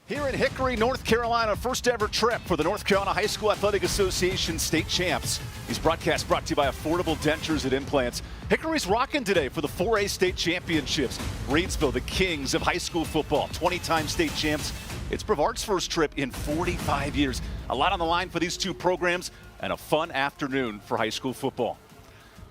Here in Hickory, North Carolina, first ever trip for the North Carolina High School Athletic Association state champs. These broadcasts brought to you by Affordable Dentures and Implants. Hickory's rocking today for the 4A state championships. Reidsville, the kings of high school football, 20-time state champs. It's Brevard's first trip in 45 years. A lot on the line for these two programs and a fun afternoon for high school football.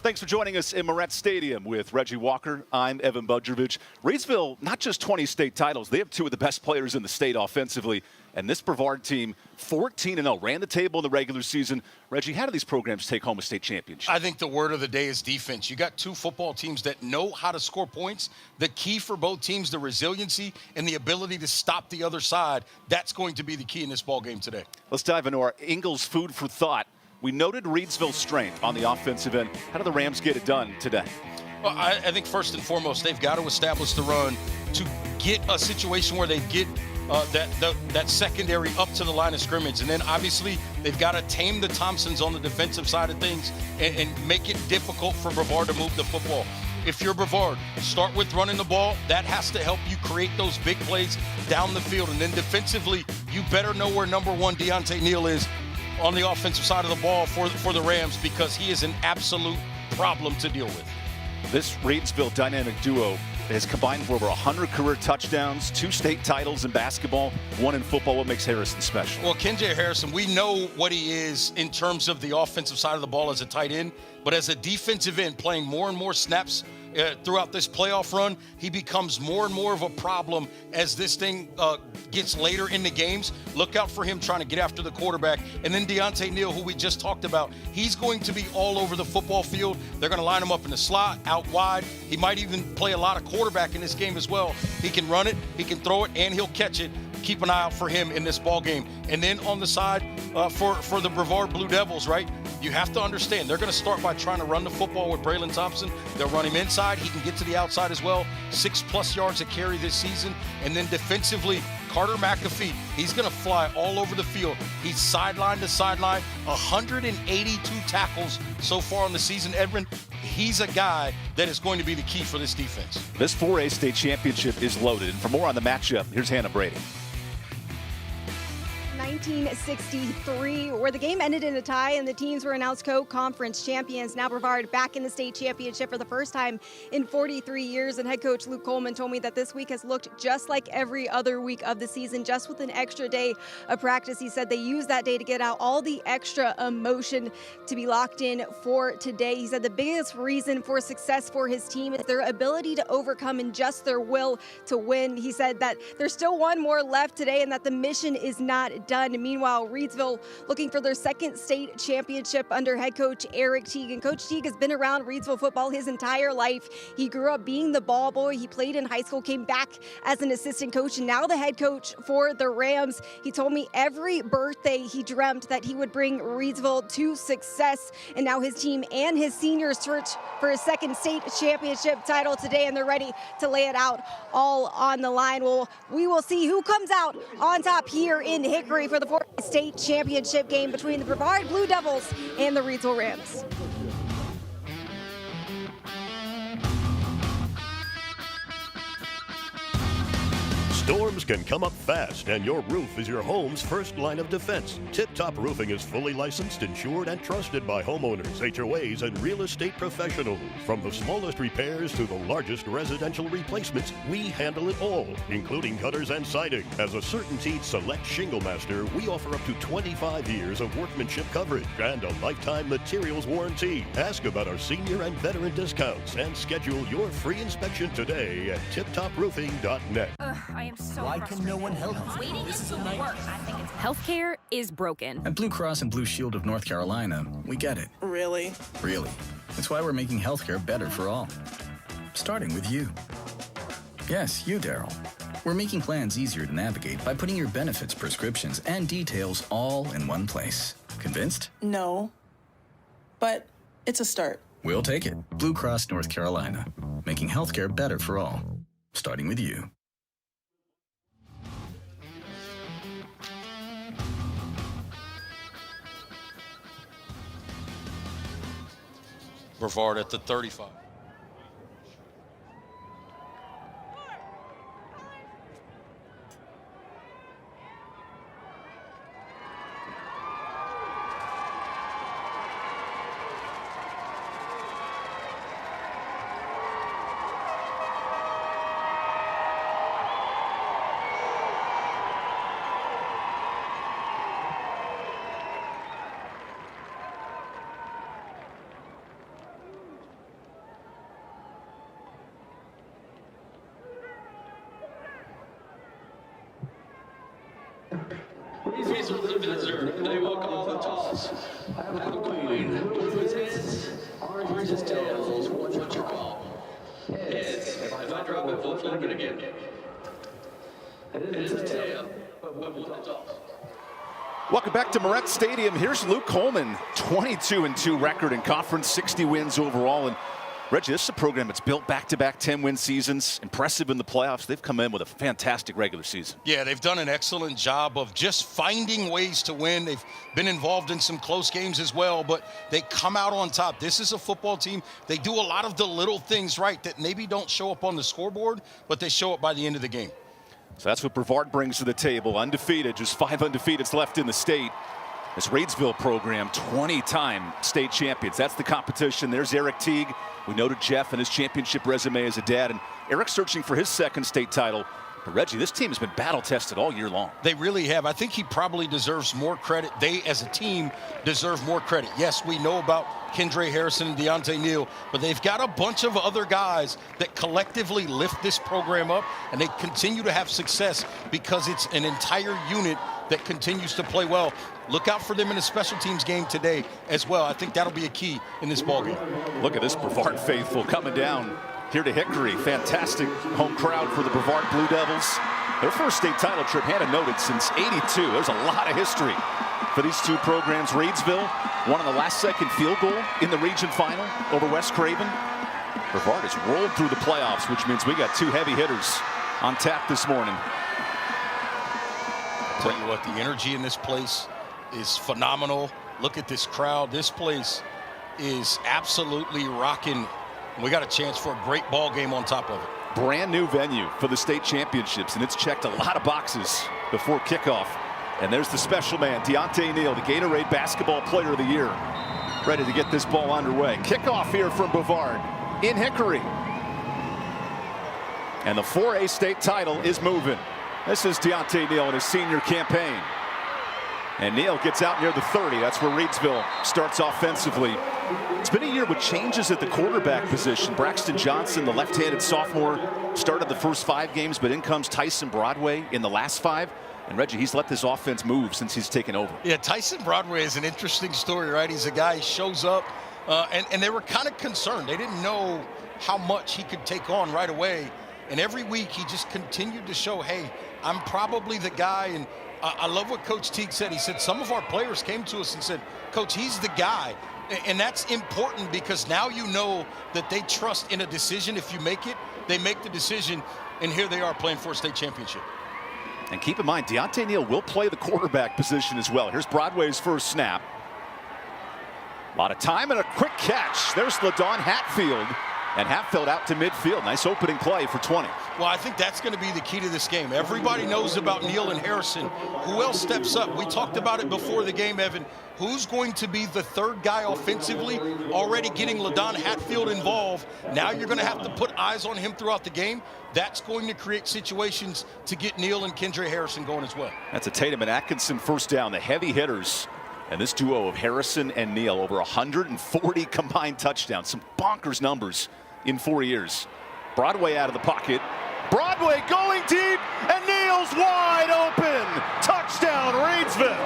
Thanks for joining us in Moretz Stadium with Reggie Walker. I'm Evan Budrovich. Reidsville, not just 20 state titles, they have two of the best players in the state offensively. And this Brevard team, 14-0, ran the table in the regular season. Reggie, how do these programs take home a state championship? I think the word of the day is defense. You got two football teams that know how to score points. The key for both teams, the resiliency and the ability to stop the other side. That's going to be the key in this ball game today. Let's dive into our Ingles food for thought. We noted Reidsville's strength on the offensive end. How do the Rams get it done today? Well, I think first and foremost, they've got to establish the run to get a situation where they get that secondary up to the line of scrimmage. And then obviously they've got to tame the Thompsons on the defensive side of things and make it difficult for Brevard to move the football. If you're Brevard, start with running the ball. That has to help you create those big plays down the field. And then defensively, you better know where number one Deontay Neal is on the offensive side of the ball for the Rams, because he is an absolute problem to deal with. This Reidsville dynamic duo has combined for over 100 career touchdowns, 2 state titles in basketball, 1 in football. What makes Harrison special? Well, KenJ Harrison, we know what he is in terms of the offensive side of the ball as a tight end, but as a defensive end, playing more and more snaps throughout this playoff run, he becomes more and more of a problem as this thing gets later in the games. Look out for him trying to get after the quarterback. And then Deontay Neal, who we just talked about, he's going to be all over the football field. They're going to line him up in the slot, out wide. He might even play a lot of quarterback in this game as well. He can run it, he can throw it, and he'll catch it. Keep an eye out for him in this ball game. And then on the side for the Brevard Blue Devils, right? You have to understand, they're going to start by trying to run the football with Braylon Thompson. They'll run him inside. He can get to the outside as well. 6+ yards a carry this season. And then defensively, Carter McAfee, he's going to fly all over the field. He's sideline to sideline, 182 tackles so far on the season, Edwin. He's a guy that is going to be the key for this defense. This 4A state championship is loaded. And for more on the matchup, here's Hannah Brady. 1963, where the game ended in a tie and the teams were announced co-conference champions. Now Brevard back in the state championship for the first time in 43 years. And head coach Luke Coleman told me that this week has looked just like every other week of the season, just with an extra day of practice. He said they used that day to get out all the extra emotion to be locked in for today. He said the biggest reason for success for his team is their ability to overcome and just their will to win. He said that there's still one more left today and that the mission is not done. Meanwhile, Reidsville looking for their second state championship under head coach Eric Teague. And Coach Teague has been around Reidsville football his entire life. He grew up being the ball boy. He played in high school, came back as an assistant coach, and now the head coach for the Rams. He told me every birthday he dreamt that he would bring Reidsville to success. And now his team and his seniors search for his second state championship title today, and they're ready to lay it out all on the line. Well, we will see who comes out on top here in Hickory for the 4th state championship game between the Brevard Blue Devils and the Reidsville Rams. Storms can come up fast, and your roof is your home's first line of defense. Tip Top Roofing is fully licensed, insured, and trusted by homeowners, HOAs, and real estate professionals. From the smallest repairs to the largest residential replacements, we handle it all, including gutters and siding. As a CertainTeed Select Shingle Master, we offer up to 25 years of workmanship coverage and a lifetime materials warranty. Ask about our senior and veteran discounts and schedule your free inspection today at tiptoproofing.net. I am so Why can no one help you? This is a nightmare. Healthcare is broken. At Blue Cross and Blue Shield of North Carolina, we get it. Really? Really. That's why we're making healthcare better for all. Starting with you. Yes, you, Daryl. We're making plans easier to navigate by putting your benefits, prescriptions, and details all in one place. Convinced? No. But it's a start. We'll take it. Blue Cross North Carolina. Making healthcare better for all. Starting with you. Brevard at the 35. Please welcome the visitor. They welcome all the toss. I have a queen who presents oranges, tails, what you call. Heads. If I drop it, flip it again. It is a tail, but with the toss. Welcome back to Moretz Stadium. Here's Luke Coleman, 22-2 record in conference, 60 wins overall. And Reggie, this is a program that's built back-to-back 10-win seasons. Impressive in the playoffs. They've come in with a fantastic regular season. Yeah, they've done an excellent job of just finding ways to win. They've been involved in some close games as well, but they come out on top. This is a football team. They do a lot of the little things right that maybe don't show up on the scoreboard, but they show up by the end of the game. So that's what Brevard brings to the table. Undefeated, just 5 undefeateds left in the state. This Reidsville program, 20-time state champions. That's the competition. There's Eric Teague. We noted Jeff and his championship resume as a dad, and Eric's searching for his second state title. But Reggie, this team has been battle-tested all year long. They really have. I think he probably deserves more credit. They, as a team, deserve more credit. Yes, we know about Kendra Harrison and Deontay Neal, but they've got a bunch of other guys that collectively lift this program up, and they continue to have success because it's an entire unit that continues to play well. Look out for them in a special teams game today as well. I think that'll be a key in this ballgame. Look at this Brevard faithful coming down here to Hickory. Fantastic home crowd for the Brevard Blue Devils. Their first state title trip, Hannah noted, since '82. There's a lot of history for these two programs. Reidsville won on the last-second field goal in the region final over West Craven. Brevard has rolled through the playoffs, which means we got 2 heavy hitters on tap this morning. I'll tell you what, the energy in this place is phenomenal. Look at this crowd. This place is absolutely rocking. We got a chance for a great ball game on top of it. Brand new venue for the state championships, and it's checked a lot of boxes before kickoff. And there's the special man, Deontay Neal, the Gatorade Basketball Player of the Year, ready to get this ball underway. Kickoff here from Brevard in Hickory. And the 4A state title is moving. This is Deontay Neal in his senior campaign. And Neal gets out near the 30. That's where Reidsville starts offensively. It's been a year with changes at the quarterback position. Braxton Johnson, the left-handed sophomore, started the first 5 games, but in comes Tyson Broadway in the last 5. And Reggie, he's let this offense move since he's taken over. Yeah, Tyson Broadway is an interesting story, right? He's a guy who shows up, and they were kind of concerned. They didn't know how much he could take on right away. And every week he just continued to show, hey, I'm probably the guy. And I love what Coach Teague said. He said some of our players came to us and said, Coach, he's the guy. And that's important because now you know that they trust in a decision. If you make it, they make the decision. And here they are playing for a state championship. And keep in mind, Deontay Neal will play the quarterback position as well. Here's Broadway's first snap. A lot of time and a quick catch. There's LaDawn Hatfield. And Hatfield out to midfield. Nice opening play for 20. Well, I think that's going to be the key to this game. Everybody knows about Neal and Harrison. Who else steps up? We talked about it before the game, Evan. Who's going to be the third guy offensively? Already getting LaDawn Hatfield involved. Now you're going to have to put eyes on him throughout the game. That's going to create situations to get Neal and Kendra Harrison going as well. That's a Tatum and Atkinson first down. The heavy hitters. And this duo of Harrison and Neal, over 140 combined touchdowns. Some bonkers numbers in 4 years. Broadway out of the pocket. Broadway going deep, and Neal's wide open. Touchdown, Reidsville.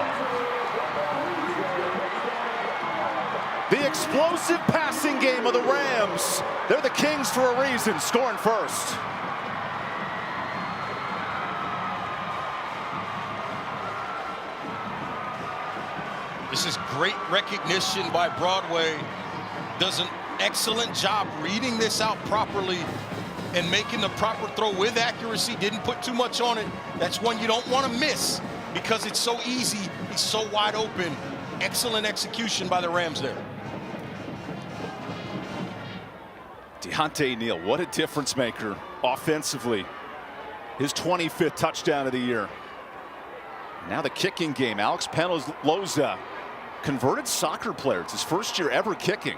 The explosive passing game of the Rams. They're the Kings for a reason, scoring first. This is great recognition by Broadway. Does an excellent job reading this out properly and making the proper throw with accuracy. Didn't put too much on it. That's one you don't want to miss because it's so easy. He's so wide open. Excellent execution by the Rams there. Deontay Neal, what a difference maker offensively. His 25th touchdown of the year. Now the kicking game. Alex Penaloza, converted soccer player. It's his first year ever kicking.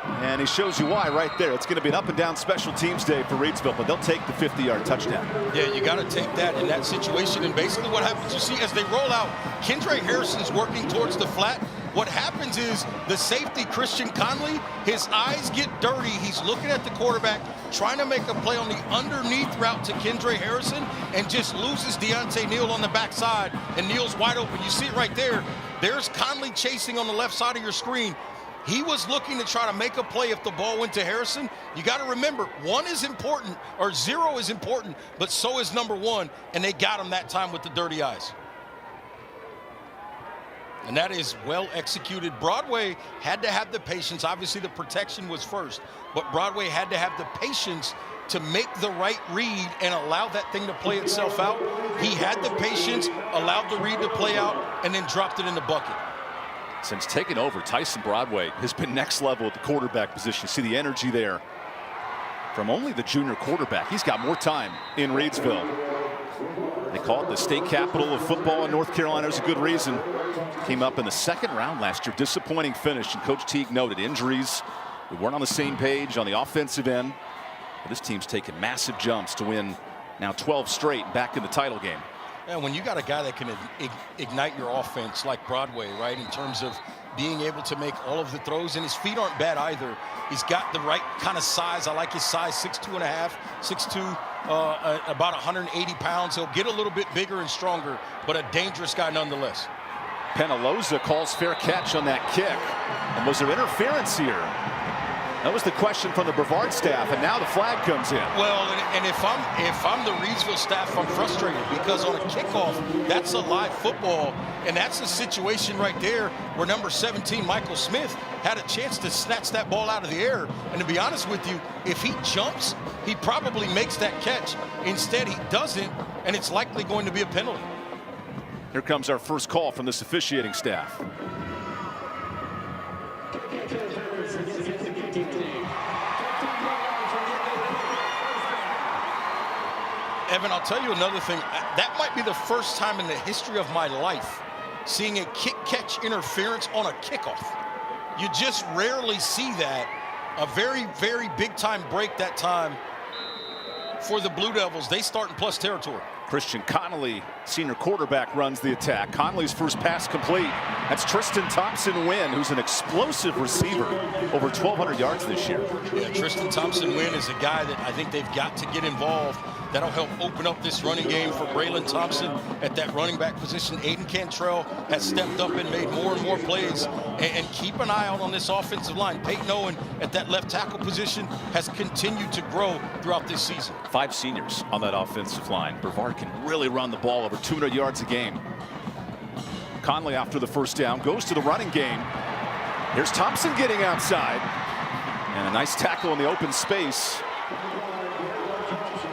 And he shows you why right there. It's going to be an up and down special teams day for Reidsville, but they'll take the 50-yard touchdown. Yeah, you got to take that in that situation. And basically what happens, you see, as they roll out, Kendra Harrison's working towards the flat. What happens is the safety, Christian Conley, his eyes get dirty. He's looking at the quarterback, trying to make a play on the underneath route to Kendra Harrison, and just loses Deontay Neal on the backside, and Neal's wide open. You see it right there. There's Conley chasing on the left side of your screen. He was looking to try to make a play if the ball went to Harrison. You got to remember, 1 is important, or 0 is important, but so is number 1, and they got him that time with the dirty eyes. And that is well executed. Broadway had to have the patience. Obviously, the protection was first, but Broadway had to have the patience to make the right read and allow that thing to play itself out. He had the patience, allowed the read to play out, and then dropped it in the bucket. Since taking over, Tyson Broadway has been next level at the quarterback position. See the energy there from only the junior quarterback. He's got more time in Reidsville. They call it the state capital of football in North Carolina. There's a good reason. Came up in the 2nd round last year. Disappointing finish, and Coach Teague noted injuries. We weren't on the same page on the offensive end. But this team's taken massive jumps to win now 12 straight back in the title game. And when you got a guy that can ignite your offense like Broadway, right, in terms of being able to make all of the throws, and his feet aren't bad either. He's got the right kind of size. I like his size, 6'2.5", 6'2", about 180 pounds. He'll get a little bit bigger and stronger, but a dangerous guy nonetheless. Penaloza calls fair catch on that kick. And was there interference here? That was the question from the Brevard staff, and now the flag comes in. Well, and if I'm the Reidsville staff, I'm frustrated because on a kickoff, that's a live football, and that's a situation right there where number 17, Michael Smith, had a chance to snatch that ball out of the air. And to be honest with you, if he jumps, he probably makes that catch. Instead, he doesn't, and it's likely going to be a penalty. Here comes our first call from this officiating staff. Evan, I'll tell you another thing. That might be the first time in the history of my life seeing a kick-catch interference on a kickoff. You just rarely see that. A very, very big-time break that time for the Blue Devils. They start in plus territory. Christian Connolly, senior quarterback, runs the attack. Connolly's first pass complete. That's Tristan Thompson-Wynn, who's an explosive receiver, over 1,200 yards this year. Yeah, Tristan Thompson-Wynn is a guy that I think they've got to get involved. That'll help open up this running game for Braylon Thompson at that running back position. Aiden Cantrell has stepped up and made more and more plays. And keep an eye out on this offensive line. Peyton Owen at that left tackle position has continued to grow throughout this season. 5 seniors on that offensive line. Brevard can really run the ball over 200 yards a game. Conley after the first down goes to the running game. Here's Thompson getting outside. And a nice tackle in the open space.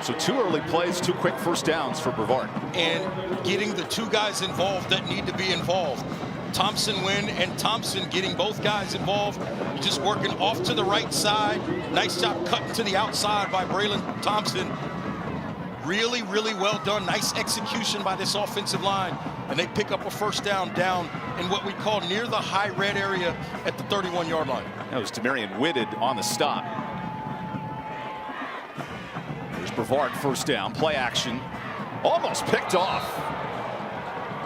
So 2 early plays, 2 quick first downs for Brevard. And getting the 2 guys involved that need to be involved. Thompson-Wynn and Thompson getting both guys involved. Just working off to the right side. Nice job cutting to the outside by Braylon Thompson. Really, really well done. Nice execution by this offensive line. And they pick up a first down in what we call near the high red area at the 31-yard line. That was Demarion Whitted on the stop. There's Brevard first down, play action. Almost picked off.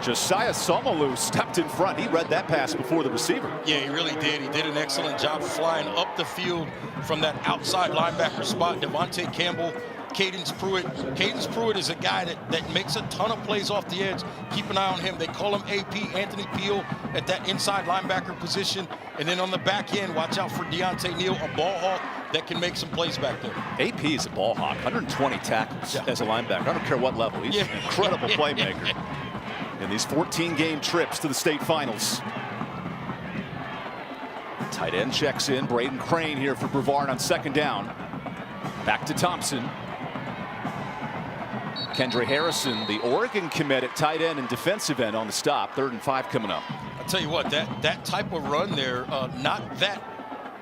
Josiah Somalu stepped in front. He read that pass before the receiver. Yeah, he really did. He did an excellent job flying up the field from that outside linebacker spot. Devontae Campbell, Cadence Pruitt. Cadence Pruitt is a guy that makes a ton of plays off the edge. Keep an eye on him. They call him AP, Anthony Peel, at that inside linebacker position. And then on the back end, watch out for Deontay Neal, a ball hawk that can make some plays back there. AP is a ball hawk, 120 tackles as a linebacker. I don't care what level. He's an incredible playmaker. In these 14-game trips to the state finals. Tight end checks in. Braden Crane here for Brevard on second down. Back to Thompson. Kendra Harrison, the Oregon commit at tight end and defensive end on the stop. 3rd and 5 coming up. I'll tell you what, that type of run there, not that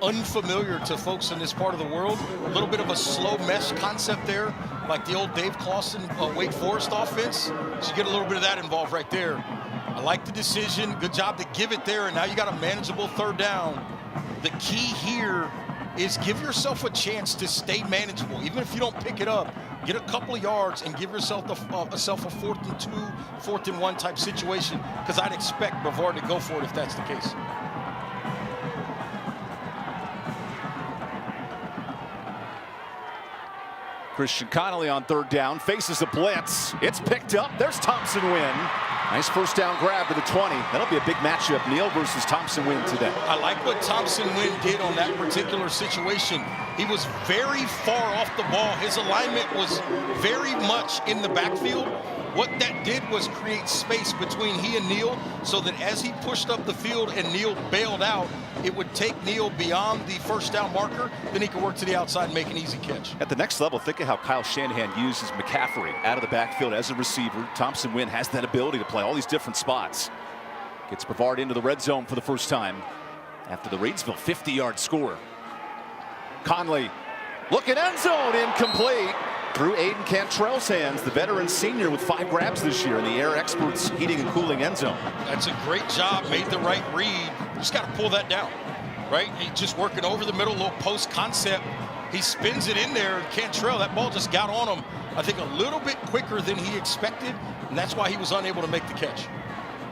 unfamiliar to folks in this part of the world. A little bit of a slow mesh concept there, like the old Dave Clawson Wake Forest offense. So you get a little bit of that involved right there. I like the decision. Good job to give it there, and now you got a manageable 3rd down. The key here is give yourself a chance to stay manageable. Even if you don't pick it up, get a couple of yards and give yourself a 4th and 2, 4th and 1 type situation, because I'd expect Brevard to go for it if that's the case. Christian Connolly on third down, faces a blitz. It's picked up. There's Thompson Wynn. Nice first down grab to the 20. That'll be a big matchup, Neal versus Thompson Wynn today. I like what Thompson Wynn did on that particular situation. He was very far off the ball. His alignment was very much in the backfield. What that did was create space between he and Neal so that as he pushed up the field and Neal bailed out, it would take Neal beyond the first down marker. Then he could work to the outside and make an easy catch. At the next level, think of how Kyle Shanahan uses McCaffrey out of the backfield as a receiver. Thompson Wynn has that ability to play all these different spots. Gets Brevard into the red zone for the first time after the Reidsville 50-yard score. Conley looking end zone, incomplete. Through Aiden Cantrell's hands, the veteran senior with 5 grabs this year in the Air Experts heating and cooling end zone. That's a great job, made the right read. Just got to pull that down, right? He's just working over the middle, little post concept. He spins it in there, and Cantrell, that ball just got on him, I think, a little bit quicker than he expected, and that's why he was unable to make the catch.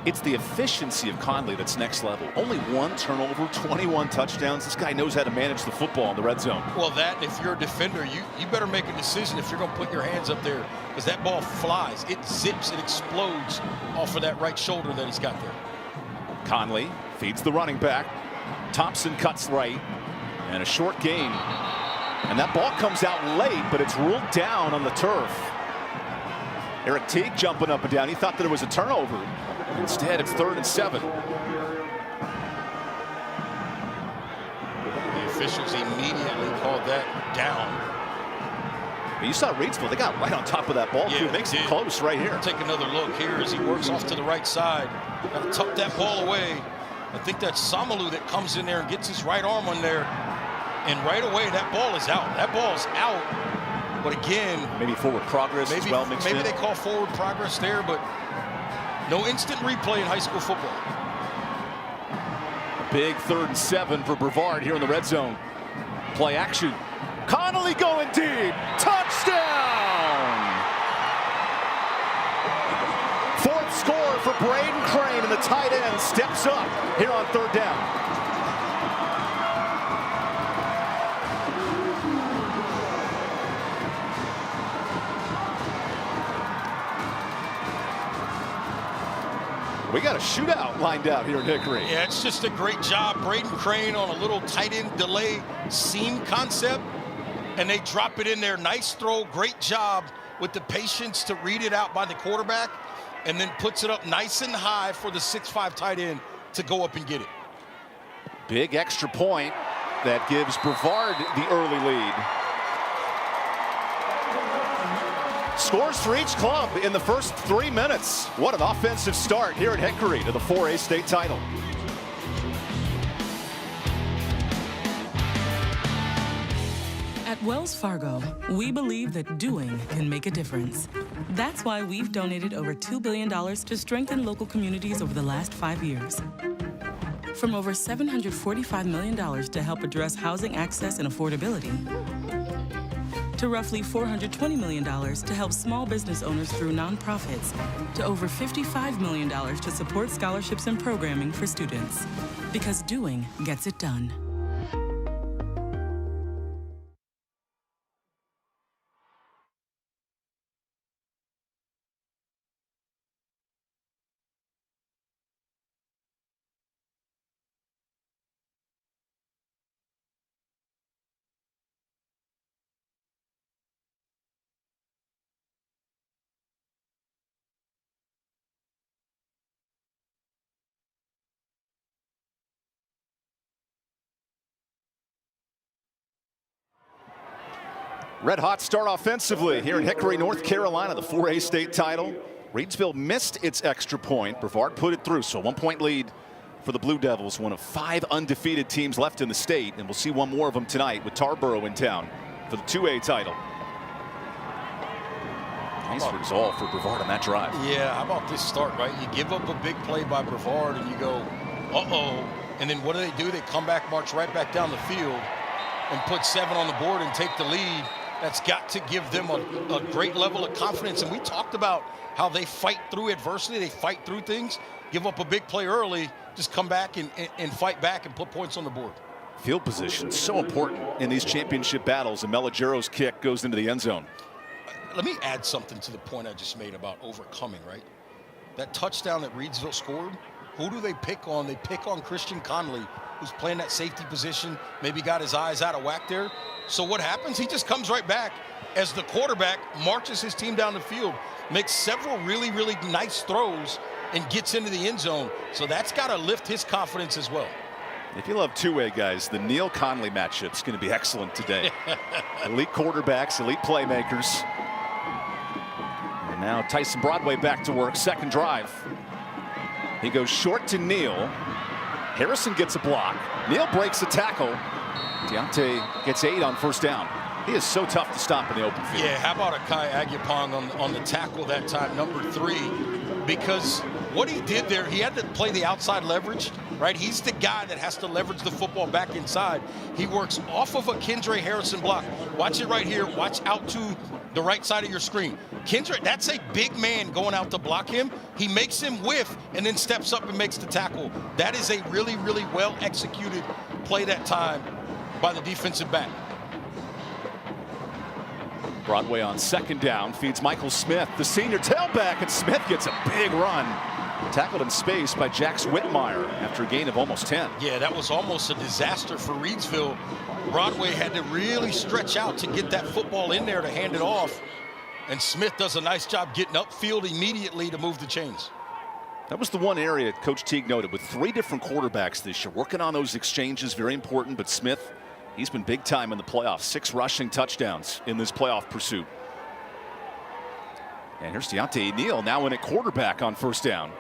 It's the efficiency of Conley that's next level. Only 1 turnover, 21 touchdowns. This guy knows how to manage the football in the red zone. Well, that, if you're a defender, you better make a decision if you're going to put your hands up there, because that ball flies. It zips, it explodes off of that right shoulder that he's got there. Conley feeds the running back. Thompson cuts right, and a short gain. And that ball comes out late, but it's ruled down on the turf. Eric Teague jumping up and down. He thought that it was a turnover. Instead, it's 3rd and 7. The officials immediately called that down. You saw Reidsville, they got right on top of that ball, too. Makes it close right here. Take another look here as he works off to the right side. Got to tuck that ball away. I think that's Samalu that comes in there and gets his right arm on there. And right away, that ball is out. That ball is out. But again, maybe forward progress as well. Maybe they call forward progress there, but no instant replay in high school football. Big 3rd and 7 for Brevard here in the red zone. Play action. Connolly going deep. Touchdown! 4th score for Braden Crane, and the tight end steps up here on 3rd down. We got a shootout lined out here in Hickory. Yeah, it's just a great job. Braden Crane on a little tight end delay seam concept, and they drop it in there. Nice throw, great job with the patience to read it out by the quarterback, and then puts it up nice and high for the 6'5" tight end to go up and get it. Big extra point that gives Brevard the early lead. Scores for each club in the first 3 minutes. What an offensive start here at Hickory to the 4A state title. At Wells Fargo, we believe that doing can make a difference. That's why we've donated over $2 billion to strengthen local communities over the last 5 years. From over $745 million to help address housing access and affordability, to roughly $420 million to help small business owners through nonprofits, to over $55 million to support scholarships and programming for students. Because doing gets it done. Red hot start offensively here in Hickory, North Carolina, the 4A state title. Reidsville missed its extra point. Brevard put it through, so a 1-point lead for the Blue Devils, one of 5 undefeated teams left in the state, and we'll see one more of them tonight with Tarboro in town for the 2A title. Nice resolve for Brevard on that drive. Yeah, how about this start, right? You give up a big play by Brevard and you go, uh-oh. And then what do? They come back, march right back down the field and put 7 on the board and take the lead. That's got to give them a great level of confidence. And we talked about how they fight through adversity. They fight through things, give up a big play early, just come back and fight back and put points on the board. Field position, so important in these championship battles, and Melagero's kick goes into the end zone. Let me add something to the point I just made about overcoming, right? That touchdown that Reidsville scored, who do they pick on? They pick on Christian Conley, who's playing that safety position, maybe got his eyes out of whack there. So what happens? He just comes right back as the quarterback marches his team down the field, makes several really, really nice throws, and gets into the end zone. So that's got to lift his confidence as well. If you love two-way guys, the Neal Conley matchup is going to be excellent today. Elite quarterbacks, elite playmakers. And now Tyson Broadway back to work, second drive. He goes short to Neal. Harrison gets a block. Neal breaks a tackle. Deontay gets 8 on first down. He is so tough to stop in the open field. Yeah, how about a Kai Agupong on the tackle that time, number 3? Because what he did there, he had to play the outside leverage, right? He's the guy that has to leverage the football back inside. He works off of a Kendra Harrison block. Watch it right here. Watch out to the right side of your screen. Kendra, that's a big man going out to block him. He makes him whiff and then steps up and makes the tackle. That is a really, really well executed play that time by the defensive back. Broadway on second down feeds Michael Smith, the senior tailback, and Smith gets a big run. Tackled in space by Jax Whitmire after a gain of almost 10. Yeah, that was almost a disaster for Reidsville. Broadway had to really stretch out to get that football in there to hand it off. And Smith does a nice job getting upfield immediately to move the chains. That was the one area Coach Teague noted with 3 different quarterbacks this year. Working on those exchanges, very important, but Smith, he's been big time in the playoffs. 6 rushing touchdowns in this playoff pursuit. And here's Deontay Neal now in at quarterback on first down.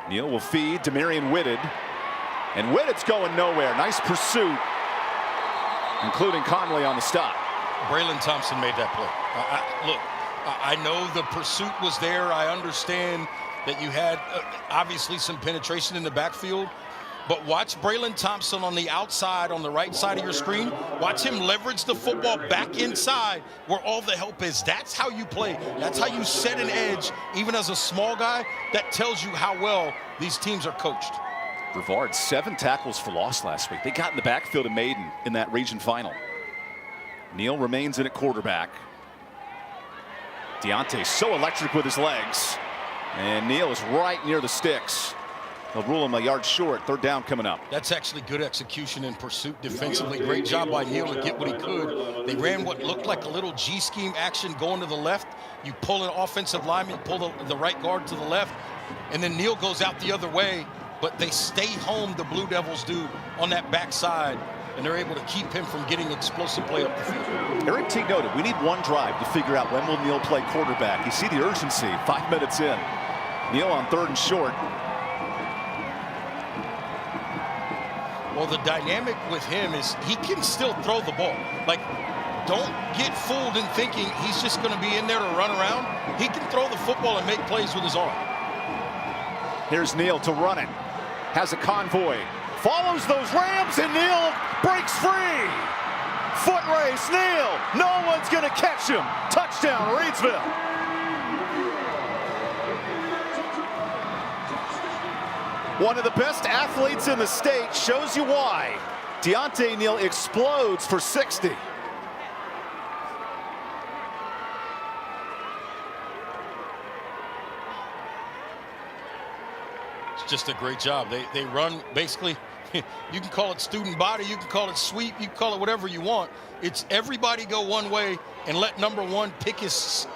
Neal will feed Demarion Whitted. And Whitted's going nowhere. Nice pursuit, including Conley on the stop. Braylon Thompson made that play. Look, I know the pursuit was there. I understand that you had obviously some penetration in the backfield. But watch Braylon Thompson on the outside, on the right side of your screen. Watch him leverage the football back inside where all the help is. That's how you play. That's how you set an edge, even as a small guy. That tells you how well these teams are coached. Brevard, 7 tackles for loss last week. They got in the backfield of Maiden in that region final. Neal remains in at quarterback. Deontay so electric with his legs. And Neal is right near the sticks. They'll rule him a yard short. Third down coming up. That's actually good execution in pursuit defensively. Great job by Neal to get what he could. They ran what looked like a little G-scheme action going to the left. You pull an offensive lineman, pull the right guard to the left, and then Neal goes out the other way. But they stay home, the Blue Devils do, on that backside, and they're able to keep him from getting explosive play up the field. Eric Teague noted, we need one drive to figure out when will Neal play quarterback. You see the urgency 5 minutes in. Neal on 3rd and short. Well, the dynamic with him is he can still throw the ball. Like, don't get fooled in thinking he's just going to be in there to run around. He can throw the football and make plays with his arm. Here's Neal to run it. Has a convoy. Follows those Rams, and Neal breaks free. Foot race, Neal. No one's going to catch him. Touchdown, Reidsville. One of the best athletes in the state, shows you why. Deontay Neal explodes for 60. It's just a great job. They run basically, you can call it student body, you can call it sweep, you can call it whatever you want. It's everybody go one way and let number 1 pick his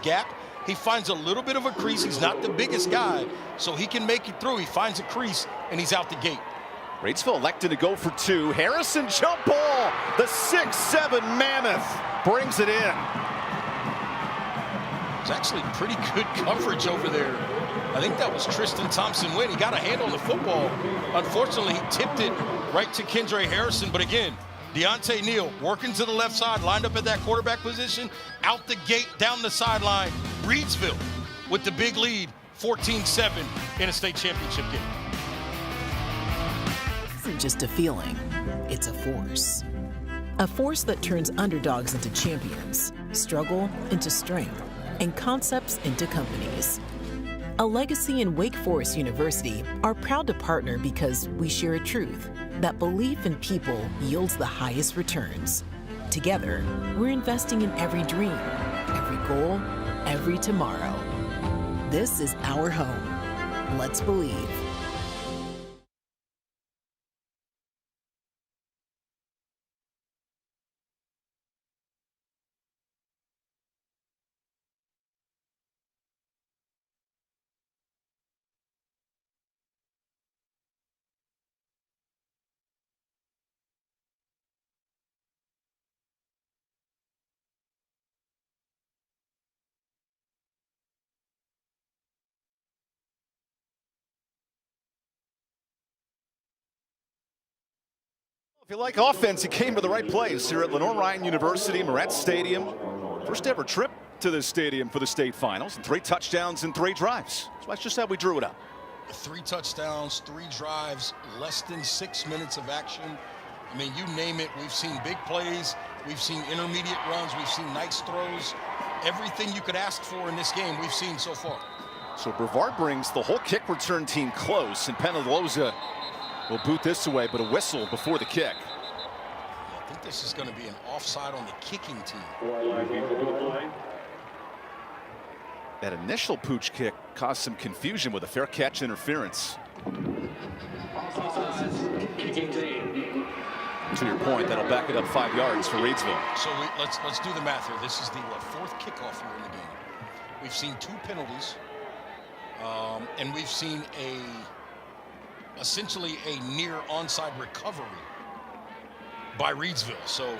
gap. He finds a little bit of a crease. He's not the biggest guy, so he can make it through. He finds a crease, and he's out the gate. Reidsville elected to go for 2. Harrison jump ball. The 6'7" Mammoth brings it in. It's actually pretty good coverage over there. I think that was Tristan Thompson-Wynn. He got a hand on the football. Unfortunately, he tipped it right to Kendra Harrison. But again, Deontay Neal working to the left side, lined up at that quarterback position, out the gate, down the sideline. Reidsville with the big lead, 14-7 in a state championship game. It isn't just a feeling, it's a force. A force that turns underdogs into champions, struggle into strength, and concepts into companies. A Legacy and Wake Forest University are proud to partner because we share a truth. that belief in people yields the highest returns. Together, we're investing in every dream, every goal, every tomorrow. This is our home. Let's believe. If you like offense, you came to the right place here at Lenoir-Rhyne University, Moretz Stadium. First ever trip to this stadium for the state finals, and 3 touchdowns and 3 drives. So that's just how we drew it up. 3 touchdowns, 3 drives, less than 6 minutes of action. I mean, you name it. We've seen big plays. We've seen intermediate runs. We've seen nice throws. Everything you could ask for in this game, we've seen so far. So Brevard brings the whole kick return team close, and Penaloza will boot this away, but a whistle before the kick. I think this is going to be an offside on the kicking team. That initial pooch kick caused some confusion with a fair catch interference. To your point, that'll back it up 5 yards for Reidsville. So let's do the math here. This is the 4th kickoff here in the game. We've seen 2 penalties, and we've seen essentially a near onside recovery by Reidsville. So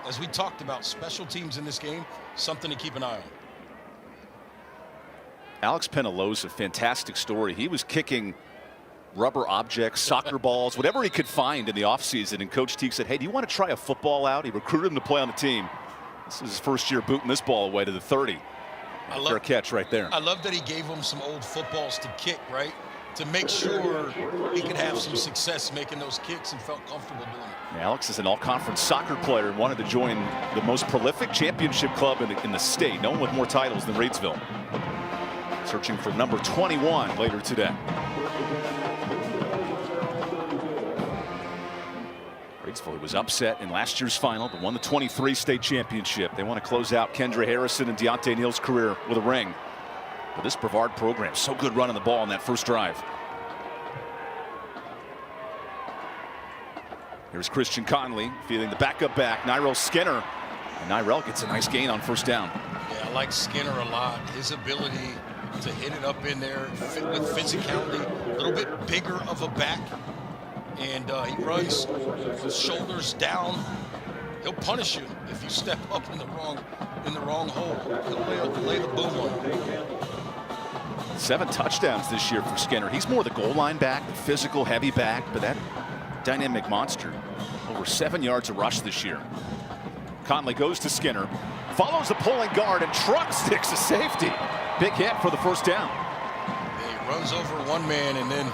as we talked about, special teams in this game, something to keep an eye on. Alex Penaloza, fantastic story. He was kicking rubber objects, soccer balls, whatever he could find in the offseason. And Coach Teague said, hey, do you want to try a football out? He recruited him to play on the team. This is his first year booting this ball away to the 30. Fair catch right there. I love that he gave him some old footballs to kick, right? To make sure he could have some success making those kicks and felt comfortable doing it. Alex is an all-conference soccer player and wanted to join the most prolific championship club in the state. No one with more titles than Reidsville. Searching for number 21 later today. Reidsville was upset in last year's final, but won the 23 state championship. They want to close out Kendra Harrison and Deontay Neal's career with a ring. But this Brevard program, so good running the ball on that first drive. Here's Christian Conley feeling the backup back. Nyrell Skinner. And Nyrell gets a nice gain on first down. Yeah, I like Skinner a lot. His ability to hit it up in there with physicality, a little bit bigger of a back. And he runs his shoulders down. He'll punish you if you step up in the wrong hole. He'll lay the boom on you. 7 touchdowns this year for Skinner. He's more the goal line back, the physical, heavy back, but that dynamic monster. Over 7 yards of rush this year. Conley goes to Skinner, follows the pulling guard, and truck sticks a safety. Big hit for the first down. Yeah, he runs over one man, and then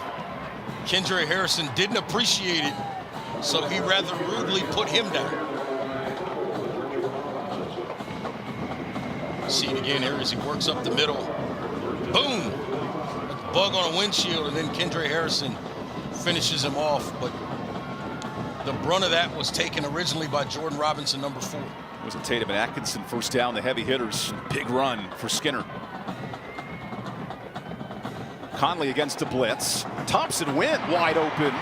Kendra Harrison didn't appreciate it, so he rather rudely put him down. See it again here as he works up the middle. Boom! Bug on a windshield, and then Kendra Harrison finishes him off. But the brunt of that was taken originally by Jordan Robinson, number 4. It was a Tatum and Atkinson first down, the heavy hitters. Big run for Skinner. Conley against the blitz. Thompson went wide open.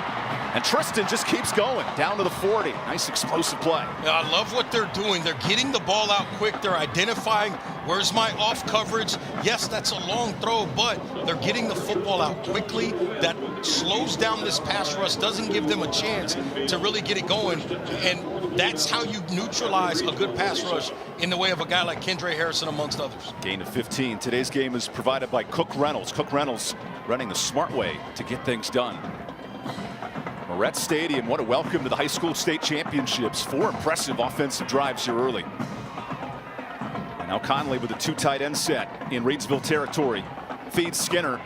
And Tristan just keeps going down to the 40. Nice explosive play. Yeah, I love what they're doing. They're getting the ball out quick. They're identifying where's my off coverage. Yes, that's a long throw, but they're getting the football out quickly. That slows down this pass rush, doesn't give them a chance to really get it going. And that's how you neutralize a good pass rush in the way of a guy like Kendra Harrison, amongst others. Gain of 15. Today's game is provided by Cook Reynolds. Cook Reynolds running the smart way to get things done. Moretz Stadium, what a welcome to the high school state championships. 4 impressive offensive drives here early. And now Conley with a 2 tight end set in Reidsville territory. Feeds Skinner,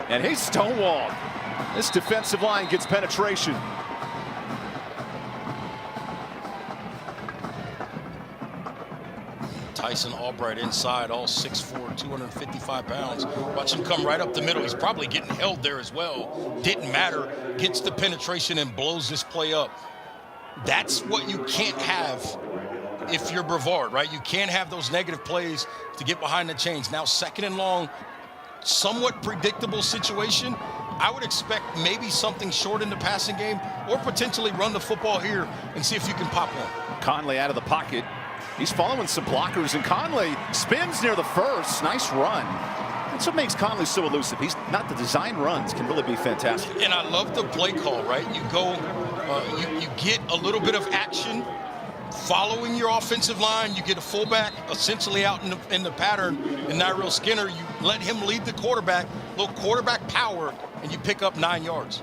and he's stonewalled. This defensive line gets penetration. Tyson Albright inside, all 6'4", 255 pounds. Watch him come right up the middle. He's probably getting held there as well. Didn't matter. Gets the penetration and blows this play up. That's what you can't have if you're Brevard, right? You can't have those negative plays to get behind the chains. Now, 2nd and long, somewhat predictable situation. I would expect maybe something short in the passing game or potentially run the football here and see if you can pop one. Conley out of the pocket. He's following some blockers, and Conley spins near the first. Nice run. That's what makes Conley so elusive. He's not the design runs can really be fantastic. And I love the play call, right? You go, you get a little bit of action following your offensive line. You get a fullback essentially out in the pattern, and Nyril Skinner, you let him lead the quarterback, little quarterback power, and you pick up 9 yards.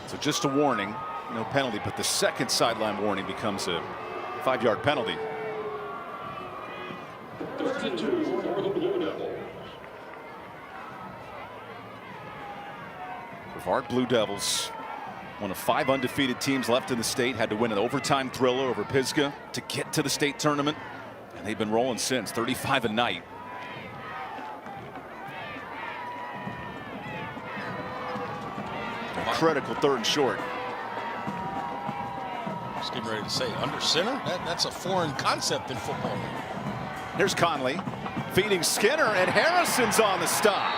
So just a warning, no penalty, but the second sideline warning becomes a 5-yard penalty. Brevard Blue Devils, one of 5 undefeated teams left in the state, had to win an overtime thriller over Pisgah to get to the state tournament, and they've been rolling since, 35 a night. A critical 3rd and short. Just getting ready to say, under center? That's a foreign concept in football. Here's Conley feeding Skinner, and Harrison's on the stop.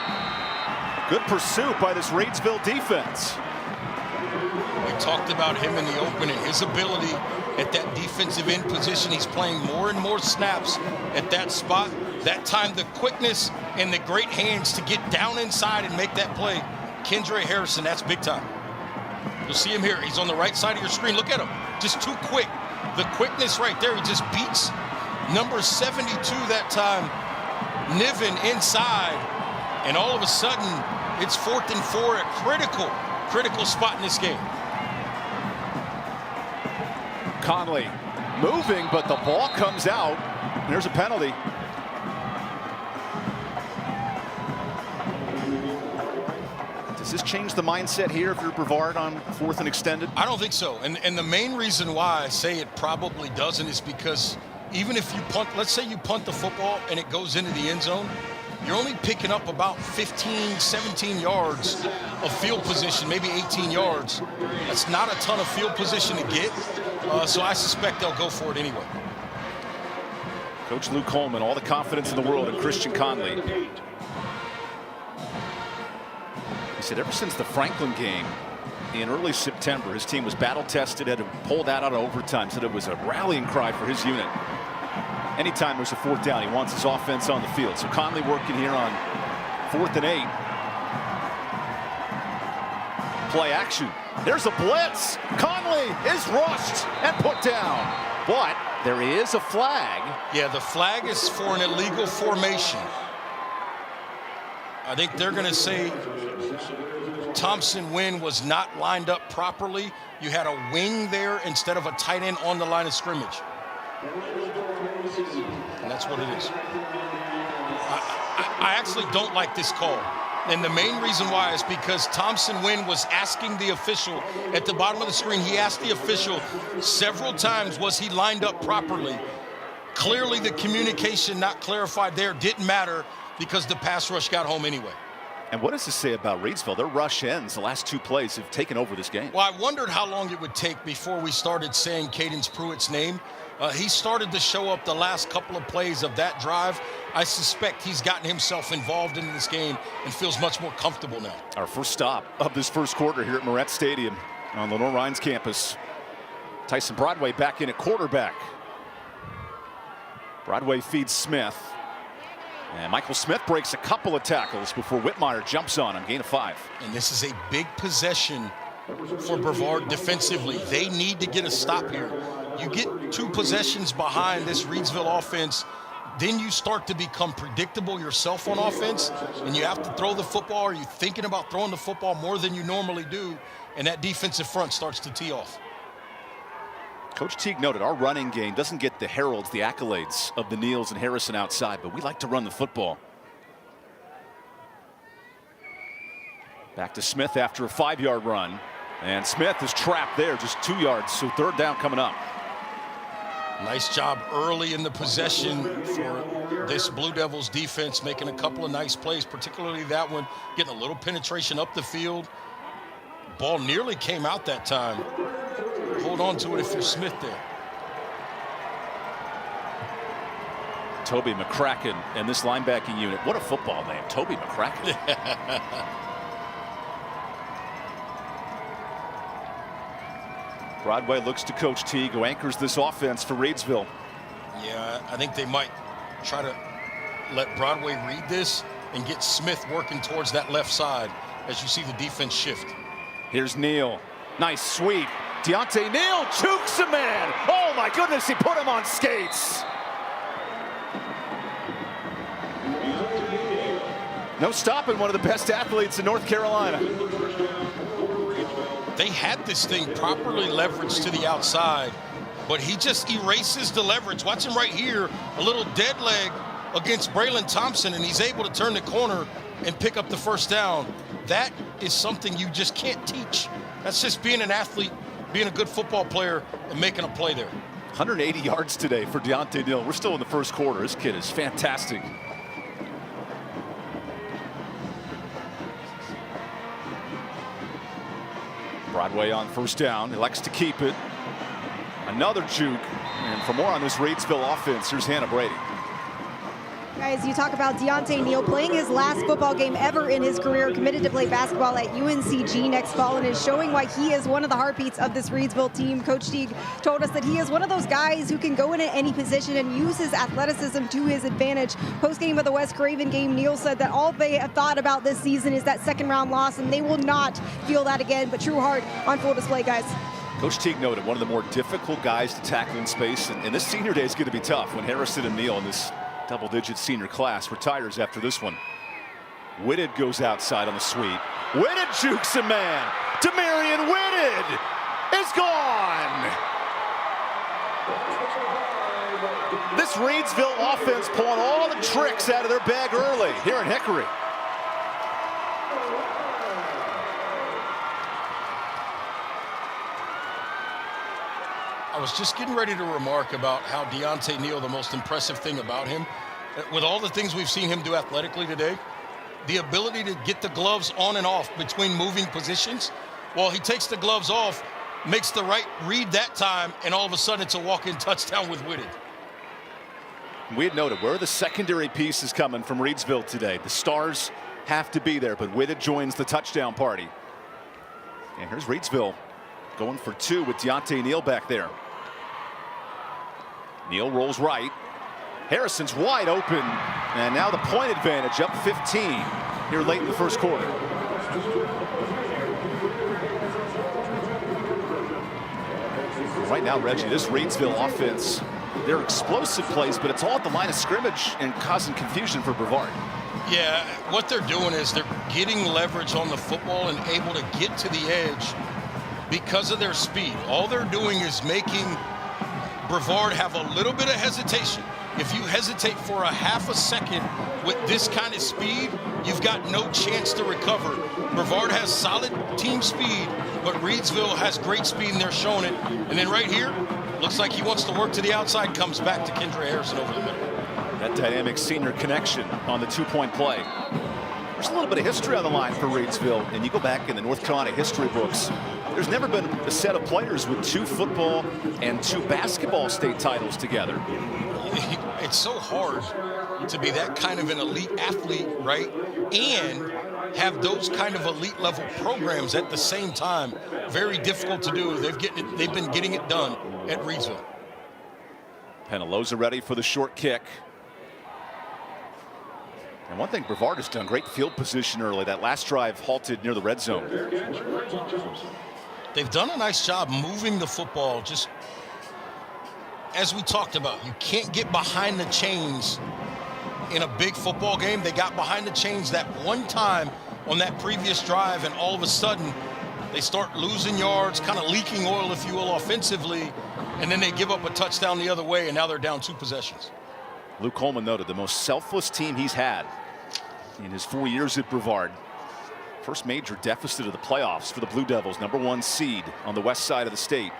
Good pursuit by this Reidsville defense. We talked about him in the opening, his ability at that defensive end position. He's playing more and more snaps at that spot. That time, the quickness and the great hands to get down inside and make that play. Kendra Harrison, that's big time. You'll see him here. He's on the right side of your screen. Look at him. Just too quick. The quickness right there. He just beats number 72 that time. Niven inside. And all of a sudden, it's 4th and 4, a critical spot in this game. Conley moving, but the ball comes out. There's a penalty. Does this change the mindset here if you're Brevard on 4th and extended? I don't think so. And the main reason why I say it probably doesn't is because even if you punt, let's say you punt the football and it goes into the end zone, you're only picking up about 15, 17 yards of field position, maybe 18 yards. That's not a ton of field position to get, so I suspect they'll go for it anyway. Coach Luke Coleman, all the confidence in the world in Christian Conley. He said ever since the Franklin game in early September, his team was battle-tested, had to pull that out of overtime, said it was a rallying cry for his unit. Anytime there's a 4th down, he wants his offense on the field. So Conley working here on 4th and 8. Play action. There's a blitz. Conley is rushed and put down. But there is a flag. Yeah, the flag is for an illegal formation. I think they're going to say Thompson Wynn was not lined up properly. You had a wing there instead of a tight end on the line of scrimmage. And that's what it is. I actually don't like this call. And the main reason why is because Thompson Wynn was asking the official at the bottom of the screen. He asked the official several times, was he lined up properly? Clearly the communication not clarified there didn't matter because the pass rush got home anyway. And what does this say about Reidsville? Their rush ends, the last 2 plays have taken over this game. Well, I wondered how long it would take before we started saying Cadence Pruitt's name. He started to show up the last couple of plays of that drive. I suspect he's gotten himself involved in this game and feels much more comfortable now. Our first stop of this first quarter here at Moretz Stadium on Lenoir-Rhyne's campus. Tyson Broadway back in at quarterback. Broadway feeds Smith. And Michael Smith breaks a couple of tackles before Whitmire jumps on him, gain of 5. And this is a big possession for Brevard defensively. They need to get a stop here. You get 2 possessions behind this Reidsville offense, then you start to become predictable yourself on offense, and you have to throw the football, or you're thinking about throwing the football more than you normally do, and that defensive front starts to tee off. Coach Teague noted our running game doesn't get the heralds, the accolades of the Neals and Harrison outside, but we like to run the football. Back to Smith after a 5-yard run. And Smith is trapped there, just 2 yards, so third down coming up. Nice job early in the possession for this Blue Devils defense, making a couple of nice plays, particularly that one, getting a little penetration up the field. Ball nearly came out that time. Hold on to it if you're Smith there. Toby McCracken and this linebacking unit. What a football name, Toby McCracken. Broadway looks to Coach Teague, who anchors this offense for Reidsville. Yeah, I think they might try to let Broadway read this and get Smith working towards that left side as you see the defense shift. Here's Neal. Nice sweep. Deontay Neal jukes a man. Oh my goodness, he put him on skates. No stopping one of the best athletes in North Carolina. They had this thing properly leveraged to the outside, but he just erases the leverage. Watch him right here, a little dead leg against Braylon Thompson, and he's able to turn the corner and pick up the first down. That is something you just can't teach. That's just being an athlete, being a good football player, and making a play there. 180 yards today for Deontay Neal. We're still in the first quarter. This kid is fantastic. Broadway on first down, elects to keep it. Another juke. And for more on this Reidsville offense, here's Hannah Brady. Guys, you talk about Deontay Neal playing his last football game ever in his career, committed to play basketball at UNCG next fall, and is showing why he is one of the heartbeats of this Reidsville team. Coach Teague told us that he is one of those guys who can go in at any position and use his athleticism to his advantage. Post-game of the West Craven game, Neal said that all they have thought about this season is that second-round loss, and they will not feel that again, but true heart on full display, guys. Coach Teague noted one of the more difficult guys to tackle in space, and this senior day is going to be tough when Harrison and Neal in this double-digit senior class retires after this one. Whitted goes outside on the sweep. Whitted jukes a man. Demarion Whitted is gone. This Reidsville offense pulling all the tricks out of their bag early here in Hickory. I was just getting ready to remark about how Deontay Neal, the most impressive thing about him, with all the things we've seen him do athletically today, the ability to get the gloves on and off between moving positions. While he takes the gloves off, makes the right read that time, and all of a sudden it's a walk-in touchdown with Whitted. We had noted where are the secondary pieces coming from Reidsville today. The stars have to be there, but Whitted joins the touchdown party. And here's Reidsville going for two with Deontay Neal back there. Neal rolls right. Harrison's wide open. And now the point advantage up 15 here late in the first quarter. Right now, Reggie, this Reidsville offense, they're explosive plays, but it's all at the line of scrimmage and causing confusion for Brevard. Yeah, what they're doing is they're getting leverage on the football and able to get to the edge because of their speed. All they're doing is making Brevard have a little bit of hesitation. If you hesitate for a half a second with this kind of speed, you've got no chance to recover. Brevard has solid team speed, but Reidsville has great speed, and they're showing it. And then right here, looks like he wants to work to the outside, comes back to Kendra Harrison over the middle. That dynamic senior connection on the two-point play. There's a little bit of history on the line for Reidsville, and you go back in the North Carolina history books, there's never been a set of players with 2 football and 2 basketball state titles together. It's so hard to be that kind of an elite athlete, right? And have those kind of elite level programs at the same time. Very difficult to do. They've been getting it done at Reidsville. Penaloza ready for the short kick. And one thing Brevard has done, great field position early. That last drive halted near the red zone. They've done a nice job moving the football. Just as we talked about, you can't get behind the chains in a big football game. They got behind the chains that one time on that previous drive, and all of a sudden they start losing yards, kind of leaking oil, if you will, offensively, and then they give up a touchdown the other way, and now they're down 2 possessions. Luke Coleman noted the most selfless team he's had in his 4 years at Brevard. First major deficit of the playoffs for the Blue Devils, #1 seed on the west side of the state.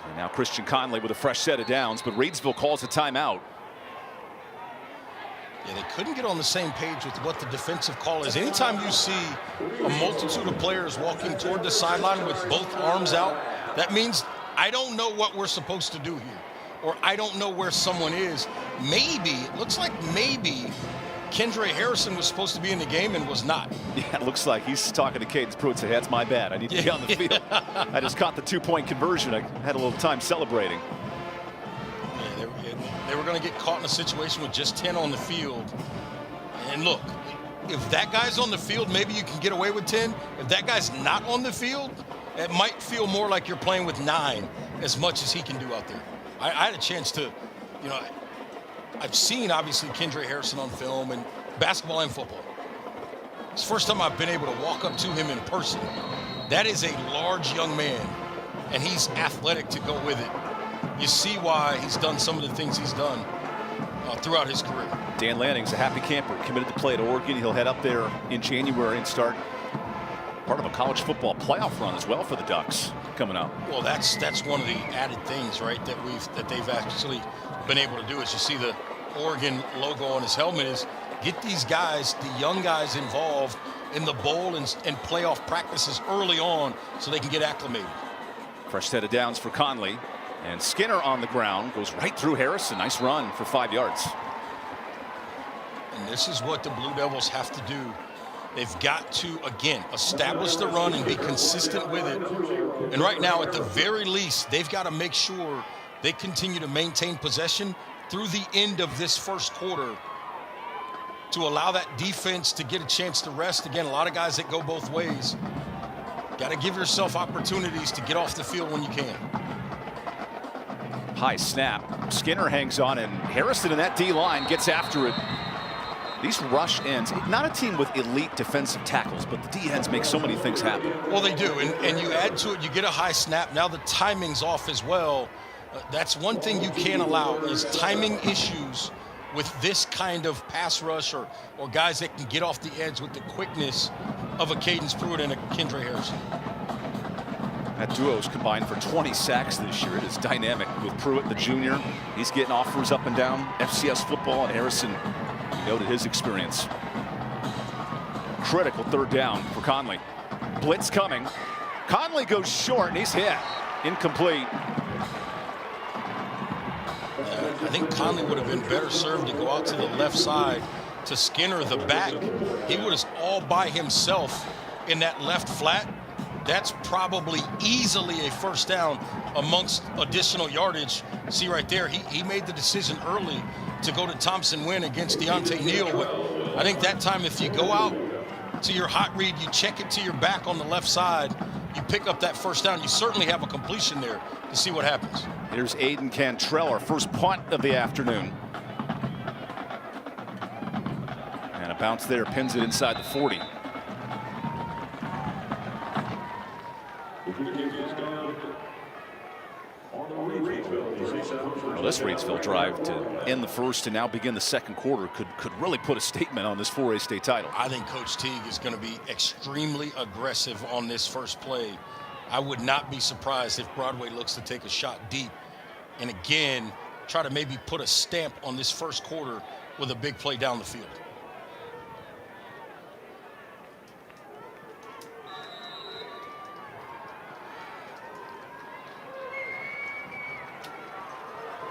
And now Christian Conley with a fresh set of downs, but Reidsville calls a timeout. Yeah, they couldn't get on the same page with what the defensive call is. Anytime you see a multitude of players walking toward the sideline with both arms out, that means I don't know what we're supposed to do here, or I don't know where someone is. Maybe, it looks like maybe Kendra Harrison was supposed to be in the game and was not. Yeah, it looks like he's talking to Cadence Pruitt, saying, that's my bad. I need to be on the field. I just caught the 2-point conversion. I had a little time celebrating. Yeah, they were going to get caught in a situation with just 10 on the field. And look, if that guy's on the field, maybe you can get away with 10. If that guy's not on the field, it might feel more like you're playing with 9 as much as he can do out there. I had a chance to, you know, I've seen, obviously, Kendra Harrison on film and basketball and football. It's the first time I've been able to walk up to him in person. That is a large young man, and he's athletic to go with it. You see why he's done some of the things he's done throughout his career. Dan Lanning's a happy camper, committed to play at Oregon. He'll head up there in January and start part of a college football playoff run as well for the Ducks coming up. Well, that's one of the added things, right, that they've actually been able to do. Is you see the Oregon logo on his helmet, is get these guys, the young guys, involved in the bowl and playoff practices early on so they can get acclimated. Fresh set of downs for Conley, and Skinner on the ground goes right through Harrison. Nice run for 5 yards. And this is what the Blue Devils have to do. They've got to, again, establish the run and be consistent with it. And right now, at the very least, they've got to make sure they continue to maintain possession through the end of this first quarter to allow that defense to get a chance to rest. Again, a lot of guys that go both ways. Got to give yourself opportunities to get off the field when you can. High snap. Skinner hangs on, and Harrison in that D-line gets after it. These rush ends, not a team with elite defensive tackles, but the D-ends make so many things happen. Well, they do, and you add to it, you get a high snap. Now the timing's off as well. That's one thing you can't allow, is timing issues with this kind of pass rush or guys that can get off the edge with the quickness of a Cadence Pruitt and a Kendra Harrison. That duo's combined for 20 sacks this year. It is dynamic with Pruitt, the junior. He's getting offers up and down FCS football, and Harrison noted his experience. Critical third down for Conley. Blitz coming. Conley goes short, and he's hit. Incomplete. I think Conley would have been better served to go out to the left side to Skinner, the back. He was all by himself in that left flat. That's probably easily a first down amongst additional yardage. See right there, he made the decision early to go to Thompson Wynn against Deontay Neal. But I think that time, if you go out to your hot read, you check it to your back on the left side, you pick up that first down, you certainly have a completion there to see what happens. Here's Aiden Cantrell, our first punt of the afternoon. And a bounce there, pins it inside the 40. Well, this Reidsville drive to end the first and now begin the second quarter could really put a statement on this 4A state title. I think Coach Teague is going to be extremely aggressive on this first play. I would not be surprised if Broadway looks to take a shot deep and again try to maybe put a stamp on this first quarter with a big play down the field.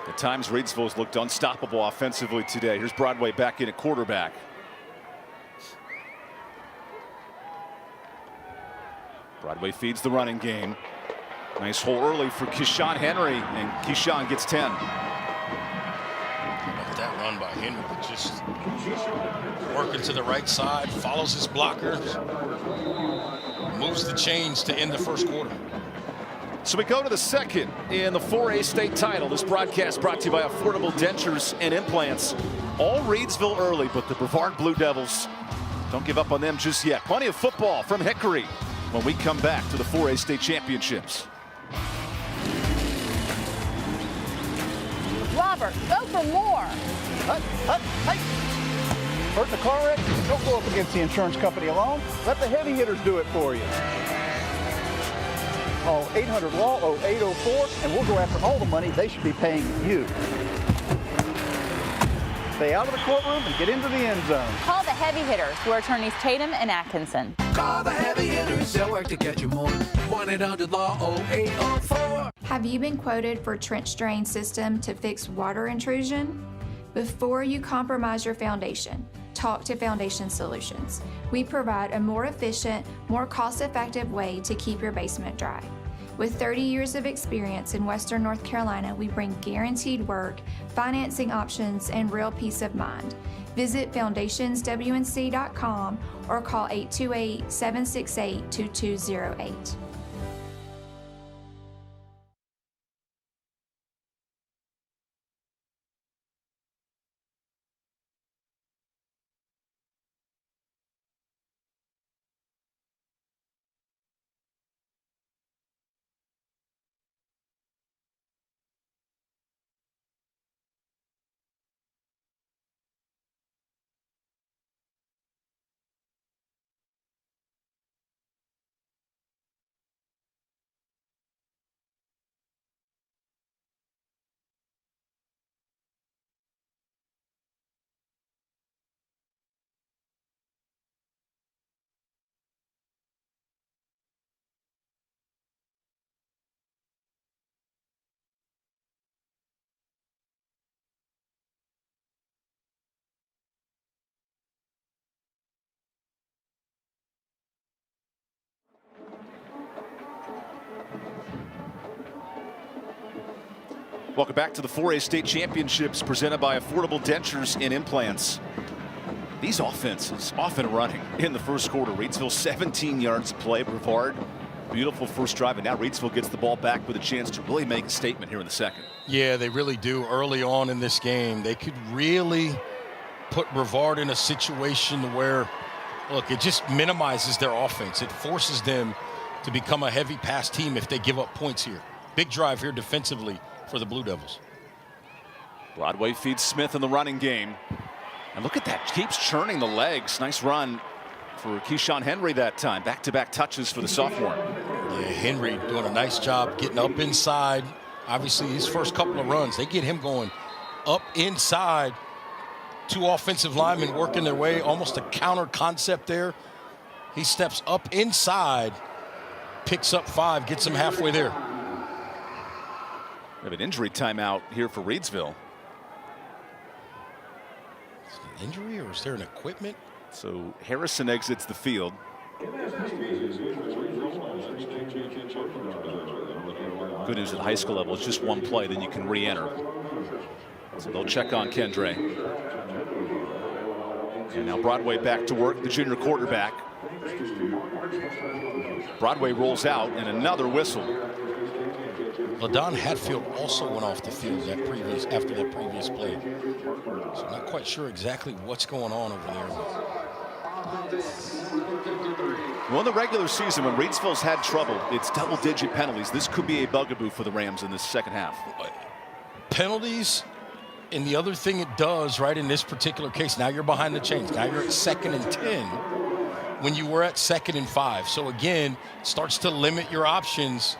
At times, Reidsville's looked unstoppable offensively today. Here's Broadway back in at quarterback. Broadway feeds the running game. Nice hole early for Keyshawn Henry, and Keyshawn gets 10. That run by Henry, just working to the right side, follows his blockers, moves the chains to end the first quarter. So we go to the second in the 4A state title. This broadcast brought to you by Affordable Dentures and Implants. All Reidsville early, but the Brevard Blue Devils, don't give up on them just yet. Plenty of football from Hickory when we come back to the 4A state championships. Robert, go for more. Hurt in a car wreck? Don't go up against the insurance company alone. Let the heavy hitters do it for you. Call 800-LAW-0804 and we'll go after all the money they should be paying you. Stay out of the courtroom and get into the end zone. Call the heavy hitters, who are attorneys Tatum and Atkinson. Call the heavy hitters, they'll work to get you more. 1-800-LAW-0804. Have you been quoted for trench drain system to fix water intrusion? Before you compromise your foundation, talk to Foundation Solutions. We provide a more efficient, more cost-effective way to keep your basement dry. With 30 years of experience in Western North Carolina, we bring guaranteed work, financing options, and real peace of mind. Visit foundationswnc.com or call 828-768-2208. Welcome back to the 4A State Championships presented by Affordable Dentures and Implants. These offenses off and running in the first quarter. Reidsville 17 yards to play. Brevard, beautiful first drive, and now Reidsville gets the ball back with a chance to really make a statement here in the second. Yeah, they really do. Early on in this game, they could really put Brevard in a situation where, look, it just minimizes their offense. It forces them to become a heavy pass team if they give up points here. Big drive here defensively for the Blue Devils. Broadway feeds Smith in the running game. And look at that, keeps churning the legs. Nice run for Keyshawn Henry that time. Back-to-back touches for the sophomore. Yeah, Henry doing a nice job getting up inside. Obviously, his first couple of runs, they get him going up inside. Two offensive linemen working their way, almost a counter concept there. He steps up inside, picks up 5, gets him halfway there. We have an injury timeout here for Reidsville. Is it an injury or is there an equipment? So Harrison exits the field. Good news at the high school level, it's just one play, then you can re-enter. So they'll check on Kendre. And now Broadway back to work, the junior quarterback. Broadway rolls out and another whistle. LaDon Hatfield also went off the field after that previous play. So not quite sure exactly what's going on over there. Well, in the regular season, when Reidsville's had trouble, it's double-digit penalties. This could be a bugaboo for the Rams in this second half. Penalties, and the other thing it does, right, in this particular case, now you're behind the chains. Now you're at 2nd and 10 when you were at 2nd and 5. So, again, starts to limit your options.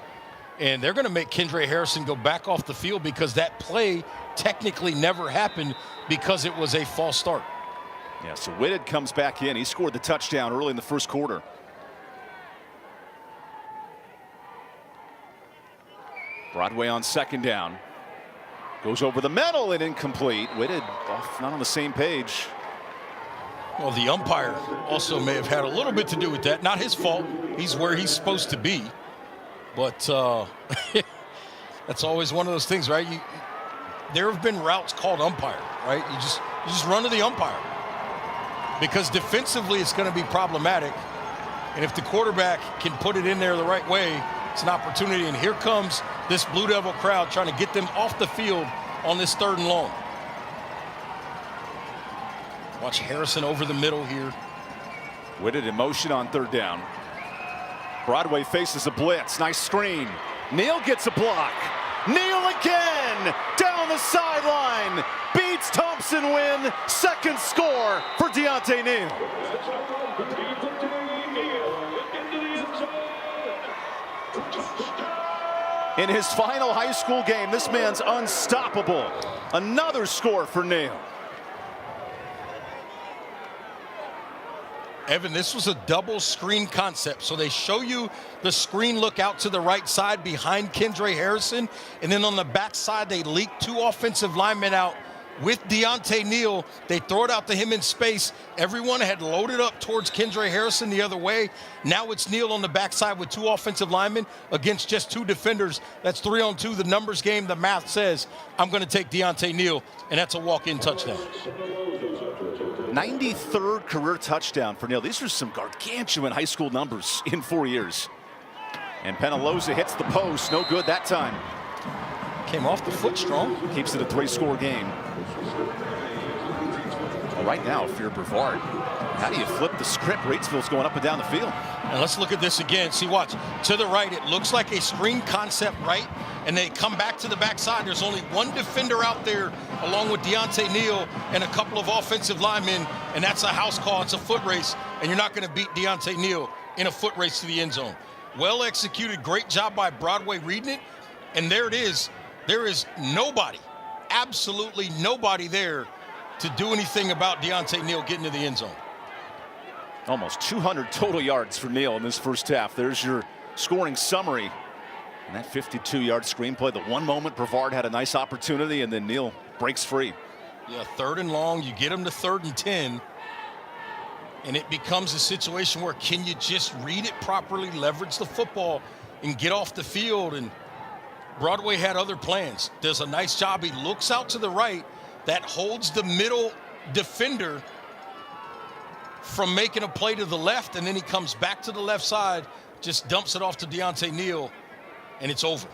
And they're going to make Kendre Harrison go back off the field because that play technically never happened because it was a false start. Yeah, so Whitted comes back in. He scored the touchdown early in the first quarter. Broadway on 2nd down. Goes over the middle and incomplete. Whitted off, not on the same page. Well, the umpire also may have had a little bit to do with that. Not his fault. He's where he's supposed to be. But that's always one of those things, right? There have been routes called umpire, right? You just run to the umpire because defensively it's going to be problematic. And if the quarterback can put it in there the right way, it's an opportunity. And here comes this Blue Devil crowd trying to get them off the field on this 3rd and long. Watch Harrison over the middle here. Whitted in motion on 3rd down. Broadway faces a blitz. Nice screen. Neal gets a block. Neal again down the sideline. Beats Thompson. Thompson Wynn, second score for Deontay Neal. In his final high school game, this man's unstoppable. Another score for Neal. Evan, this was a double screen concept. So they show you the screen look out to the right side behind Kendra Harrison. And then on the back side, they leak 2 offensive linemen out with Deontay Neal. They throw it out to him in space. Everyone had loaded up towards Kendra Harrison the other way. Now it's Neal on the backside with 2 offensive linemen against just 2 defenders. That's 3-on-2, the numbers game. The math says I'm going to take Deontay Neal, and that's a walk-in touchdown. 93rd career touchdown for Neal. These are some gargantuan high school numbers in 4 years. And Penaloza hits the post. No good that time. Came off the foot strong. Keeps it a 3-score game. Well, right now, if you're Brevard, how do you flip the script? Reidsville's going up and down the field. And let's look at this again. See, watch. To the right, it looks like a screen concept, right? And they come back to the backside. There's only 1 defender out there along with Deontay Neal and a couple of offensive linemen, and that's a house call. It's a foot race, and you're not going to beat Deontay Neal in a foot race to the end zone. Well executed. Great job by Broadway reading it. And there it is. There is nobody, absolutely nobody there to do anything about Deontay Neal getting to the end zone. Almost 200 total yards for Neal in this first half. There's your scoring summary. And that 52-yard screenplay, the one moment Brevard had a nice opportunity, and then Neal breaks free. Yeah, 3rd and long. You get him to 3rd and 10. And it becomes a situation where can you just read it properly, leverage the football, and get off the field? And Broadway had other plans. Does a nice job. He looks out to the right. That holds the middle defender from making a play to the left, and then he comes back to the left side, just dumps it off to Deontay Neal, and it's over.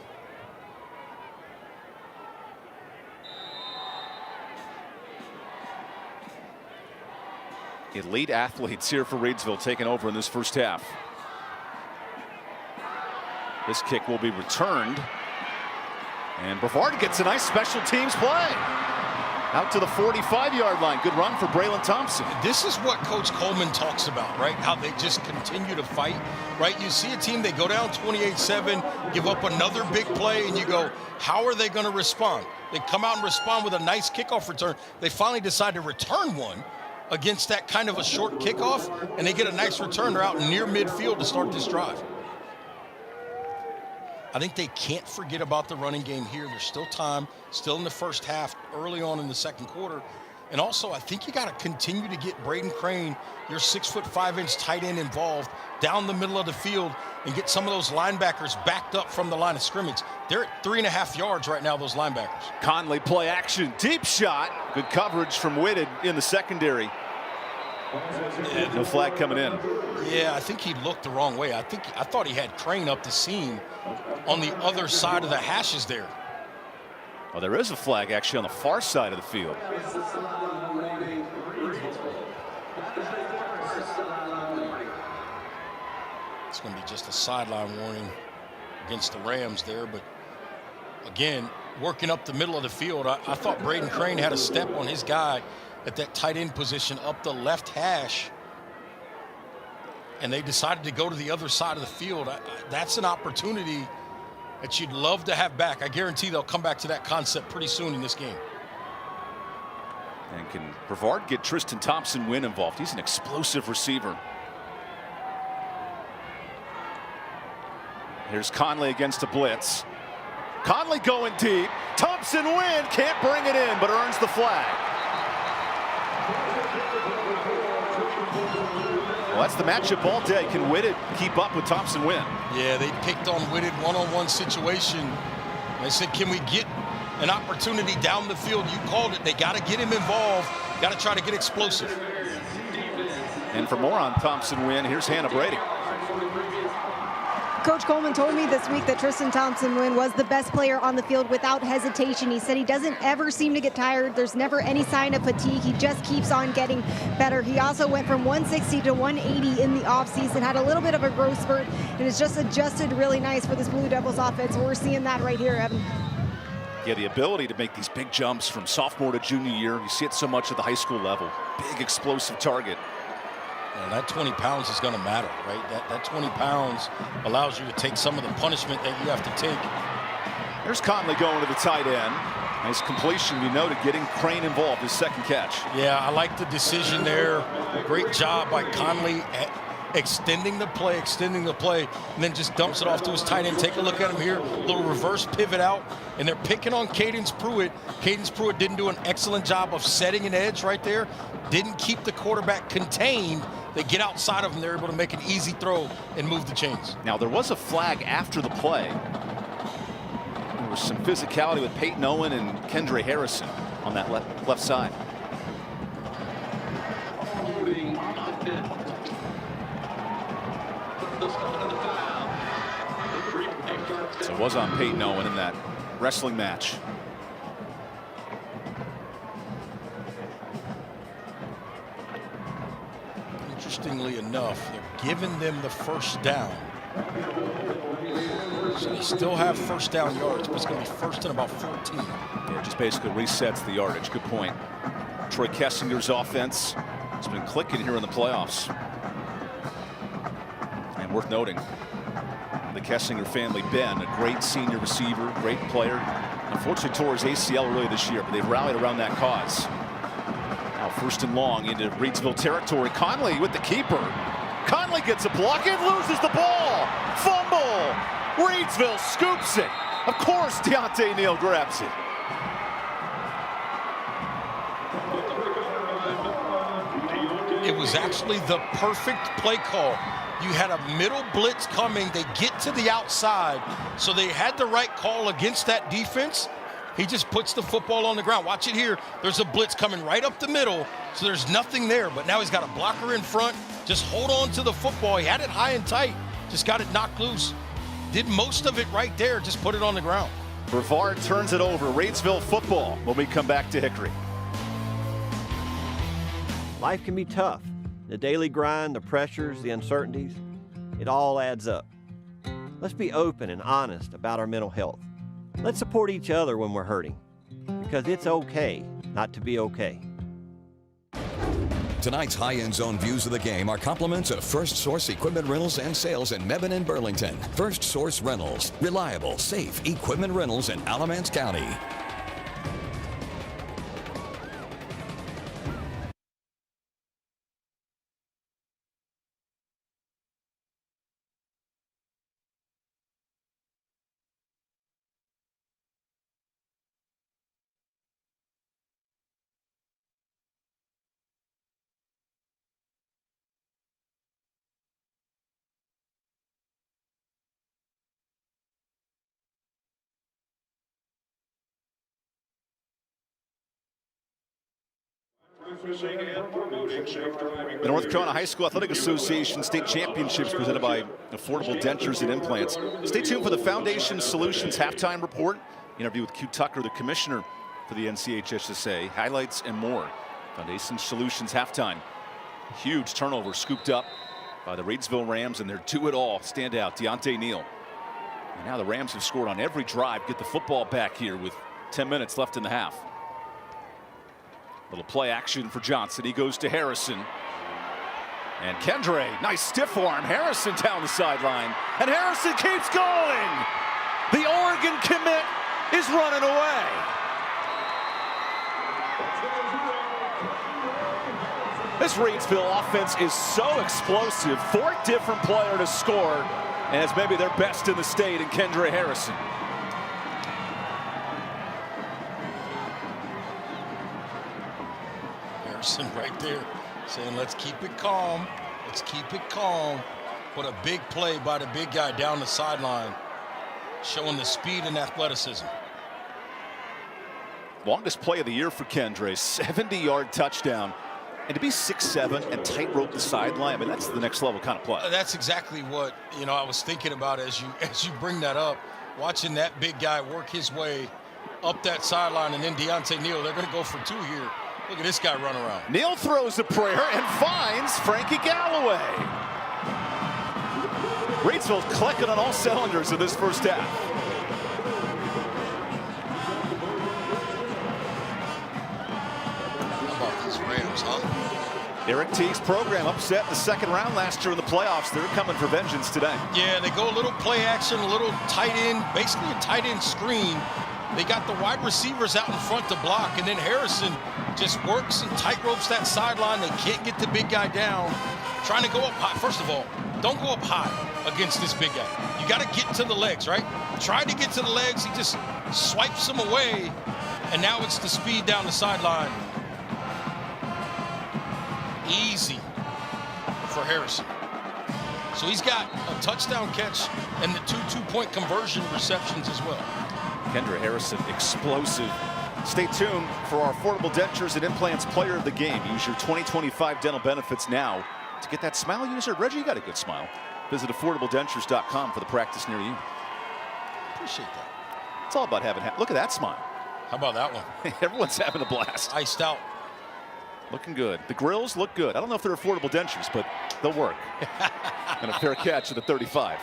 Elite athletes here for Reidsville taking over in this first half. This kick will be returned. And Brevard gets a nice special teams play. Out to the 45-yard line. Good run for Braylon Thompson. This is what Coach Coleman talks about, right? How they just continue to fight, right? You see a team, they go down 28-7, give up another big play, and you go, how are they going to respond? They come out and respond with a nice kickoff return. They finally decide to return one against that kind of a short kickoff, and they get a nice return. They're out near midfield to start this drive. I think they can't forget about the running game here. There's still time, still in the first half, early on in the second quarter. And also, I think you got to continue to get Braden Crane, your 6'5" tight end, involved down the middle of the field and get some of those linebackers backed up from the line of scrimmage. They're at 3.5 yards right now, those linebackers. Conley play action, deep shot. Good coverage from Whitted in the secondary. No flag coming in. Yeah, I think he looked the wrong way. I thought he had Crane up the seam on the other side of the hashes there. Well, there is a flag actually on the far side of the field. It's going to be just a sideline warning against the Rams there. But again, working up the middle of the field, I thought Braden Crane had a step on his guy at that tight end position up the left hash, and they decided to go to the other side of the field. That's an opportunity that you'd love to have back. I guarantee they'll come back to that concept pretty soon in this game. And can Brevard get Tristan Thompson Wynn involved? He's an explosive receiver. Here's Conley against a blitz. Conley going deep. Thompson Wynn can't bring it in, but earns the flag. Well, that's the matchup all day. Can Whitted keep up with Thompson Wynn? Yeah, they picked on Whitted one-on-one situation. They said, can we get an opportunity down the field? You called it. They got to get him involved. Got to try to get explosive. And for more on Thompson Wynn, here's Hannah Brady. Coach Coleman told me this week that Tristan Thompson Wynn was the best player on the field without hesitation. He said he doesn't ever seem to get tired. There's never any sign of fatigue. He just keeps on getting better. He also went from 160 to 180 in the offseason, had a little bit of a growth spurt, and has just adjusted really nice for this Blue Devils offense. We're seeing that right here, Evan. Yeah, the ability to make these big jumps from sophomore to junior year. You see it so much at the high school level. Big explosive target. And that 20 pounds is going to matter, right? That 20 pounds allows you to take some of the punishment that you have to take. There's Conley going to the tight end. Nice completion, you noted, getting Crane involved, his second catch. Yeah, I like the decision there. Great job by Conley extending the play, and then just dumps it off to his tight end. Take a look at him here, a little reverse pivot out, and they're picking on Cadence Pruitt. Cadence Pruitt didn't do an excellent job of setting an edge right there, didn't keep the quarterback contained. They get outside of him, they're able to make an easy throw and move the chains. Now, there was a flag after the play. There was some physicality with Peyton Owen and Kendra Harrison on that left side. So it was on Peyton Owen in that wrestling match. Interestingly enough, they're giving them the first down. So they still have first down yards, but it's going to be first and about 14. Yeah, it just basically resets the yardage. Good point. Troy Kessinger's offense has been clicking here in the playoffs. And worth noting, the Kessinger family, Ben, a great senior receiver, great player. Unfortunately tore his ACL earlier this year, but they've rallied around that cause. Now first and long into Reidsville territory. Conley with the keeper. Conley gets a block and loses the ball. Fumble. Reidsville scoops it. Of course, Deontay Neal grabs it. It was actually the perfect play call. You had a middle blitz coming. They get to the outside, so they had the right call against that defense. He just puts the football on the ground. Watch it here. There's a blitz coming right up the middle, so there's nothing there. But now he's got a blocker in front. Just hold on to the football. He had it high and tight. Just got it knocked loose. Did most of it right there. Just put it on the ground. Brevard turns it over. Reidsville football when we come back to Hickory. Life can be tough. The daily grind, the pressures, the uncertainties, it all adds up. Let's be open and honest about our mental health. Let's support each other when we're hurting, because it's okay not to be okay. Tonight's high-end zone views of the game are compliments of First Source Equipment Rentals and Sales in Mebane and Burlington. First Source Rentals, reliable, safe equipment rentals in Alamance County. The North Carolina High School Athletic Association State Championships presented by Affordable Dentures and Implants. Stay tuned for the Foundation Solutions halftime report. Interview with Q Tucker, the commissioner for the NCHSAA. Highlights and more. Foundation Solutions halftime. Huge turnover scooped up by the Reidsville Rams and their do-it-all standout, Deontay Neal. And now the Rams have scored on every drive. Get the football back here with 10 minutes left in the half. Little play action for Johnson. He goes to Harrison. And Kendre, nice stiff arm. Harrison down the sideline. And Harrison keeps going. The Oregon commit is running away. This Reidsville offense is so explosive. 4 different players to score. And it's maybe their best in the state in Kendre Harrison. Right there saying, let's keep it calm. Let's keep it calm. But a big play by the big guy down the sideline, showing the speed and athleticism. Longest play of the year for Kendre, 70-yard touchdown. And to be 6'7" and tightrope the sideline, I mean, that's the next level kind of play. That's exactly what, I was thinking about as you bring that up. Watching that big guy work his way up that sideline, and then Deontay Neal, they're going to go for 2 here. Look at this guy run around. Neal throws a prayer and finds Frankie Galloway. Reidsville's clicking on all cylinders in this first half. Eric Teague's program upset in the second round last year in the playoffs. They're coming for vengeance today. Yeah, they go a little play action, a little tight end, basically a tight end screen. They got the wide receivers out in front to block, and then Harrison just works and tight ropes that sideline. They can't get the big guy down. Trying to go up high. First of all, don't go up high against this big guy. You got to get to the legs, right? Tried to get to the legs. He just swipes them away, and now it's the speed down the sideline. Easy for Harrison. So he's got a touchdown catch and the two-point conversion receptions as well. Kendra Harrison, explosive. Stay tuned for our Affordable Dentures and Implants Player of the Game. Use your 2025 dental benefits now to get that smile you deserve. Reggie, you got a good smile. Visit affordablodentures.com for the practice near you. Appreciate that. It's all about having. Look at that smile. How about that one? Everyone's having a blast. Iced out. Looking good. The grills look good. I don't know if they're affordable dentures, but they'll work. And a fair catch at the 35.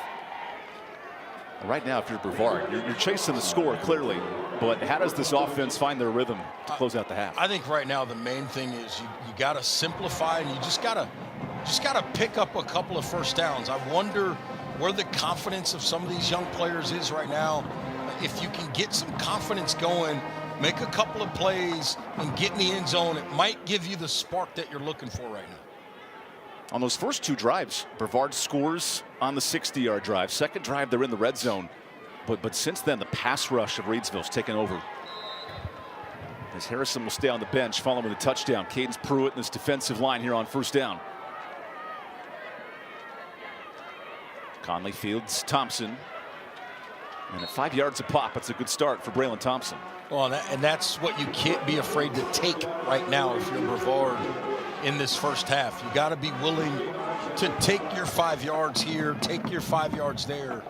Right now, if you're Brevard, you're chasing the score clearly, but how does this offense find their rhythm to close out the half? I think right now the main thing is you got to simplify, and you just got to pick up a couple of first downs. I wonder where the confidence of some of these young players is right now. If you can get some confidence going, make a couple of plays, and get in the end zone, it might give you the spark that you're looking for right now. On those first two drives, Brevard scores on the 60-yard drive. Second drive, they're in the red zone. But since then, the pass rush of Reidsville's taken over. As Harrison will stay on the bench following the touchdown. Cadence Pruitt and this defensive line here on first down. Conley fields Thompson. And at 5 yards a pop, it's a good start for Braylon Thompson. Well, and that's what you can't be afraid to take right now if you're Brevard in this first half. You got to be willing to take your 5 yards here, take your 5 yards there,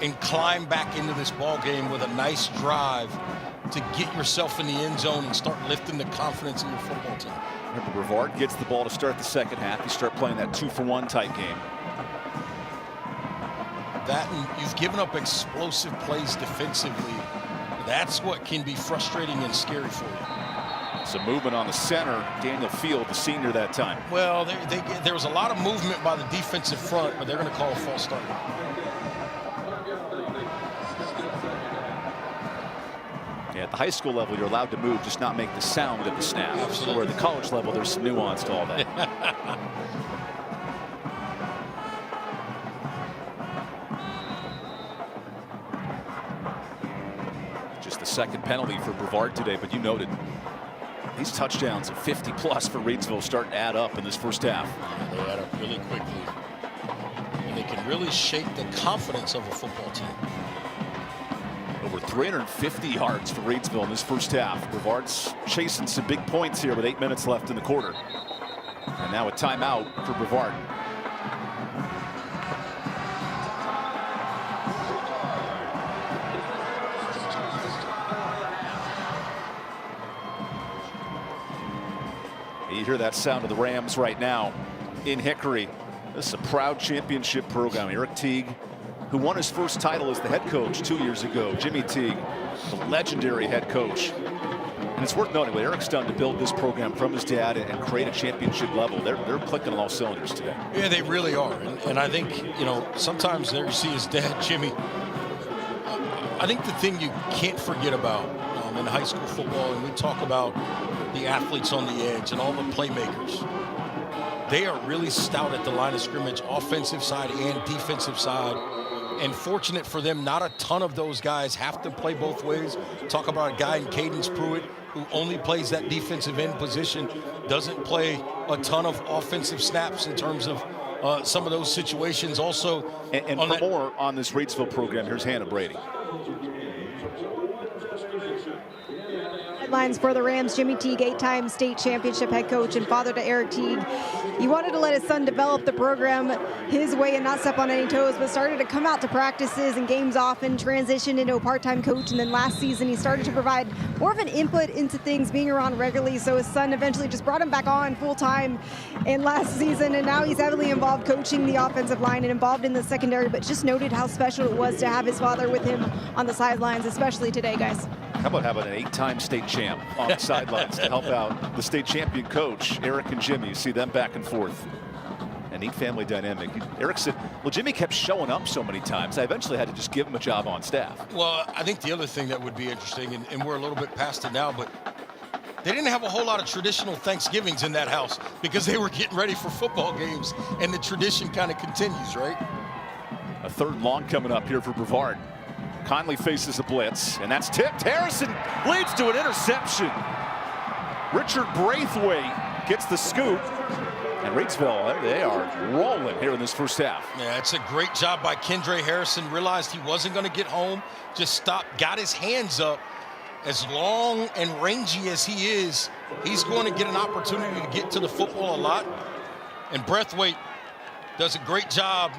and climb back into this ball game with a nice drive to get yourself in the end zone and start lifting the confidence in your football team. Remember, Brevard gets the ball to start the second half. You start playing that 2-for-1 type game. That, and you've given up explosive plays defensively. That's what can be frustrating and scary for you. Some movement on the center. Daniel Field, the senior that time. Well, there was a lot of movement by the defensive front, but they're going to call a false start. Yeah, at the high school level, you're allowed to move, just not make the sound at the snap. Absolutely. Where at the college level, there's some nuance to all that. Just the second penalty for Brevard today, but you noted these touchdowns at 50+ for Reidsville starting to add up in this first half. They add up really quickly. And they can really shake the confidence of a football team. Over 350 yards for Reidsville in this first half. Brevard's chasing some big points here with 8 minutes left in the quarter. And now a timeout for Brevard. You hear that sound of the Rams right now in Hickory. This is a proud championship program. Eric Teague, who won his first title as the head coach 2 years ago. Jimmy Teague, the legendary head coach. And it's worth noting what Eric's done to build this program from his dad and create a championship level. They're clicking on all cylinders today. Yeah, they really are. And I think, you know, sometimes there you see his dad, Jimmy. I think the thing you can't forget about in high school football, and we talk about the athletes on the edge and all the playmakers, they are really stout at the line of scrimmage, offensive side and defensive side. And fortunate for them, not a ton of those guys have to play both ways. Talk about a guy in Cadence Pruitt who only plays that defensive end position, doesn't play a ton of offensive snaps in terms of some of those situations. Also, and for more on this Reidsville program, here's Hannah Brady. Headlines for the Rams: Jimmy Teague, 8-time state championship head coach and father to Eric Teague. He wanted to let his son develop the program his way and not step on any toes, but started to come out to practices and games often, transitioned into a part-time coach, and then last season he started to provide more of an input into things, being around regularly, so his son eventually just brought him back on full-time in last season, and now he's heavily involved coaching the offensive line and involved in the secondary, but just noted how special it was to have his father with him on the sidelines, especially today, guys. How about having an 8-time state champ on the sidelines to help out the state champion coach, Eric and Jimmy? You see them back and forth. A neat family dynamic. Eric said, well, Jimmy kept showing up so many times, I eventually had to just give him a job on staff. Well, I think the other thing that would be interesting, and we're a little bit past it now, but they didn't have a whole lot of traditional Thanksgivings in that house because they were getting ready for football games, and the tradition kind of continues, right? A 3rd long coming up here for Brevard. Conley faces a blitz, and that's tipped. Harrison leads to an interception. Richard Braithwaite gets the scoop. And Reidsville, they are rolling here in this first half. Yeah, it's a great job by Kendra Harrison. Realized he wasn't going to get home. Just stopped, got his hands up. As long and rangy as he is, he's going to get an opportunity to get to the football a lot. And Braithwaite does a great job.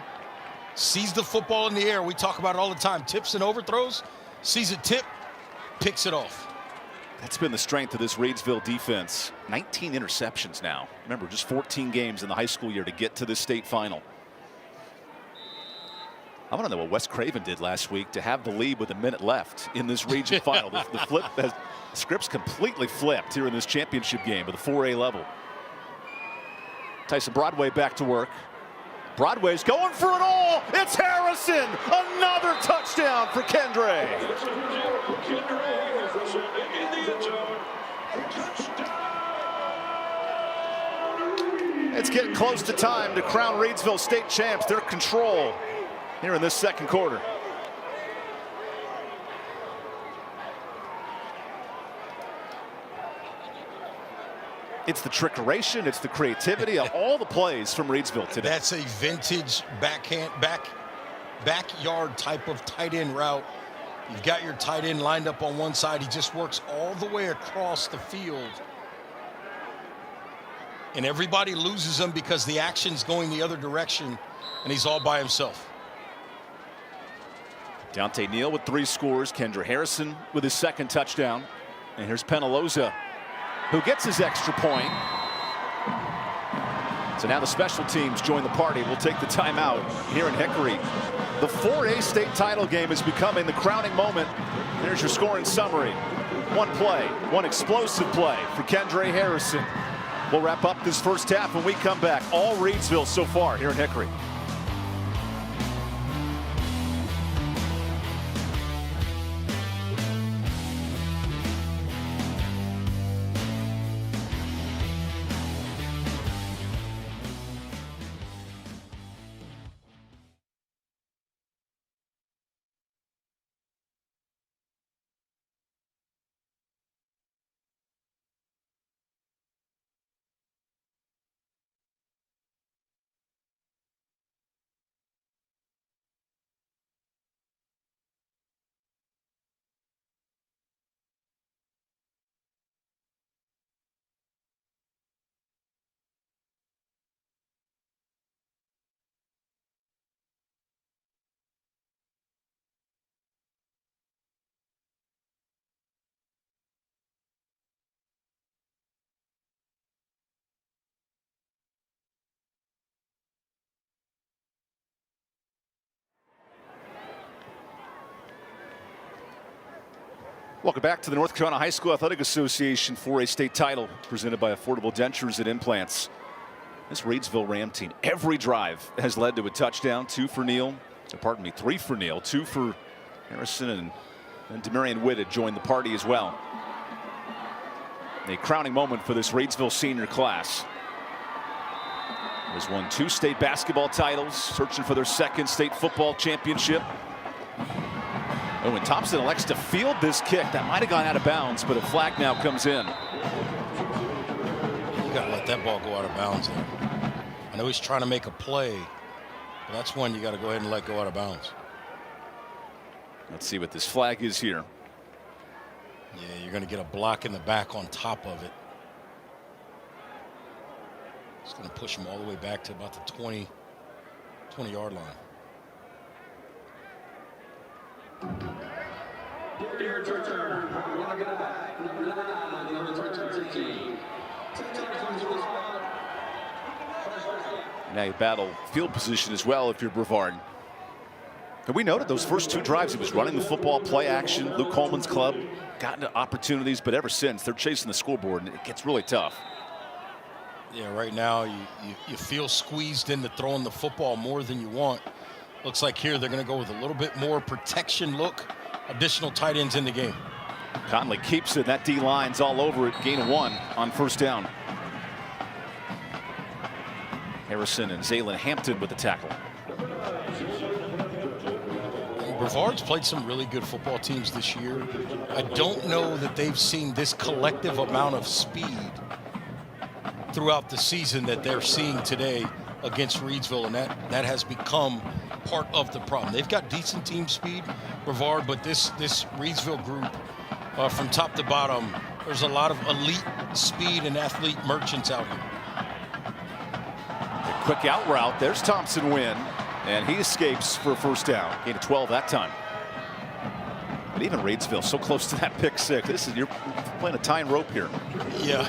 Sees the football in the air. We talk about it all the time. Tips and overthrows. Sees a tip, picks it off. That's been the strength of this Reidsville defense. 19 interceptions now. Remember, just 14 games in the high school year to get to the state final. I want to know what Wes Craven did last week to have the lead with a minute left in this region final. The script's completely flipped here in this championship game at the 4A level. Tyson Broadway back to work. Broadway's going for it all. It's Harrison. Another touchdown for Kendre. It's getting close to time to crown Reidsville state champs. Their control here in this 2nd quarter. It's the trickeration, it's the creativity of all the plays from Reidsville today. That's a vintage backyard type of tight end route. You've got your tight end lined up on one side. He just works all the way across the field. And everybody loses him because the action's going the other direction, and he's all by himself. Dante Neal with 3 scores. Kendra Harrison with his 2nd touchdown. And here's Penaloza, who gets his extra point. So now the special teams join the party. We'll take the timeout here in Hickory. The 4A state title game is becoming the crowning moment. There's your scoring summary. One play, one explosive play for Kendra Harrison. We'll wrap up this first half when we come back. All Reidsville so far here in Hickory. Welcome back to the North Carolina High School Athletic Association 4A state title presented by Affordable Dentures and Implants. This Reidsville Ram team, every drive has led to a touchdown. 3 for Neal, 2 for Harrison, and Demarion Whitted joined the party as well. A crowning moment for this Reidsville senior class. Has won 2 state basketball titles, searching for their 2nd state football championship. Oh, and Thompson elects to field this kick. That might have gone out of bounds, but a flag now comes in. You got to let that ball go out of bounds there. I know he's trying to make a play, but that's one you got to go ahead and let go out of bounds. Let's see what this flag is here. Yeah, you're going to get a block in the back on top of it. It's going to push him all the way back to about the 20-yard line. Now you battle field position as well if you're Brevard. And we noted those first 2 drives, he was running the football, play action. Luke Coleman's club got into opportunities, but ever since, they're chasing the scoreboard, and it gets really tough. Yeah, right now you feel squeezed into throwing the football more than you want. Looks like here they're going to go with a little bit more protection look. Additional tight ends in the game. Conley keeps it. That D-line's all over it. Gain of 1 on first down. Harrison and Zaylen Hampton with the tackle. Brevard's played some really good football teams this year. I don't know that they've seen this collective amount of speed throughout the season that they're seeing today against Reidsville, and that has become part of the problem. They've got decent team speed, Brevard, but this Reidsville group, from top to bottom, there's a lot of elite speed and athlete merchants out here. A quick out route. There's Thompson Wynn, and he escapes for a first down. Gain of 12 that time. But even Reidsville so close to that pick 6. You're playing a tying rope here. Yeah,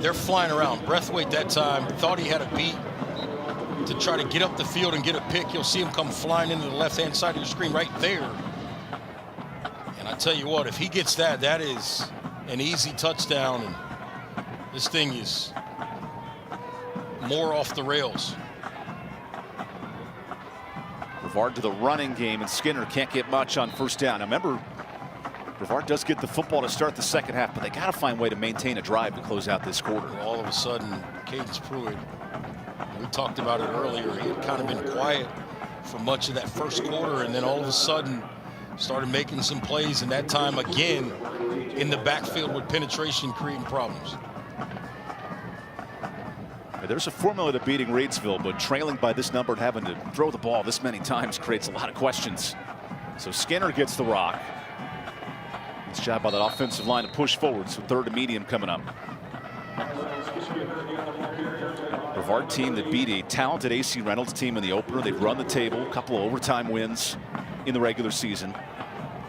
they're flying around. Breathwaite that time thought he had a beat to try to get up the field and get a pick. You'll see him come flying into the left-hand side of your screen right there. And I tell you what, if he gets that, that is an easy touchdown. And this thing is more off the rails. Brevard to the running game, and Skinner can't get much on first down. Now remember, Brevard does get the football to start the second half, but they got to find a way to maintain a drive to close out this quarter. All of a sudden, Cadence Pruitt, we talked about it earlier, he had kind of been quiet for much of that first quarter, and then all of a sudden started making some plays, and that time again in the backfield with penetration creating problems. There's a formula to beating Reidsville, but trailing by this number and having to throw the ball this many times creates a lot of questions. So Skinner gets the rock. Nice job by that offensive line to push forward. So 3rd and medium coming up. Brevard team that beat a talented AC Reynolds team in the opener. They've run the table, a couple of overtime wins in the regular season.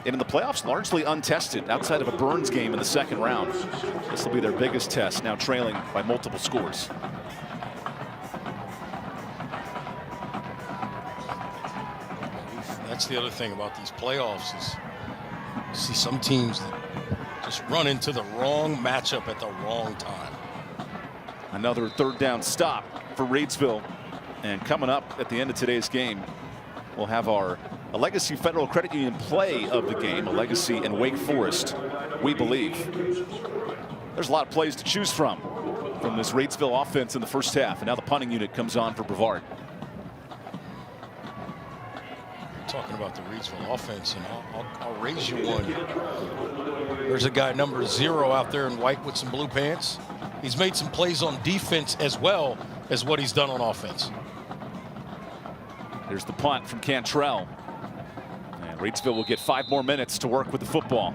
And in the playoffs, largely untested outside of a Burns game in the 2nd round. This will be their biggest test, now trailing by multiple scores. That's the other thing about these playoffs is you see some teams that just run into the wrong matchup at the wrong time. Another 3rd down stop for Reidsville. And coming up at the end of today's game, we'll have our Legacy Federal Credit Union play of the game, a Legacy and Wake Forest, we believe. There's a lot of plays to choose from this Reidsville offense in the first half. And now the punting unit comes on for Brevard. Talking about the Reidsville offense, and I'll raise you one. There's a guy number 0 out there in white with some blue pants. He's made some plays on defense as well as what he's done on offense. Here's the punt from Cantrell. And Reidsville will get 5 more minutes to work with the football.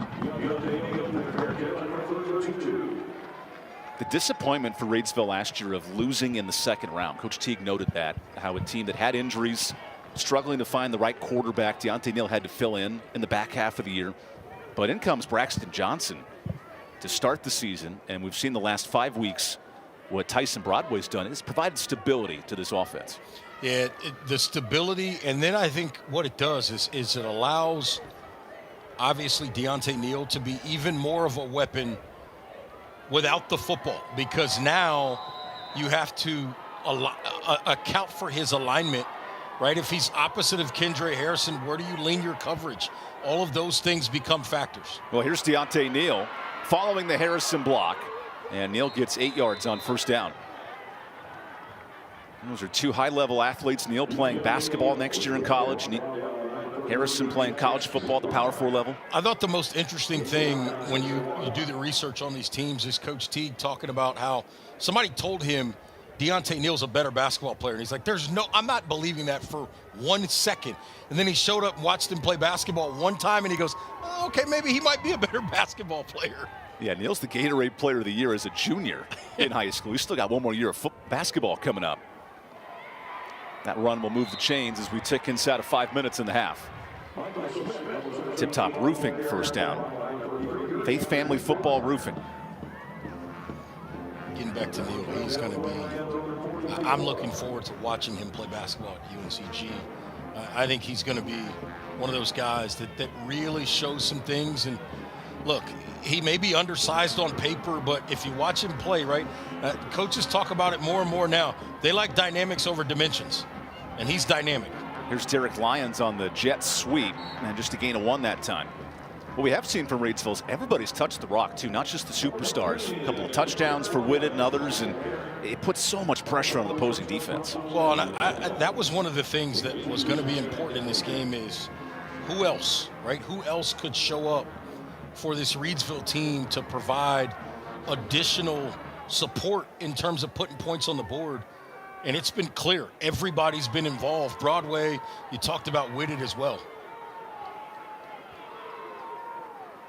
The disappointment for Reidsville last year of losing in the 2nd round. Coach Teague noted that, how a team that had injuries, struggling to find the right quarterback. Deontay Neal had to fill in the back half of the year. But in comes Braxton Johnson to start the season. And we've seen the last 5 weeks what Tyson Broadway's done. It's provided stability to this offense. Yeah, the stability. And then I think what it does is it allows, obviously, Deontay Neal to be even more of a weapon without the football. Because now you have to account for his alignment. Right, if he's opposite of Kendra Harrison, where do you lean your coverage? All of those things become factors. Well, here's Deontay Neal following the Harrison block, and Neal gets 8 yards on first down. Those are 2 high-level athletes. Neal playing basketball next year in college. Harrison playing college football at the Power 4 level. I thought the most interesting thing when you do the research on these teams is Coach Teague talking about how somebody told him Deontay Neal's a better basketball player. And he's like, I'm not believing that for 1 second. And then he showed up and watched him play basketball one time, and he goes, oh, okay, maybe he might be a better basketball player. Yeah, Neal's the Gatorade Player of the Year as a junior in high school. He's still got 1 more year of basketball coming up. That run will move the chains as we tick inside of 5 minutes in the half. Tip Top Roofing first down. Faith Family Football Roofing. Getting back to Neal, he's going to be, I'm looking forward to watching him play basketball at UNCG. I think he's going to be one of those guys that really shows some things. And look, he may be undersized on paper, but if you watch him play, right, coaches talk about it more and more now. They like dynamics over dimensions, and he's dynamic. Here's Derek Lyons on the jet sweep, and just a gain of 1 that time. What we have seen from Reidsville is everybody's touched the rock, too, not just the superstars. A couple of touchdowns for Whitted and others, and it puts so much pressure on the opposing defense. Well, and that was one of the things that was going to be important in this game is who else, right? Who else could show up for this Reidsville team to provide additional support in terms of putting points on the board? And it's been clear. Everybody's been involved. Broadway, you talked about Whitted as well.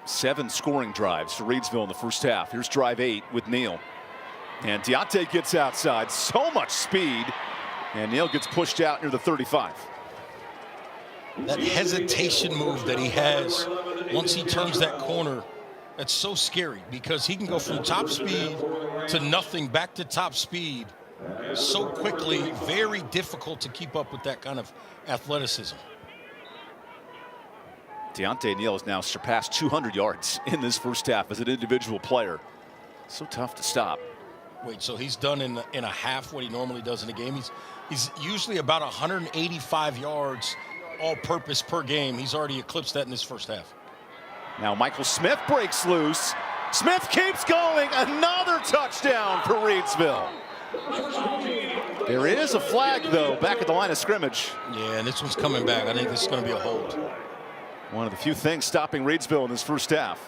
7 scoring drives for Reidsville in the first half. Here's drive 8 with Neal. And Deontay gets outside. So much speed. And Neal gets pushed out near the 35. That hesitation move that he has once he turns that corner, that's so scary because he can go from top speed to nothing back to top speed so quickly. Very difficult to keep up with that kind of athleticism. Deontay Neal has now surpassed 200 yards in this first half as an individual player. So tough to stop. Wait, so he's done in a half what he normally does in a game? He's usually about 185 yards all-purpose per game. He's already eclipsed that in this first half. Now Michael Smith breaks loose. Smith keeps going. Another touchdown for Reidsville. There is a flag, though, back at the line of scrimmage. Yeah, and this one's coming back. I think this is going to be a hold. One of the few things stopping Reidsville in this first half.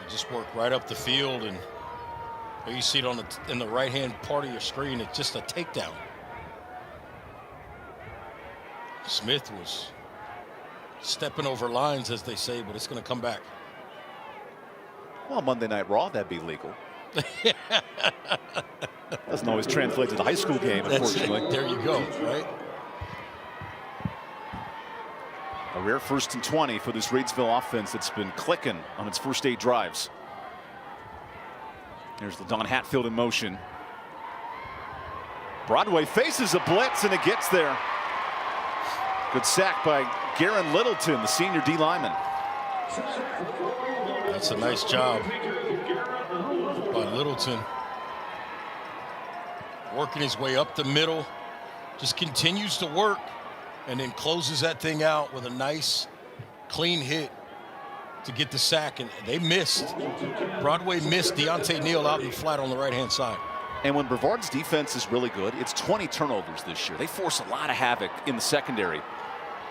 Just work right up the field, and there you see it on in the right-hand part of your screen. It's just a takedown. Smith was stepping over lines, as they say, but it's going to come back. Well, Monday Night Raw, that'd be legal. Doesn't always translate to the high school game, unfortunately. There you go, right? A rare 1st and 20 for this Reidsville offense that's been clicking on its first 8 drives. There's the Don Hatfield in motion. Broadway faces a blitz, and it gets there. Good sack by Garen Littleton, the senior D lineman. That's a nice job by Littleton. Working his way up the middle. Just continues to work. And then closes that thing out with a nice, clean hit to get the sack. And they missed. Broadway missed Deontay Neal out in the flat on the right-hand side. And when Brevard's defense is really good, it's 20 turnovers this year. They force a lot of havoc in the secondary.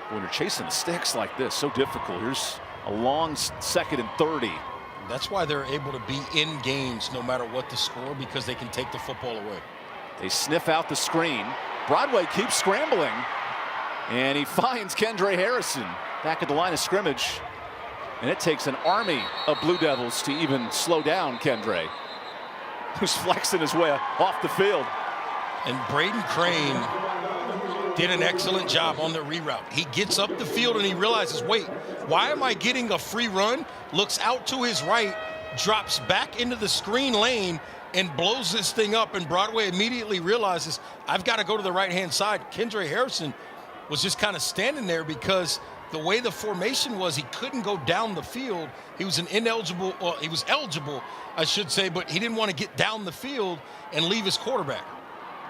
When you're chasing the sticks like this, so difficult. Here's a long 2nd and 30. That's why they're able to be in games no matter what the score, because they can take the football away. They sniff out the screen. Broadway keeps scrambling. And he finds Kendra Harrison back at the line of scrimmage. And it takes an army of Blue Devils to even slow down Kendra, who's flexing his way off the field. And Braden Crane did an excellent job on the reroute. He gets up the field and he realizes, wait, why am I getting a free run? Looks out to his right, drops back into the screen lane, and blows this thing up. And Broadway immediately realizes, I've got to go to the right-hand side. Kendra Harrison was just kind of standing there because the way the formation was, he couldn't go down the field. He was he was eligible, I should say, but he didn't want to get down the field and leave his quarterback.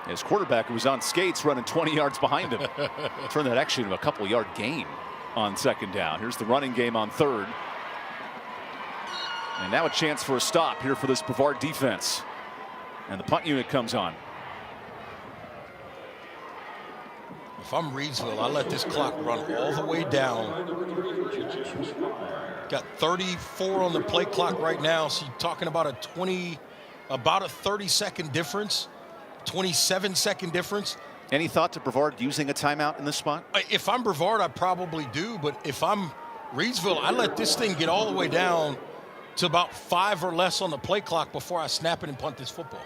His quarterback was on skates running 20 yards behind him. Turned that actually into a couple-yard gain on 2nd down. Here's the running game on 3rd. And now a chance for a stop here for this Brevard defense. And the punt unit comes on. If I'm Reidsville, I let this clock run all the way down. Got 34 on the play clock right now, so you're talking about a 30-second difference, 27-second difference. Any thought to Brevard using a timeout in this spot? If I'm Brevard, I probably do, but if I'm Reidsville, I let this thing get all the way down to about 5 or less on the play clock before I snap it and punt this football.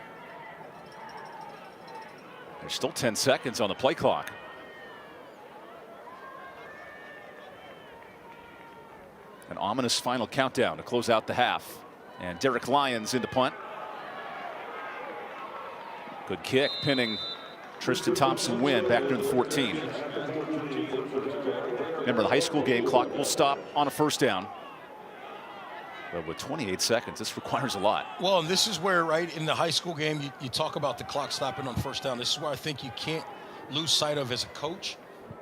There's still 10 seconds on the play clock. An ominous final countdown to close out the half. And Derek Lyons into punt. Good kick, pinning Tristan Thompson-Wynn back near the 14. Remember, the high school game clock will stop on a first down. But with 28 seconds, this requires a lot. Well, and this is where, right, in the high school game, you talk about the clock stopping on first down. This is where I think you can't lose sight of as a coach.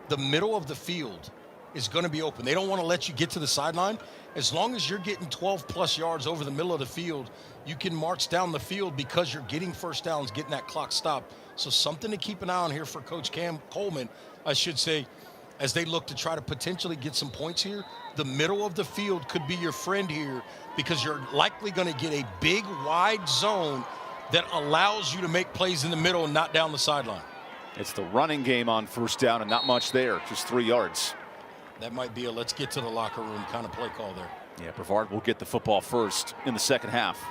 The middle of the field is going to be open. They don't want to let you get to the sideline. As long as you're getting 12-plus yards over the middle of the field, you can march down the field because you're getting first downs, getting that clock stopped. So something to keep an eye on here for Coach Cam Coleman, I should say, as they look to try to potentially get some points here. The middle of the field could be your friend here because you're likely going to get a big, wide zone that allows you to make plays in the middle and not down the sideline. It's the running game on first down and not much there, just 3 yards. That might be a let's get to the locker room kind of play call there. Yeah, Brevard will get the football first in the second half.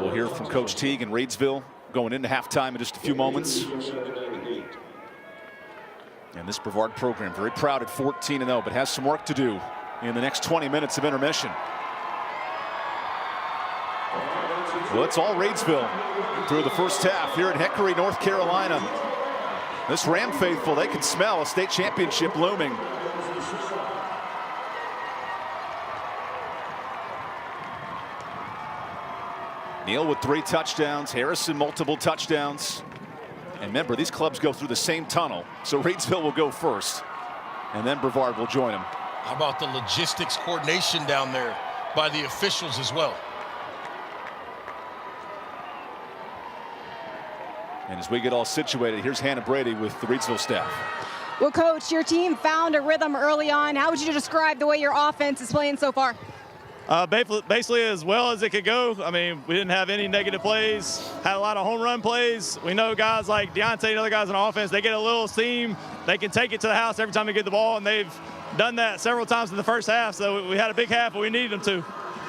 We'll hear from Coach Teague in Reidsville going into halftime in just a few moments. And this Brevard program very proud at 14-0, but has some work to do in the next 20 minutes of intermission. Well, it's all Reidsville through the first half here at Hickory, North Carolina. This Ram faithful, they can smell a state championship looming. Neal with 3 touchdowns, Harrison multiple touchdowns. And remember, these clubs go through the same tunnel, so Reidsville will go first, and then Brevard will join them. How about the logistics coordination down there by the officials as well? And as we get all situated, here's Hannah Brady with the Reidsville staff. Well, Coach, your team found a rhythm early on. How would you describe the way your offense is playing so far? Basically as well as it could go. I mean, we didn't have any negative plays, had a lot of home run plays. We know guys like Deontay and other guys on offense, they get a little steam. They can take it to the house every time they get the ball, and they've done that several times in the first half. So we had a big half, but we needed them to.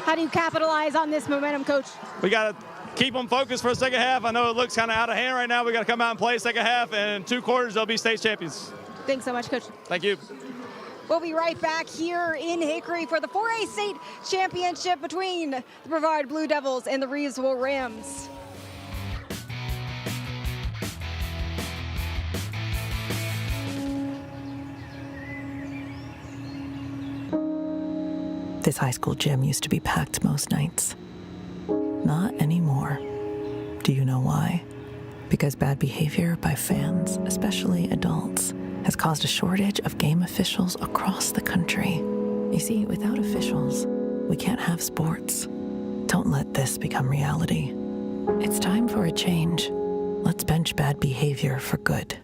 How do you capitalize on this momentum, Coach? We got to keep them focused for the second half. I know it looks kind of out of hand right now. We got to come out and play second half, and in 2 quarters, they'll be state champions. Thanks so much, Coach. Thank you. We'll be right back here in Hickory for the 4A state championship between the Brevard Blue Devils and the Reidsville Rams. This high school gym used to be packed most nights. Not anymore. Do you know why? Because bad behavior by fans, especially adults, has caused a shortage of game officials across the country. You see, without officials, we can't have sports. Don't let this become reality. It's time for a change. Let's bench bad behavior for good.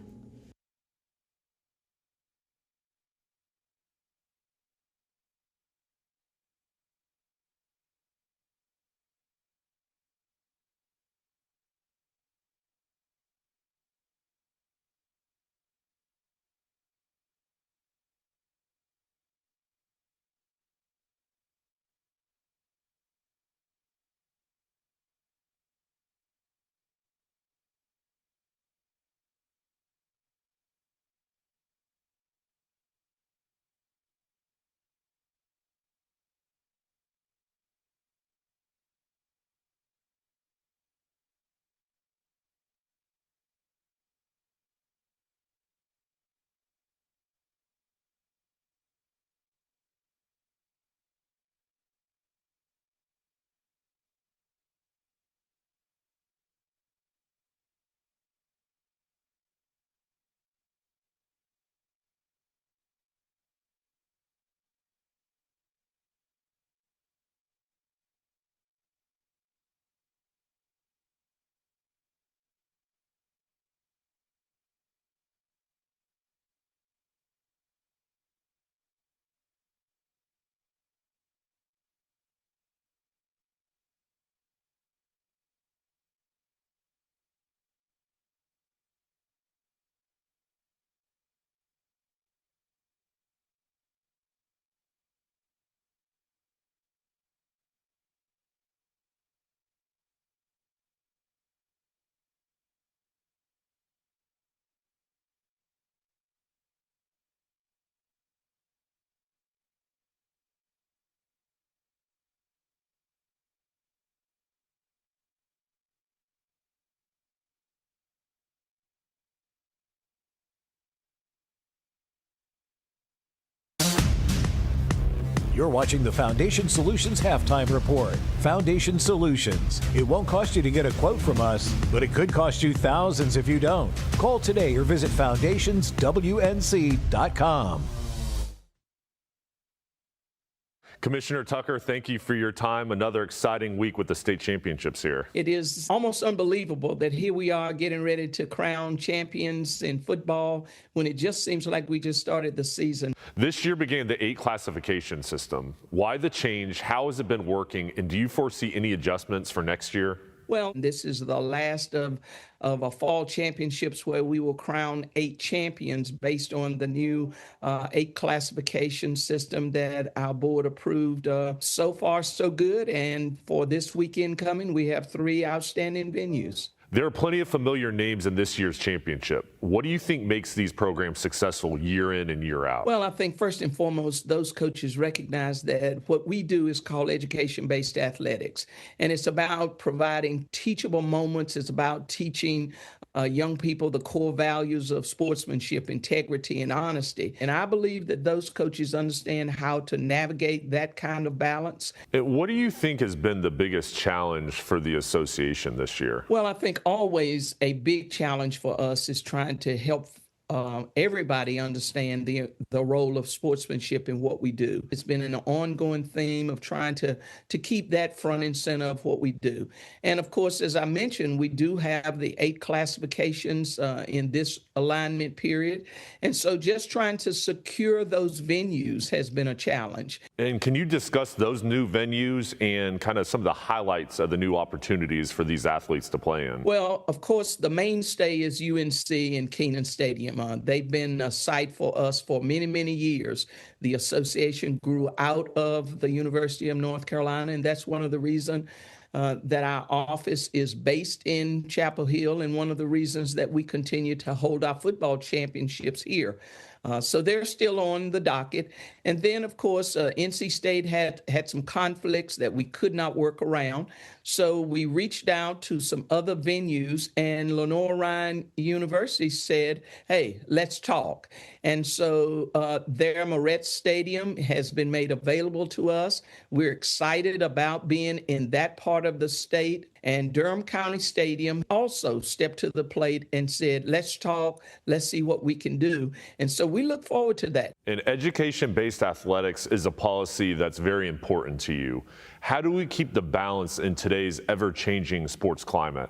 You're watching the Foundation Solutions Halftime Report. Foundation Solutions. It won't cost you to get a quote from us, but it could cost you thousands if you don't. Call today or visit foundationswnc.com. Commissioner Tucker, thank you for your time. Another exciting week with the state championships here. It is almost unbelievable that here we are getting ready to crown champions in football when it just seems like we just started the season. This year began the 8 classification system. Why the change? How has it been working? And do you foresee any adjustments for next year? Well, this is the last of a fall championships where we will crown 8 champions based on the new 8 classification system that our board approved. So far, so good. And for this weekend coming, we have 3 outstanding venues. There are plenty of familiar names in this year's championship. What do you think makes these programs successful year in and year out? Well, I think first and foremost, those coaches recognize that what we do is called education-based athletics. And it's about providing teachable moments. It's about teaching young people the core values of sportsmanship, integrity, and honesty. And I believe that those coaches understand how to navigate that kind of balance. And what do you think has been the biggest challenge for the association this year? Well, I think always a big challenge for us is trying to help everybody understand the role of sportsmanship in what we do. It's been an ongoing theme of trying to keep that front and center of what we do. And of course, as I mentioned, we do have the 8 classifications in this alignment period. And so just trying to secure those venues has been a challenge. And can you discuss those new venues and kind of some of the highlights of the new opportunities for these athletes to play in? Well, of course, the mainstay is UNC and Keenan Stadium. They've been a site for us for many, many years. The association grew out of the University of North Carolina, and that's one of the reasons that our office is based in Chapel Hill, and one of the reasons that we continue to hold our football championships here. So they're still on the docket. And then, of course, NC State had some conflicts that we could not work around. So we reached out to some other venues, and Lenoir-Rhyne University said, hey, let's talk. And so their Moretz Stadium has been made available to us. We're excited about being in that part of the state. And Durham County Stadium also stepped to the plate and said, let's talk, let's see what we can do. And so we look forward to that. And education-based athletics is a policy that's very important to you. How do we keep the balance in today's ever-changing sports climate?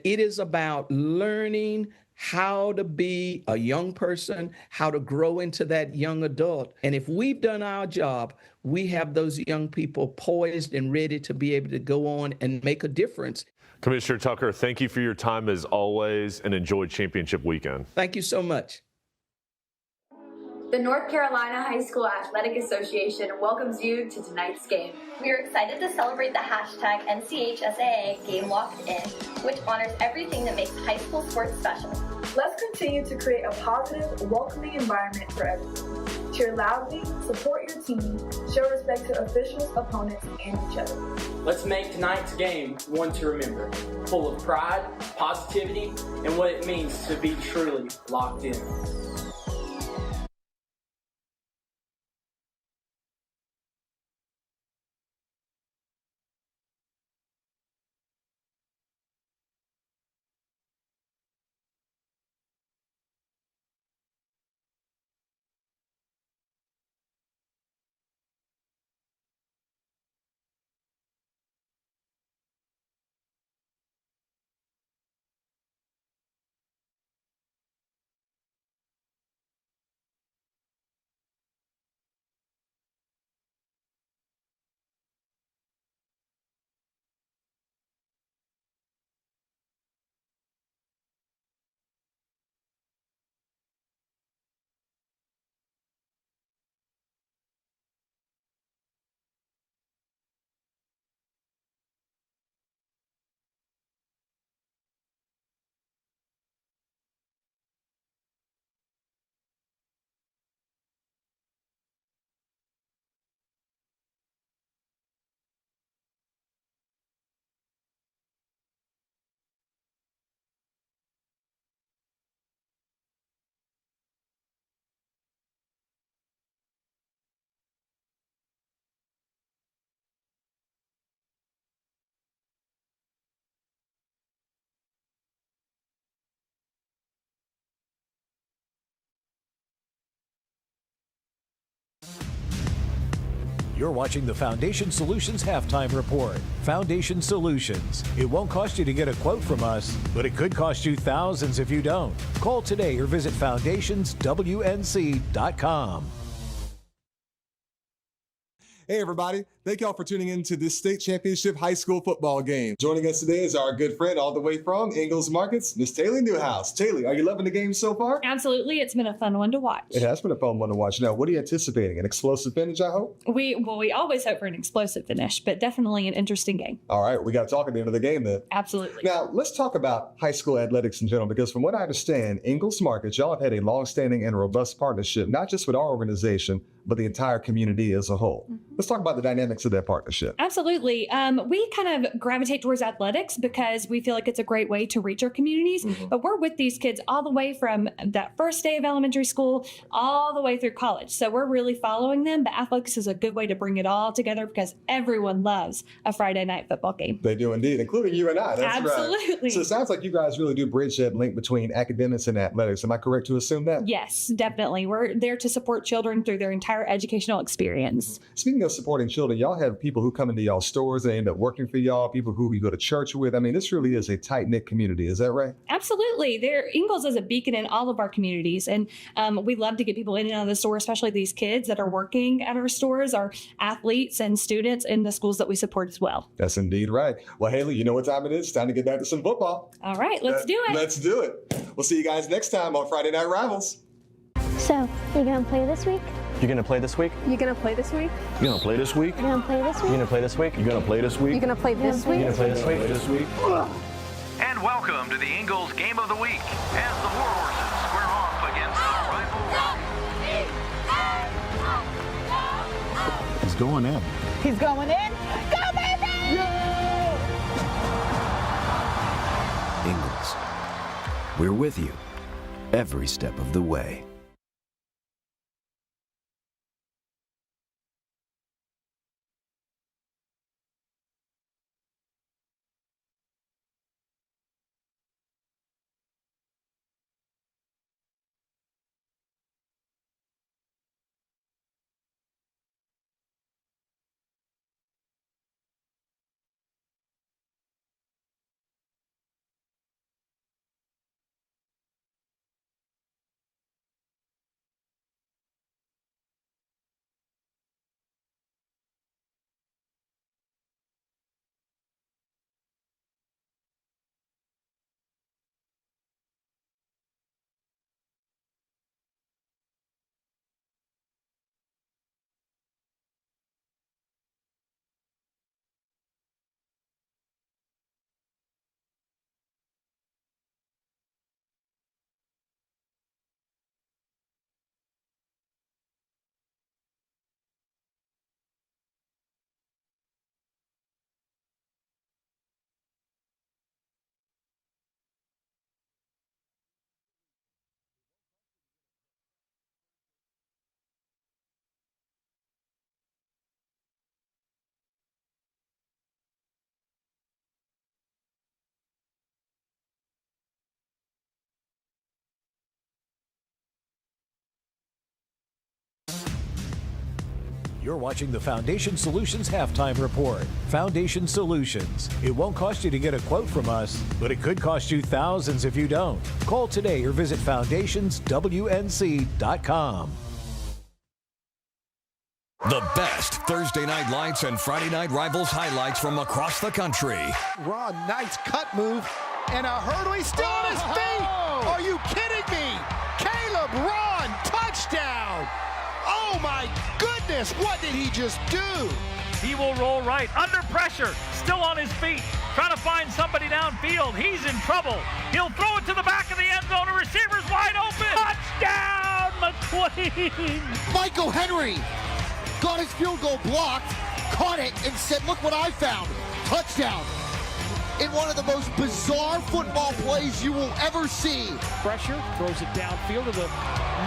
It is about learning how to be a young person, how to grow into that young adult. And if we've done our job, we have those young people poised and ready to be able to go on and make a difference. Commissioner Tucker, thank you for your time as always, and enjoy championship weekend. Thank you so much. The North Carolina High School Athletic Association welcomes you to tonight's game. We are excited to celebrate the hashtag NCHSAA Game Locked In, which honors everything that makes high school sports special. Let's continue to create a positive, welcoming environment for everyone. Cheer loudly, support your team, show respect to officials, opponents, and each other. Let's make tonight's game one to remember, full of pride, positivity, and what it means to be truly locked in. You're watching the Foundation Solutions Halftime Report. Foundation Solutions. It won't cost you to get a quote from us, but it could cost you thousands if you don't. Call today or visit foundationswnc.com. Hey everybody, thank y'all for tuning in to this state championship high school football game. Joining us today is our good friend all the way from Ingalls Markets, Miss Taylor Newhouse. Taylor, are you loving the game so far? Absolutely, it's been a fun one to watch. It has been a fun one to watch. Now, what are you anticipating? An explosive finish, I hope? We always hope for an explosive finish, but definitely an interesting game. All right, we got to talk at the end of the game then. Absolutely. Now, let's talk about high school athletics in general, because from what I understand, Ingalls Markets, y'all have had a long-standing and robust partnership, not just with our organization, but the entire community as a whole. Mm-hmm. Let's talk about the dynamics of that partnership. Absolutely. We kind of gravitate towards athletics because we feel like it's a great way to reach our communities. Mm-hmm. But we're with these kids all the way from that first day of elementary school all the way through college. So we're really following them. But athletics is a good way to bring it all together because everyone loves a Friday night football game. They do indeed, including you and I. That's absolutely. Right. So it sounds like you guys really do bridge that link between academics and athletics. Am I correct to assume that? Yes, definitely. We're there to support children through their entire educational experience. Speaking of supporting children, y'all have people who come into y'all stores and end up working for y'all, people who you go to church with. I mean, this really is a tight-knit community. Is that right? Absolutely. Ingalls is a beacon in all of our communities. And we love to get people in and out of the store, especially these kids that are working at our stores, our athletes and students in the schools that we support as well. That's indeed right. Well, Haley, you know what time it is. It's time to get back to some football. All right, let's do it. Let's do it. We'll see you guys next time on Friday Night Rivals. So, you going to play this week? You're going to play this week? You going to play this week? You're going to play this week? You going to play this week? You're going to play this week? You're going to play this week? You going to play this week? You're going to play this week? And welcome to the Ingalls Game of the Week as the Warhorses square off against the rival. He's going in. He's going in. Go, baby! Yeah! Ingalls, we're with you every step of the way. You're watching the Foundation Solutions Halftime Report. Foundation Solutions. It won't cost you to get a quote from us, but it could cost you thousands if you don't. Call today or visit foundationswnc.com. The best Thursday night lights and Friday night rivals highlights from across the country. Ron, nice cut move and a hurdle. He's still on his feet. Are you kidding me? Caleb Ron, touchdown. Oh my goodness, what did he just do? He will roll right, under pressure, still on his feet, trying to find somebody downfield. He's in trouble. He'll throw it to the back of the end zone. The receiver's wide open. Touchdown, McQueen. Michael Henry got his field goal blocked, caught it, and said, look what I found. Touchdown. In one of the most bizarre football plays you will ever see. Pressure, throws it downfield to the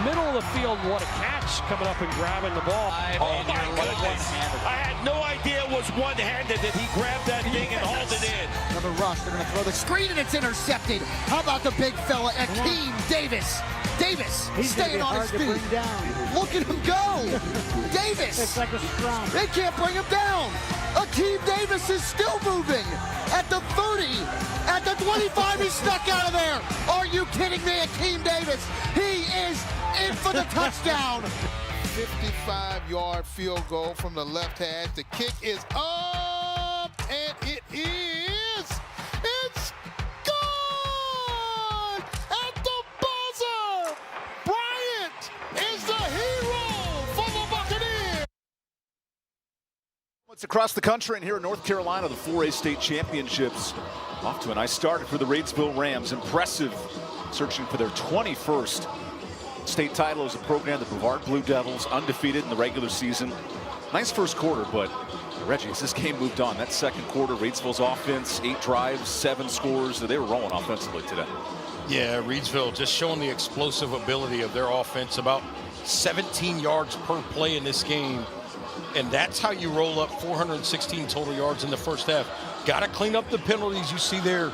middle of the field. What a catch, coming up and grabbing the ball. Oh my goodness. I had no idea it was one-handed that he grabbed that thing and hauled it in. Another rush, they're gonna throw the screen and it's intercepted. How about the big fella, Akeem Davis? Davis He's staying on his feet. Look at him go. Davis. It's like a scrum. They can't bring him down. Akeem Davis is still moving. At the 30, at the 25, he's stuck out of there. Are you kidding me, Akeem Davis? He is in for the touchdown. 55-yard field goal from the left hash. The kick is up, and it is. It's good at the buzzer. Bryant is the hero for the Buccaneers. It's across the country and here in North Carolina, the 4A state championships off to a nice start for the Reidsville Rams. Impressive, searching for their 21st state title as a program. The Brevard Blue Devils undefeated in the regular season. Nice first quarter, but Reggie, as this game moved on, that second quarter, Reidsville's offense, 8 drives, 7 scores. They were rolling offensively today. Yeah, Reidsville just showing the explosive ability of their offense, about 17 yards per play in this game. And that's how you roll up 416 total yards in the first half. Got to clean up the penalties you see there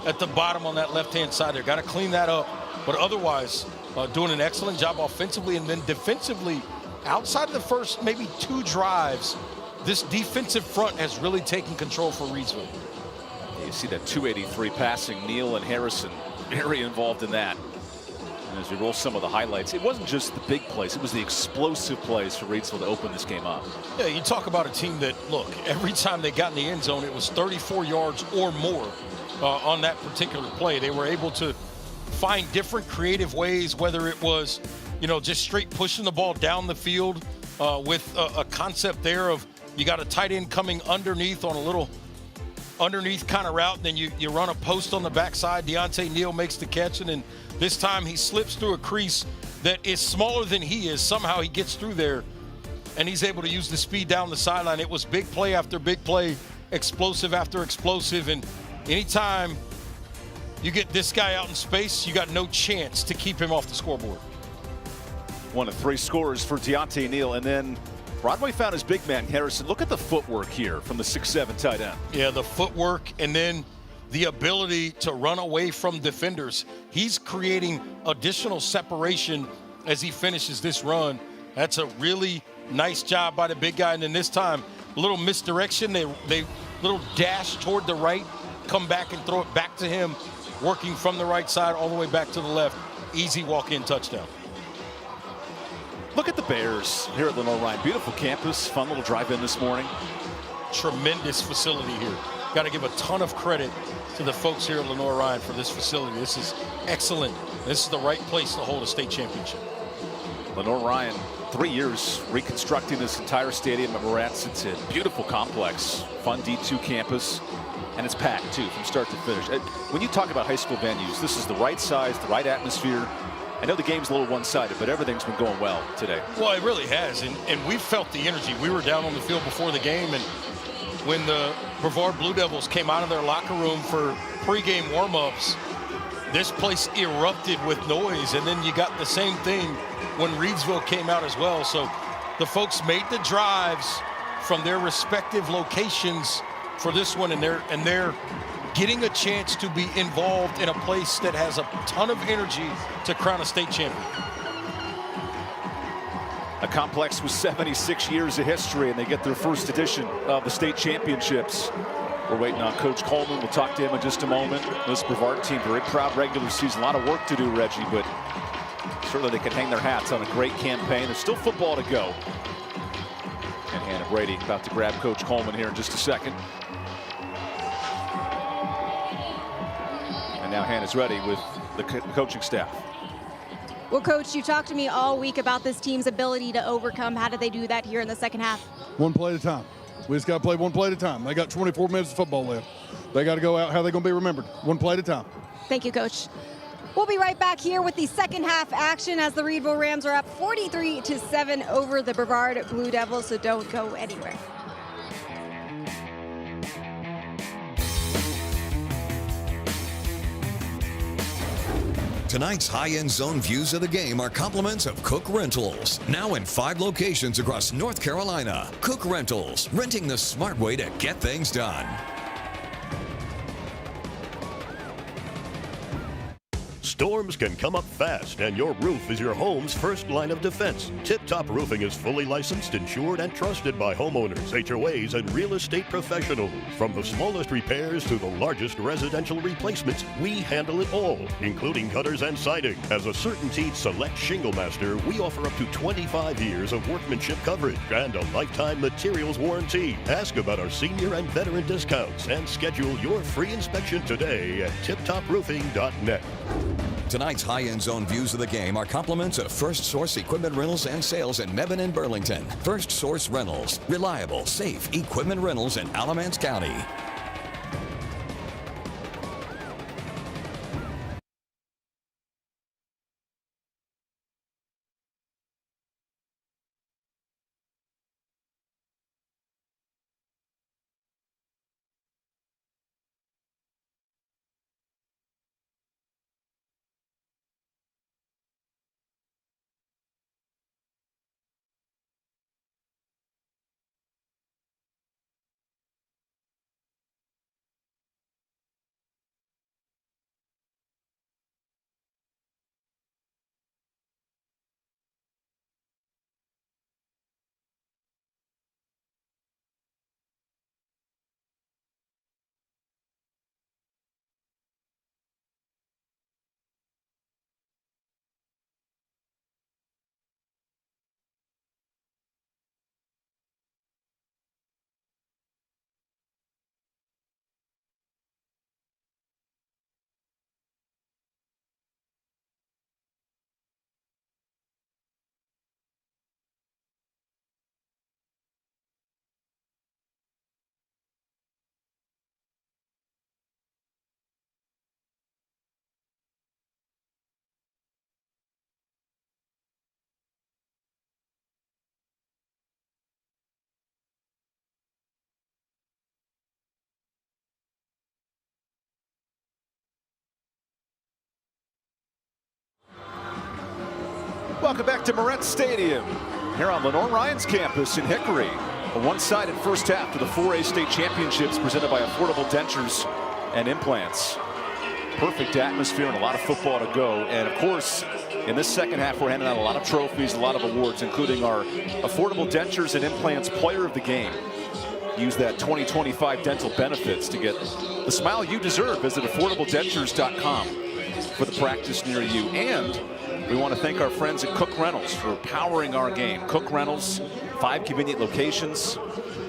at the bottom on that left-hand side there. Got to clean that up. But otherwise, doing an excellent job offensively, and then defensively, outside of the first maybe 2 drives, this defensive front has really taken control for Reidsville. You see that 283 passing. Neal and Harrison very involved in that. And as we roll some of the highlights, it wasn't just the big plays, it was the explosive plays for Reidsville to open this game up. Yeah, you talk about a team that, look, every time they got in the end zone, it was 34 yards or more on that particular play. They were able to find different creative ways, whether it was, just straight pushing the ball down the field with a concept there of you got a tight end coming underneath on a little underneath kind of route, and then you run a post on the backside. Deontay Neal makes the catch, and then this time he slips through a crease that is smaller than he is. Somehow he gets through there, and he's able to use the speed down the sideline. It was big play after big play, explosive after explosive, and anytime you get this guy out in space, you got no chance to keep him off the scoreboard. 1 of 3 scores for Deontay Neal, and then Broadway found his big man, Harrison. Look at the footwork here from the 6'7" tight end. Yeah, the footwork, and then the ability to run away from defenders. He's creating additional separation as he finishes this run. That's a really nice job by the big guy. And then this time, a little misdirection. They little dash toward the right, come back and throw it back to him, working from the right side all the way back to the left. Easy walk-in touchdown. Look at the Bears here at Lenoir-Rhyne. Beautiful campus, fun little drive-in this morning. Tremendous facility here. Got to give a ton of credit to the folks here at Lenoir-Rhyne for this facility. This is excellent. This is the right place to hold a state championship. Lenoir-Rhyne, 3 years reconstructing this entire stadium at Moretz. It's a beautiful complex, fun D2 campus, and it's packed too from start to finish. When you talk about high school venues, this is the right size, the right atmosphere. I know the game's a little one-sided, but everything's been going well today. Well, it really has, and we felt the energy. We were down on the field before the game, and when the Brevard Blue Devils came out of their locker room for pregame warm-ups, this place erupted with noise, and then you got the same thing when Reidsville came out as well. So the folks made the drives from their respective locations for this one, and they're getting a chance to be involved in a place that has a ton of energy to crown a state champion. A complex with 76 years of history, and they get their first edition of the state championships. We're waiting on Coach Coleman. We'll talk to him in just a moment. This Brevard team, very proud regular season. A lot of work to do, Reggie, but certainly they can hang their hats on a great campaign. There's still football to go. And Hannah Brady about to grab Coach Coleman here in just a second. And now Hannah's ready with the coaching staff. Well, Coach, you talked to me all week about this team's ability to overcome. How did they do that here in the second half? One play at a time. We just got to play one play at a time. They got 24 minutes of football left. They got to go out. How are they going to be remembered? One play at a time. Thank you, Coach. We'll be right back here with the second half action as the Reidsville Rams are up 43-7 over the Brevard Blue Devils, so don't go anywhere. Tonight's high-end zone views of the game are compliments of Cook Rentals. Now in 5 locations across North Carolina. Cook Rentals, renting the smart way to get things done. Storms can come up fast, and your roof is your home's first line of defense. Tip Top Roofing is fully licensed, insured, and trusted by homeowners, HOAs, and real estate professionals. From the smallest repairs to the largest residential replacements, we handle it all, including gutters and siding. As a CertainTeed Select Shingle Master, we offer up to 25 years of workmanship coverage and a lifetime materials warranty. Ask about our senior and veteran discounts and schedule your free inspection today at tiptoproofing.net. Tonight's high-end zone views of the game are compliments of First Source Equipment Rentals and Sales in Mebane and Burlington. First Source Rentals. Reliable, safe equipment rentals in Alamance County. Welcome back to Moretz Stadium here on Lenoir-Rhyne's campus in Hickory. A one-sided first half to the 4A state championships presented by Affordable Dentures and Implants. Perfect atmosphere and a lot of football to go. And of course, in this second half, we're handing out a lot of trophies, a lot of awards, including our Affordable Dentures and Implants Player of the Game. Use that 2025 dental benefits to get the smile you deserve. Visit affordabledentures.com for the practice near you. And we want to thank our friends at Cook Rentals for powering our game. Cook Rentals, 5 convenient locations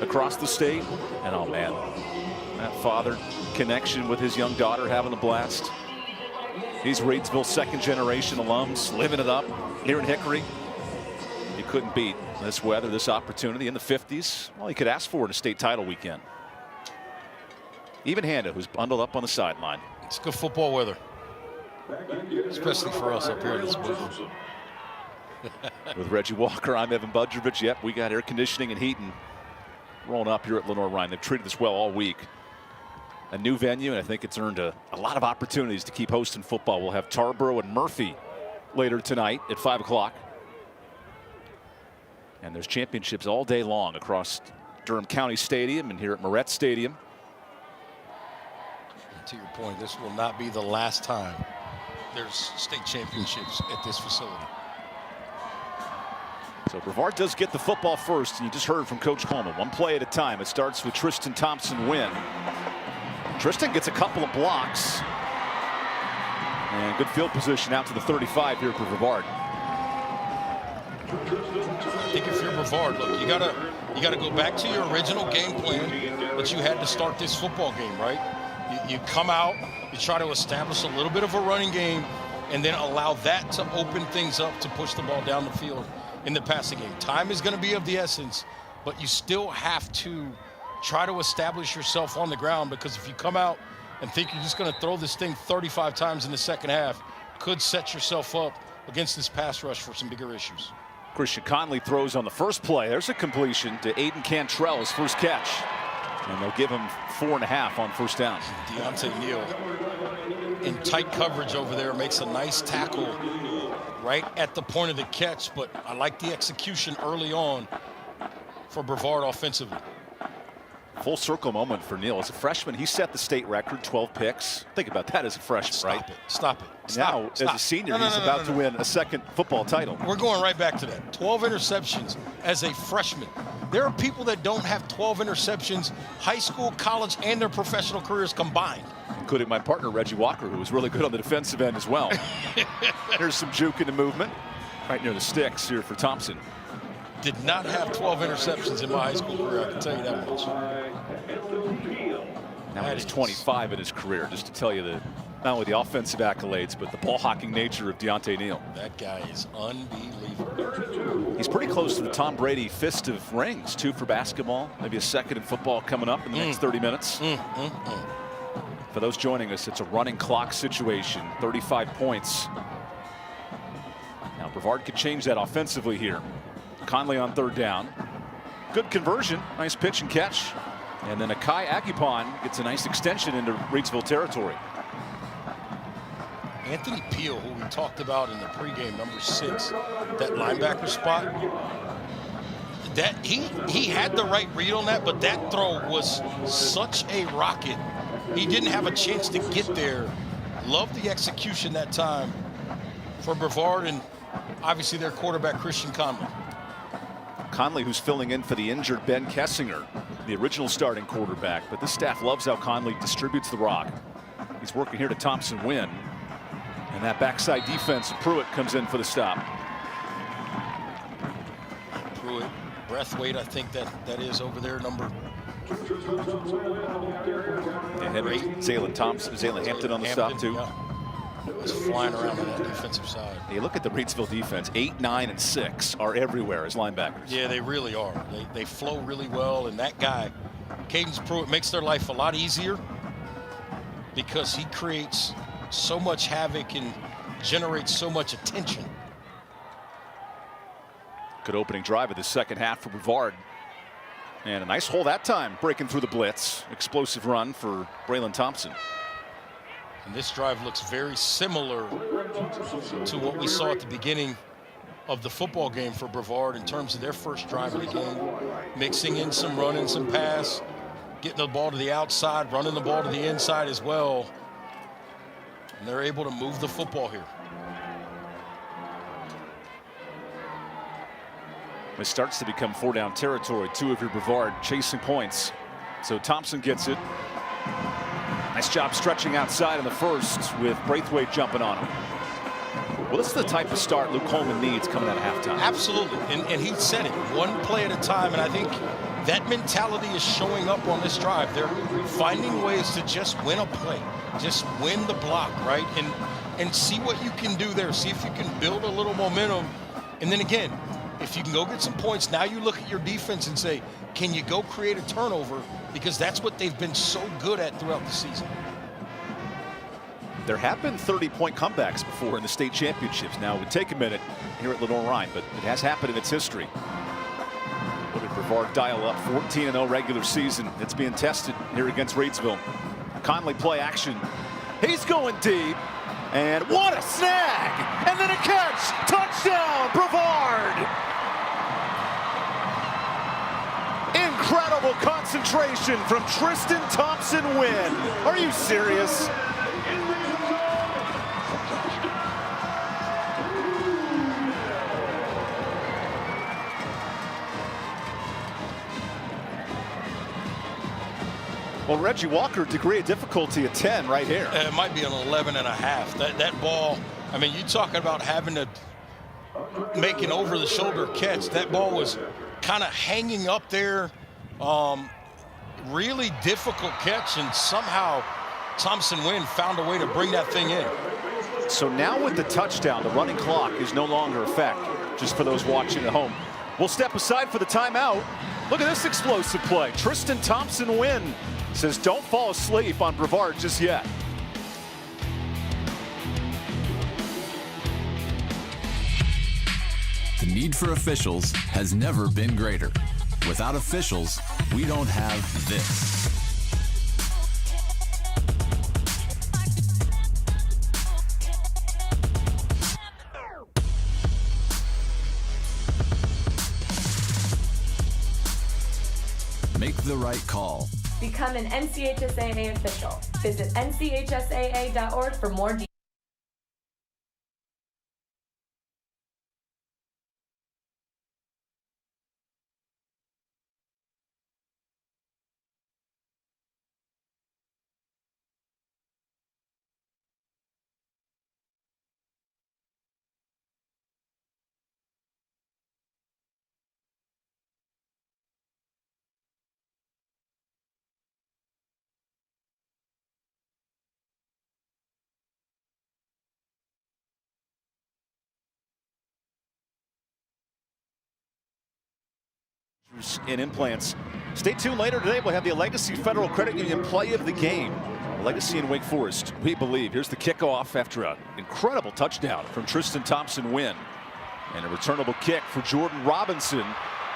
across the state. And oh man, that father connection with his young daughter, having a blast. These Reidsville second-generation alums living it up here in Hickory. You couldn't beat this weather, this opportunity in the 50s. Well, you could ask for it a state title weekend. Even Handa, who's bundled up on the sideline. It's good football weather, especially for us up here in this booth. With Reggie Walker, I'm Evan Budrovich. Yep, we got air conditioning and heating rolling up here at Lenoir-Rhyne. They've treated us well all week. A new venue, and I think it's earned a lot of opportunities to keep hosting football. We'll have Tarboro and Murphy later tonight at 5 o'clock. And there's championships all day long across Durham County Stadium and here at Moretz Stadium. And to your point, this will not be the last time there's state championships at this facility. So Brevard does get the football first, and you just heard from Coach Coleman. One play at a time. It starts with Tristan Thompson-Wynn. Tristan gets a couple of blocks. And good field position out to the 35 here for Brevard. I think if you're Brevard, look, you gotta go back to your original game plan that you had to start this football game, right? You come out, you try to establish a little bit of a running game, and then allow that to open things up to push the ball down the field in the passing game. Time is going to be of the essence, but you still have to try to establish yourself on the ground, because if you come out and think you're just going to throw this thing 35 times in the second half, could set yourself up against this pass rush for some bigger issues. Christian Conley throws on the first play. There's a completion to Aiden Cantrell, his first catch. And they'll give him 4.5 on first down. Deontay Neal in tight coverage over there makes a nice tackle right at the point of the catch, but I like the execution early on for Brevard offensively. Full circle moment for Neal. As a freshman, he set the state record, 12 picks. Think about that as a freshman, right? Stop it. Now, as a senior, he's about to win a second football title. We're going right back to that. 12 interceptions as a freshman. There are people that don't have 12 interceptions, high school, college, and their professional careers combined. Including my partner, Reggie Walker, who was really good on the defensive end as well. Here's some juke in the movement. Right near the sticks here for Thompson. Did not have 12 interceptions in my high school career, I can tell you that much. Now he's 25 in his career, just to tell you the not only the offensive accolades, but the ball hawking nature of Deontay Neal. That guy is unbelievable. He's pretty close to the Tom Brady fist of rings, 2 for basketball, maybe a second in football coming up in the next 30 minutes. For those joining us, it's a running clock situation, 35 points. Now Brevard could change that offensively here. Conley on 3rd down. Good conversion, nice pitch and catch. And then Akai Agipon gets a nice extension into Reidsville territory. Anthony Peel, who we talked about in the pregame, number 6, that linebacker spot, that he had the right read on that, but that throw was such a rocket. He didn't have a chance to get there. Loved the execution that time for Brevard and obviously their quarterback, Christian Conley. Conley, who's filling in for the injured Ben Kessinger, the original starting quarterback, but this staff loves how Conley distributes the rock. He's working here to Thompson Wynn. And that backside defense, Pruitt comes in for the stop. Pruitt, Breathwaite, I think that is over there, number. And Henry, Zaylen Hampton on the stop too. Yeah. Was flying around on that defensive side. Hey, look at the Reidsville defense. 8, 9, and 6 are everywhere as linebackers. Yeah, they really are. They flow really well, and that guy, Cadence Pruitt, makes their life a lot easier because he creates so much havoc and generates so much attention. Good opening drive of the second half for Brevard. And a nice hole that time, breaking through the blitz. Explosive run for Braylon Thompson. And this drive looks very similar to what we saw at the beginning of the football game for Brevard in terms of their first drive of the game. Mixing in some run and some pass, getting the ball to the outside, running the ball to the inside as well. And they're able to move the football here. It starts to become 4-down territory. 2 of your Brevard chasing points. So Thompson gets it. Nice job stretching outside in the first with Braithwaite jumping on him. Well, this is the type of start Luke Coleman needs coming out of halftime. Absolutely, and he said it, one play at a time, and I think that mentality is showing up on this drive. They're finding ways to just win a play, just win the block, right? And see what you can do there. See if you can build a little momentum. And then again, if you can go get some points, now you look at your defense and say, can you go create a turnover? Because that's what they've been so good at throughout the season. There have been 30-point comebacks before in the state championships. Now, it would take a minute here at Lenoir-Rhyne, but it has happened in its history. What did Brevard dial up? 14-0 regular season. It's being tested here against Reidsville. Conley play action. He's going deep. And what a snag! And then a catch! Touchdown, Brevard! Incredible concentration from Tristan Thompson Wynn. Are you serious? Well, Reggie Walker, degree of difficulty at 10 right here. It might be an 11 and a half. That ball, I mean, you're talking about having to make an over-the-shoulder catch. That ball was kind of hanging up there. Really difficult catch, and somehow Thompson Wynn found a way to bring that thing in. So now with the touchdown, the running clock is no longer a fact, just for those watching at home. We'll step aside for the timeout. Look at this explosive play. Tristan Thompson Wynn says don't fall asleep on Brevard just yet. The need for officials has never been greater. Without officials, we don't have this. Make the right call. Become an NCHSAA official. Visit NCHSAA.org for more details. years in implants. Stay tuned later today. We'll have the Legacy Federal Credit Union play of the game. Legacy and Wake Forest, we believe. Here's the kickoff after an incredible touchdown from Tristan Thompson-Wynn. And a returnable kick for Jordan Robinson.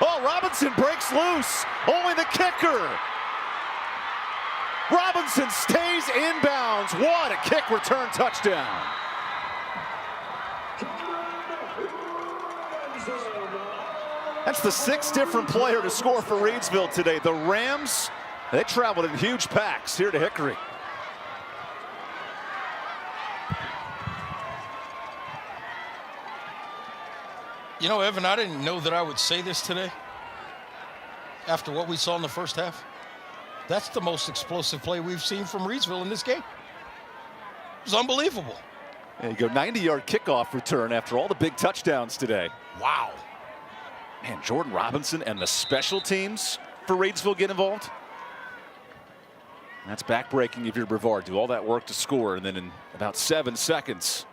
Oh, Robinson breaks loose. Only the kicker. Robinson stays inbounds. What a kick return touchdown. That's the 6th different player to score for Reidsville today. The Rams, they traveled in huge packs here to Hickory. You know, Evan, I didn't know that I would say this today after what we saw in the first half. That's the most explosive play we've seen from Reidsville in this game. It was unbelievable. There you go, 90-yard kickoff return after all the big touchdowns today. Wow. Man, Jordan Robinson and the special teams for Reidsville get involved. That's backbreaking if you're Brevard. Do all that work to score, and then in about 7 seconds,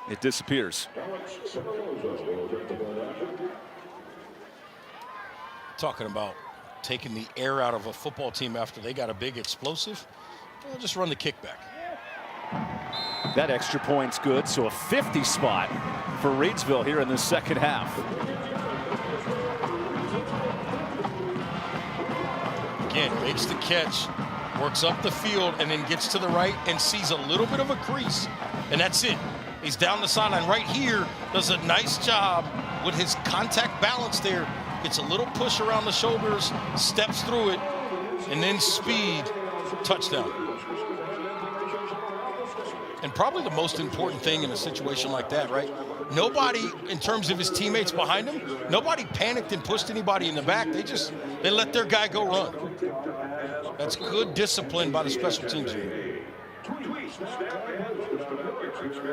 it disappears. Talking about taking the air out of a football team after they got a big explosive. We'll just run the kickback. That extra point's good, so a 50 spot for Reidsville here in the second half. Again, makes the catch, works up the field, and then gets to the right and sees a little bit of a crease, and that's it. He's down the sideline right here, does a nice job with his contact balance there. Gets a little push around the shoulders, steps through it, and then speed, touchdown. And probably the most important thing in a situation like that, right? Nobody, in terms of his teammates behind him, nobody panicked and pushed anybody in the back. They let their guy go run. That's good discipline by the special teams unit.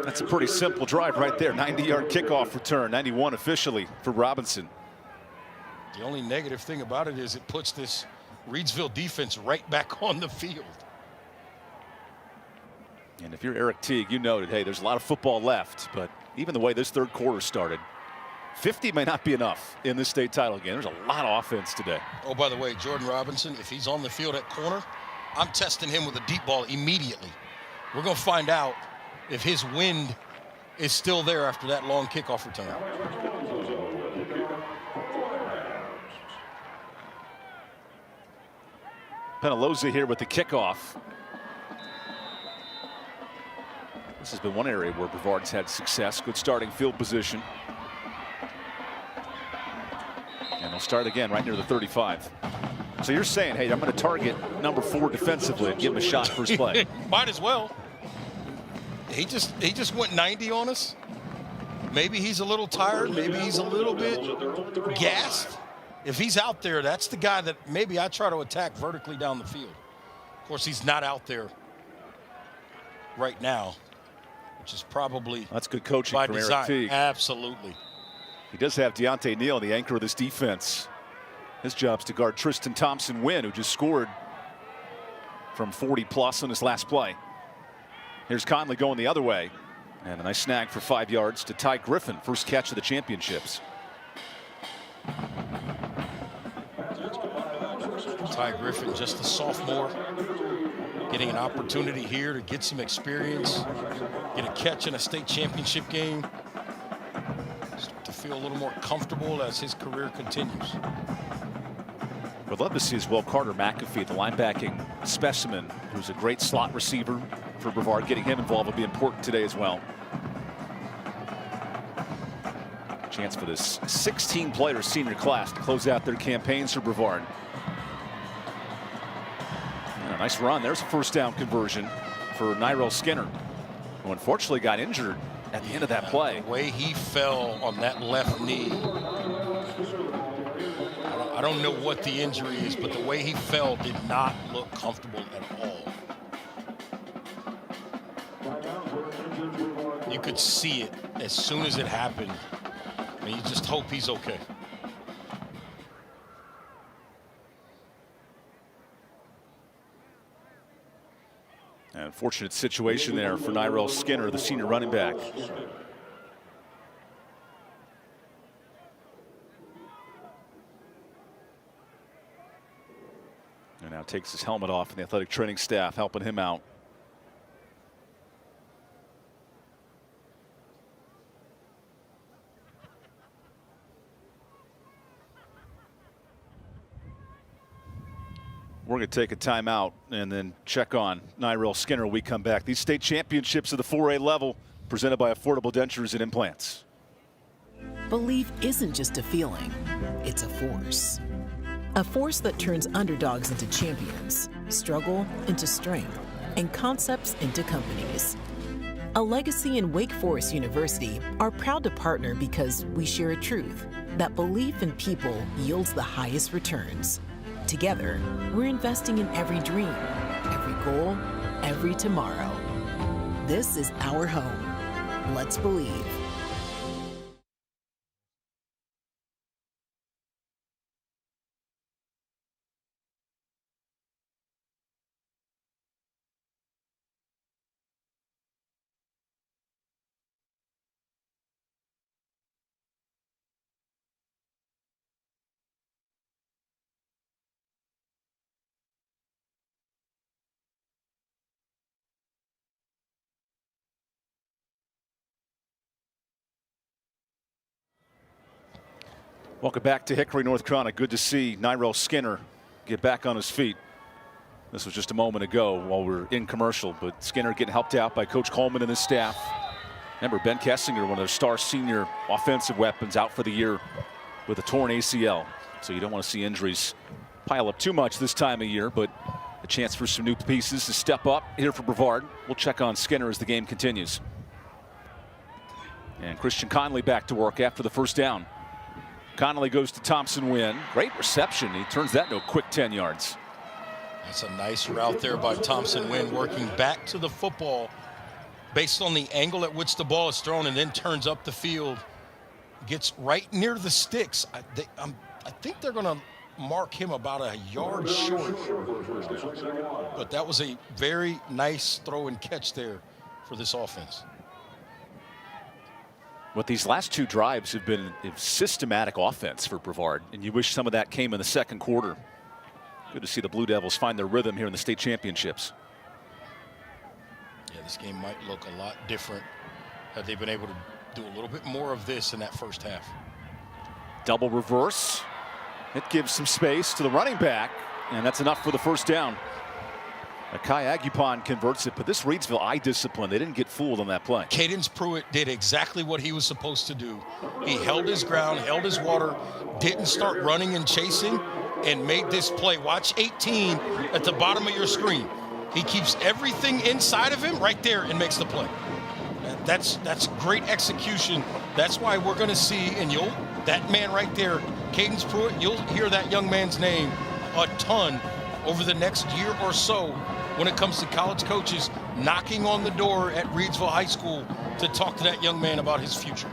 That's a pretty simple drive right there. 90-yard kickoff return, 91 officially for Robinson. The only negative thing about it is it puts this Reidsville defense right back on the field. And if you're Eric Teague, you noted, hey, there's a lot of football left, but even the way this third quarter started, 50 may not be enough in this state title game. There's a lot of offense today. Oh, by the way, Jordan Robinson, if he's on the field at corner, I'm testing him with a deep ball immediately. We're going to find out if his wind is still there after that long kickoff return. Penaloza here with the kickoff. This has been one area where Brevard's had success. Good starting field position. And they'll start again right near the 35. So you're saying, hey, I'm going to target number 4 defensively and give him a shot first play. Might as well. He just went 90 on us. Maybe he's a little tired. Maybe he's a little bit gassed. If he's out there, that's the guy that maybe I try to attack vertically down the field. Of course, he's not out there right now, which is probably that's good coaching by from design. Eric Teague. Absolutely. He does have Deontay Neal, the anchor of this defense. His job's to guard Tristan Thompson-Wynn, who just scored from 40+ on his last play. Here's Conley going the other way. And a nice snag for 5 yards to Ty Griffin, first catch of the championships. Ty Griffin, just a sophomore, getting an opportunity here to get some experience, get a catch in a state championship game, start to feel a little more comfortable as his career continues. We'd love to see as well Carter McAfee, the linebacking specimen, who's a great slot receiver for Brevard. Getting him involved will be important today as well. Chance for this 16-player senior class to close out their campaigns for Brevard. And a nice run. There's a first down conversion for Nyrell Skinner, who unfortunately got injured at the end of that play. The way he fell on that left knee, I don't know what the injury is, but the way he fell did not look comfortable at all. You could see it as soon as it happened, and you just hope he's okay. An unfortunate situation there for Nyrell Skinner, the senior running back. Now takes his helmet off, and the athletic training staff helping him out. We're going to take a timeout and then check on Nyrell Skinner when we come back. These state championships of the 4A level presented by Affordable Dentures and Implants. Belief isn't just a feeling, it's a force. A force that turns underdogs into champions, struggle into strength, and concepts into companies. A Legacy and Wake Forest University are proud to partner because we share a truth that belief in people yields the highest returns. Together, we're investing in every dream, every goal, every tomorrow. This is our home. Let's believe. Welcome back to Hickory, North Carolina. Good to see Nyrell Skinner get back on his feet. This was just a moment ago while we were in commercial, but Skinner getting helped out by Coach Coleman and his staff. Remember, Ben Kessinger, one of their star senior offensive weapons, out for the year with a torn ACL. So you don't want to see injuries pile up too much this time of year, but a chance for some new pieces to step up here for Brevard. We'll check on Skinner as the game continues. And Christian Conley back to work after the first down. Connolly goes to Thompson Wynn. Great reception. He turns that into a quick 10 yards. That's a nice route there by Thompson Wynn, working back to the football based on the angle at which the ball is thrown, and then turns up the field. Gets right near the sticks. I think they're going to mark him about a yard short. But that was a very nice throw and catch there for this offense. But these last two drives have been a systematic offense for Brevard, and you wish some of that came in the second quarter. Good to see the Blue Devils find their rhythm here in the state championships. Yeah, this game might look a lot different had they been able to do a little bit more of this in that first half. Double reverse. It gives some space to the running back, and that's enough for the first down. Kai Agupon converts it, but this Reidsville eye discipline, they didn't get fooled on that play. Cadence Pruitt did exactly what he was supposed to do. He held his ground, held his water, didn't start running and chasing, and made this play. Watch 18 at the bottom of your screen. He keeps everything inside of him right there and makes the play. That's great execution. That's why we're going to see, and that man right there, Cadence Pruitt, you'll hear that young man's name a ton over the next year or so when it comes to college coaches knocking on the door at Reidsville High School to talk to that young man about his future.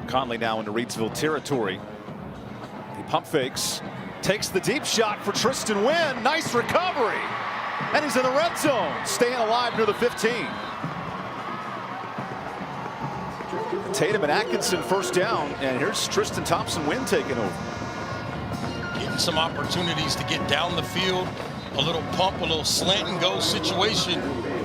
Conley now into Reidsville territory. He pump fakes, takes the deep shot for Tristan Wynn. Nice recovery. And he's in the red zone, staying alive near the 15. Tatum and Atkinson first down, and here's Tristan Thompson Wynn taking over. Getting some opportunities to get down the field, a little pump, a little slant and go situation,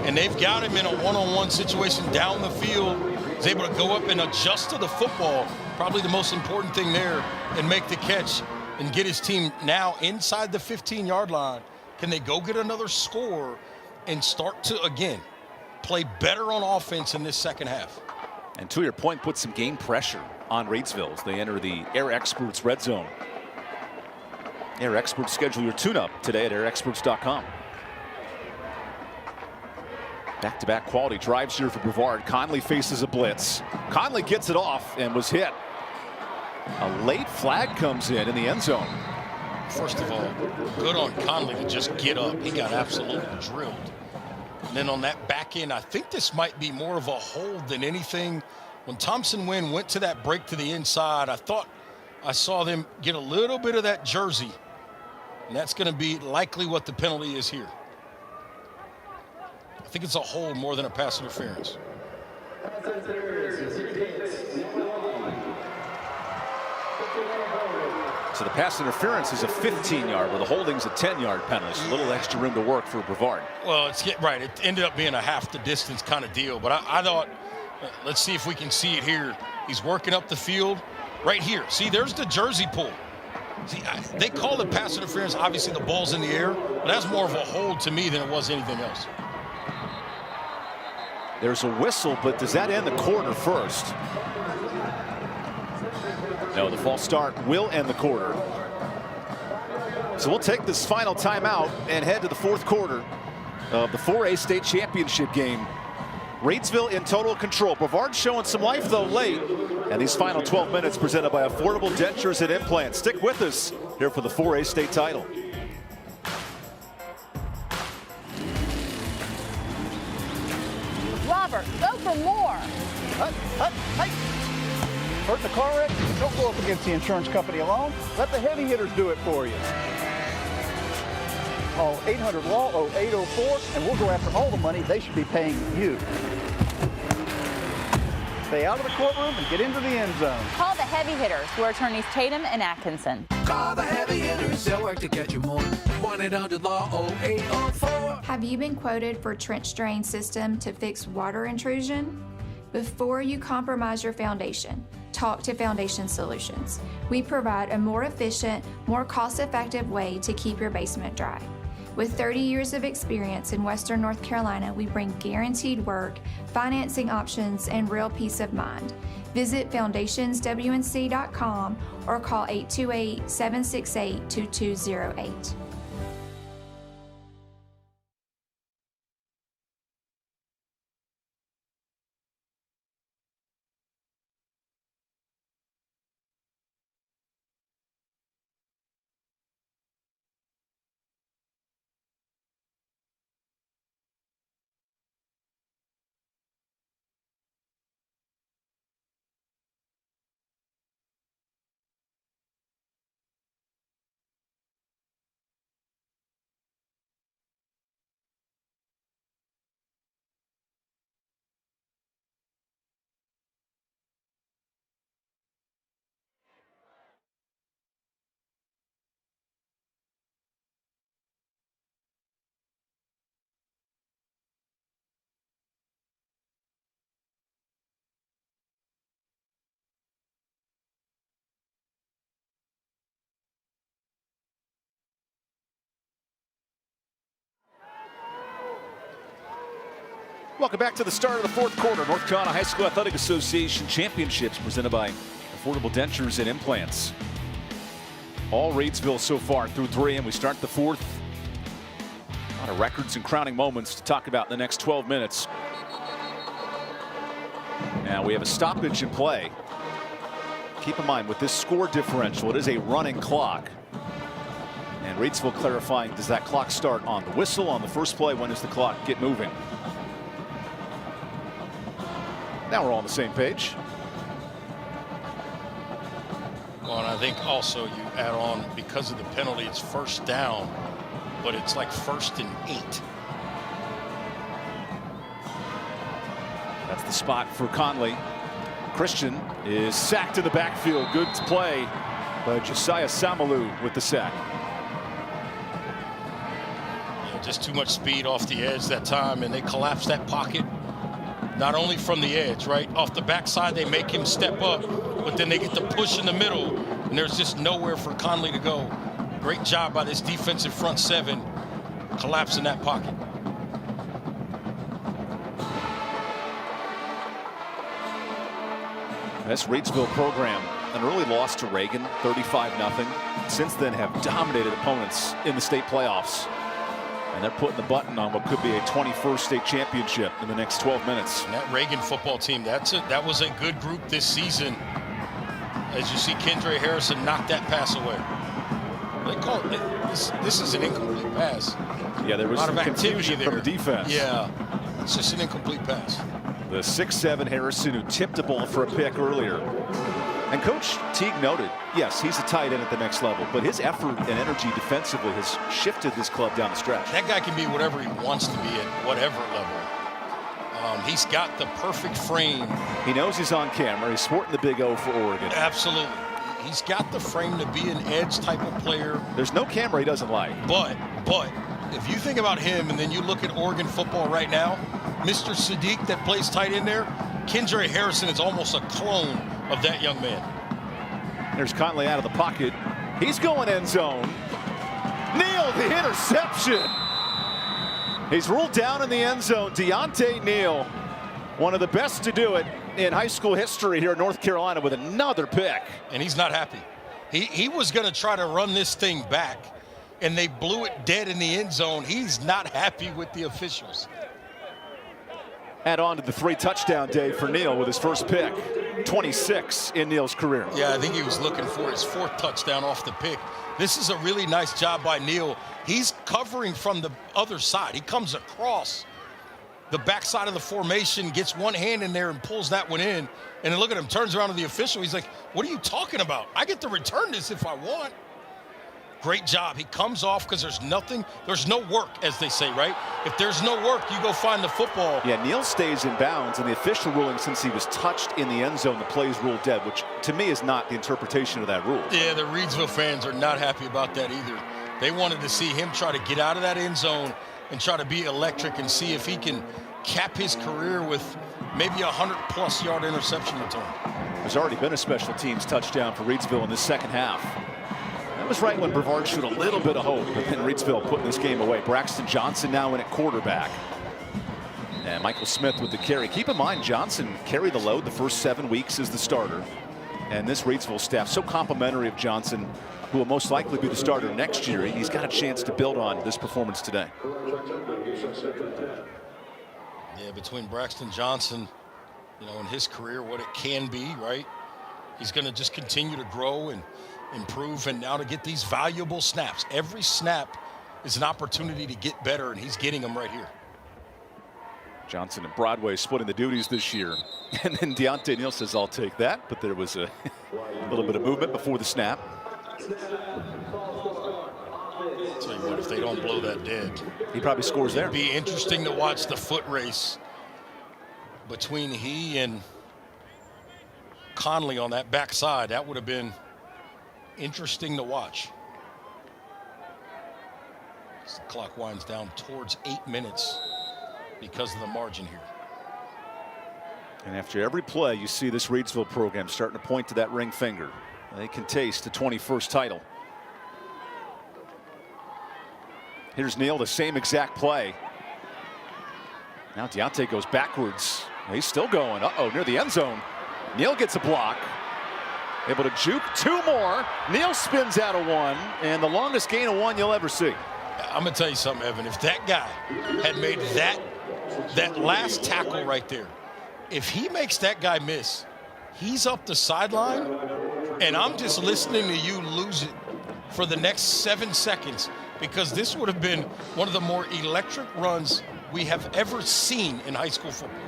and they've got him in a one-on-one situation down the field. He's able to go up and adjust to the football, probably the most important thing there, and make the catch and get his team now inside the 15-yard line. Can they go get another score and start to, again, play better on offense in this second half? And to your point, put some game pressure on Reidsville as they enter the Air Experts red zone. Air Experts, schedule your tune-up today at airexperts.com. Back-to-back quality drives here for Brevard. Conley faces a blitz. Conley gets it off and was hit. A late flag comes in the end zone. First of all, good on Conley to just get up. He got absolutely drilled. And then on that back end, I think this might be more of a hold than anything. When Thompson Wynn went to that break to the inside, I thought I saw them get a little bit of that jersey. And that's going to be likely what the penalty is here. I think it's a hold more than a pass interference. So the pass interference is a 15-yard, where the holding's a 10-yard penalty. So a little extra room to work for Brevard. Well, right. It ended up being a half the distance kind of deal. But I thought, let's see if we can see it here. He's working up the field right here. See, there's the jersey pull. See, they call it pass interference. Obviously, the ball's in the air. But that's more of a hold to me than it was anything else. There's a whistle, but does that end the quarter first? No, the false start will end the quarter. So we'll take this final timeout and head to the fourth quarter of the 4A state championship game. Reidsville in total control. Brevard showing some life, though, late. And these final 12 minutes presented by Affordable Dentures and Implants. Stick with us here for the 4A state title. Robert, go for more. Hurt in a car wreck? Don't go up against the insurance company alone. Let the heavy hitters do it for you. Call 800-LAW-0804 and we'll go after all the money they should be paying you. Stay out of the courtroom and get into the end zone. Call the heavy hitters, who are attorneys Tatum and Atkinson. Call the heavy hitters, they'll work to get you more. 1-800-LAW-0804. Have you been quoted for trench drain system to fix water intrusion? Before you compromise your foundation, talk to Foundation Solutions. We provide a more efficient, more cost-effective way to keep your basement dry. With 30 years of experience in Western North Carolina, we bring guaranteed work, financing options, and real peace of mind. Visit foundationswnc.com or call 828-768-2208. Welcome back to the start of the fourth quarter. North Carolina High School Athletic Association Championships presented by Affordable Dentures and Implants. All Reidsville so far through 3, and we start the fourth. A lot of records and crowning moments to talk about in the next 12 minutes. Now we have a stoppage in play. Keep in mind, with this score differential, it is a running clock. And Reidsville clarifying, does that clock start on the whistle on the first play? When does the clock get moving? Now we're all on the same page. Well, and I think also you add on, because of the penalty, it's first down, but it's like 1st and 8. That's the spot for Conley. Christian is sacked in the backfield. Good play by Josiah Samalu with the sack. Yeah, just too much speed off the edge that time, and they collapse that pocket. Not only from the edge, right? Off the backside, they make him step up, but then they get the push in the middle, and there's just nowhere for Conley to go. Great job by this defensive front 7, collapsing that pocket. This Reidsville program, an early loss to Reagan, 35-0. Since then have dominated opponents in the state playoffs. And they're putting the button on what could be a 21st state championship in the next 12 minutes. And that Reagan football team, that was a good group this season. As you see, Kendra Harrison knock that pass away. They call it, this is an incomplete pass. Yeah, there was some confusion from the defense. Yeah, it's just an incomplete pass. The 6'7" Harrison, who tipped the ball for a pick earlier. And Coach Teague noted, yes, he's a tight end at the next level, but his effort and energy defensively has shifted this club down the stretch. That guy can be whatever he wants to be at whatever level. He's got the perfect frame. He knows he's on camera. He's sporting the big O for Oregon. Absolutely. He's got the frame to be an edge type of player. There's no camera he doesn't like. But if you think about him and then you look at Oregon football right now, Mr. Sadiq that plays tight end there, Kendra Harrison is almost a clone of that young man. There's Conley out of the pocket. He's going end zone. Neal, the interception. He's ruled down in the end zone. Deontay Neal, one of the best to do it in high school history here in North Carolina, with another pick. And he's not happy. He was going to try to run this thing back, and they blew it dead in the end zone. He's not happy with the officials. Add on to the 3-touchdown day for Neal with his first pick. 26 in Neal's career. Yeah, I think he was looking for his 4th touchdown off the pick. This is a really nice job by Neal. He's covering from the other side. He comes across the backside of the formation, gets one hand in there and pulls that one in. And then look at him, turns around to the official. He's like, what are you talking about? I get to return this if I want. Great job. He comes off because there's no work, as they say, right? If there's no work, you go find the football. Yeah, Neal stays in bounds, and the official ruling, since he was touched in the end zone, the play's ruled dead, which to me is not the interpretation of that rule. Yeah, the Reidsville fans are not happy about that either. They wanted to see him try to get out of that end zone and try to be electric and see if he can cap his career with maybe a 100-plus yard interception return. There's already been a special teams touchdown for Reidsville in this second half. That was right when Brevard showed a little bit of hope, but then Reidsville putting this game away. Braxton Johnson now in at quarterback. And Michael Smith with the carry. Keep in mind, Johnson carried the load the first 7 weeks as the starter. And this Reidsville staff, so complimentary of Johnson, who will most likely be the starter next year. He's got a chance to build on this performance today. Yeah, between Braxton Johnson, in his career, what it can be, right? He's going to just continue to grow and improve, and now to get these valuable snaps. Every snap is an opportunity to get better, and he's getting them right here. Johnson and Broadway splitting the duties this year. And then Deontay Neal says, I'll take that. But there was a little bit of movement before the snap. Tell you what, if they don't blow that dead, he probably scores there. It'd be interesting to watch the foot race between he and Conley on that backside. That would have been interesting to watch. As the clock winds down towards 8 minutes because of the margin here. And after every play, you see this Reidsville program starting to point to that ring finger. They can taste the 21st title. Here's Neal, the same exact play. Now Deontay goes backwards. He's still going. Uh-oh, near the end zone. Neal gets a block. Able to juke 2 more. Neal spins out of 1, and the longest gain of 1 you'll ever see. I'm going to tell you something, Evan. If that guy had made that last tackle right there, if he makes that guy miss, he's up the sideline, and I'm just listening to you lose it for the next 7 seconds, because this would have been one of the more electric runs we have ever seen in high school football.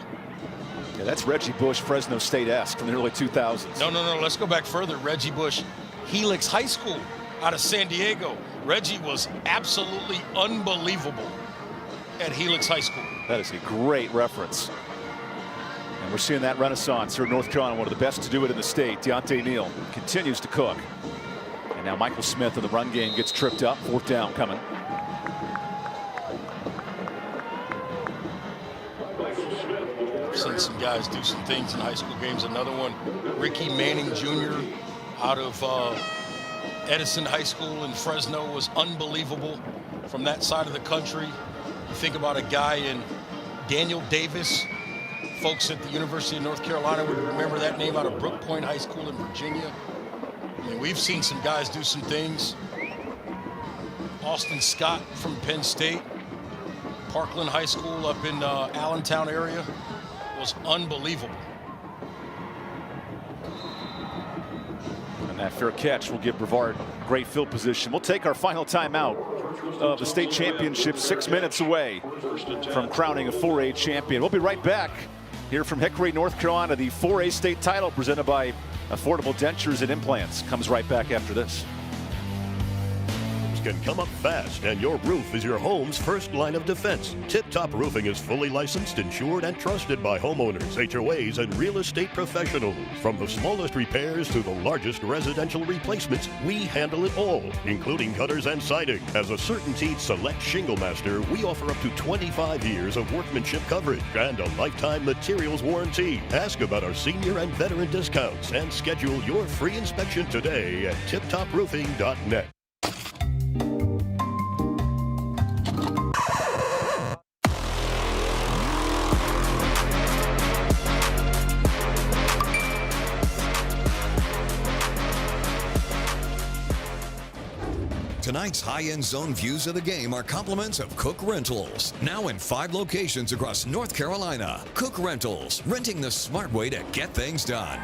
Yeah, that's Reggie Bush, Fresno State-esque from the early 2000s. No. Let's go back further. Reggie Bush, Helix High School out of San Diego. Reggie was absolutely unbelievable at Helix High School. That is a great reference. And we're seeing that renaissance here in North Carolina, one of the best to do it in the state. Deontay Neal continues to cook. And now Michael Smith in the run game gets tripped up. 4th down coming. I've seen some guys do some things in high school games. Another one, Ricky Manning Jr. out of Edison High School in Fresno was unbelievable from that side of the country. You think about a guy in Daniel Davis. Folks at the University of North Carolina would remember that name out of Brook Point High School in Virginia. I mean, we've seen some guys do some things. Austin Scott from Penn State. Parkland High School up in Allentown area was unbelievable. And that fair catch will give Brevard great field position. We'll take our final timeout of the state championship, 6 minutes away from crowning a 4A champion. We'll be right back here from Hickory, North Carolina. The 4A state title presented by Affordable Dentures and Implants comes right back after this. can come up fast, and your roof is your home's first line of defense. Tip Top Roofing is fully licensed, insured, and trusted by homeowners, HOAs, and real estate professionals. From the smallest repairs to the largest residential replacements, we handle it all, including gutters and siding. As a CertainTeed Select Shingle Master, we offer up to 25 years of workmanship coverage and a lifetime materials warranty. Ask about our senior and veteran discounts and schedule your free inspection today at tiptoproofing.net. Tonight's high-end zone views of the game are compliments of Cook Rentals. Now in 5 locations across North Carolina. Cook Rentals, renting the smart way to get things done.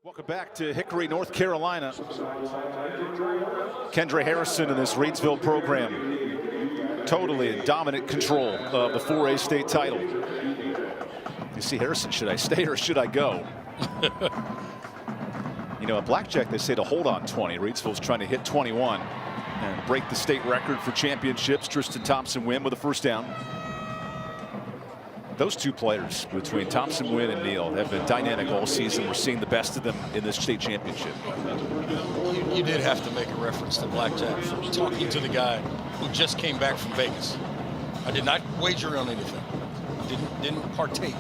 Welcome back to Hickory, North Carolina. Kendra Harrison in this Reidsville program. Totally in dominant control of the 4A state title. You see Harrison, should I stay or should I go? You know, at blackjack, they say to hold on 20. Reidsville's trying to hit 21 and break the state record for championships. Tristan Thompson-Wynn with a first down. Those two players, between Thompson-Wynn and Neal, have been dynamic all season. We're seeing the best of them in this state championship. You did have to make a reference to blackjack. Talking to the guy who just came back from Vegas. I did not wager on anything. Didn't partake.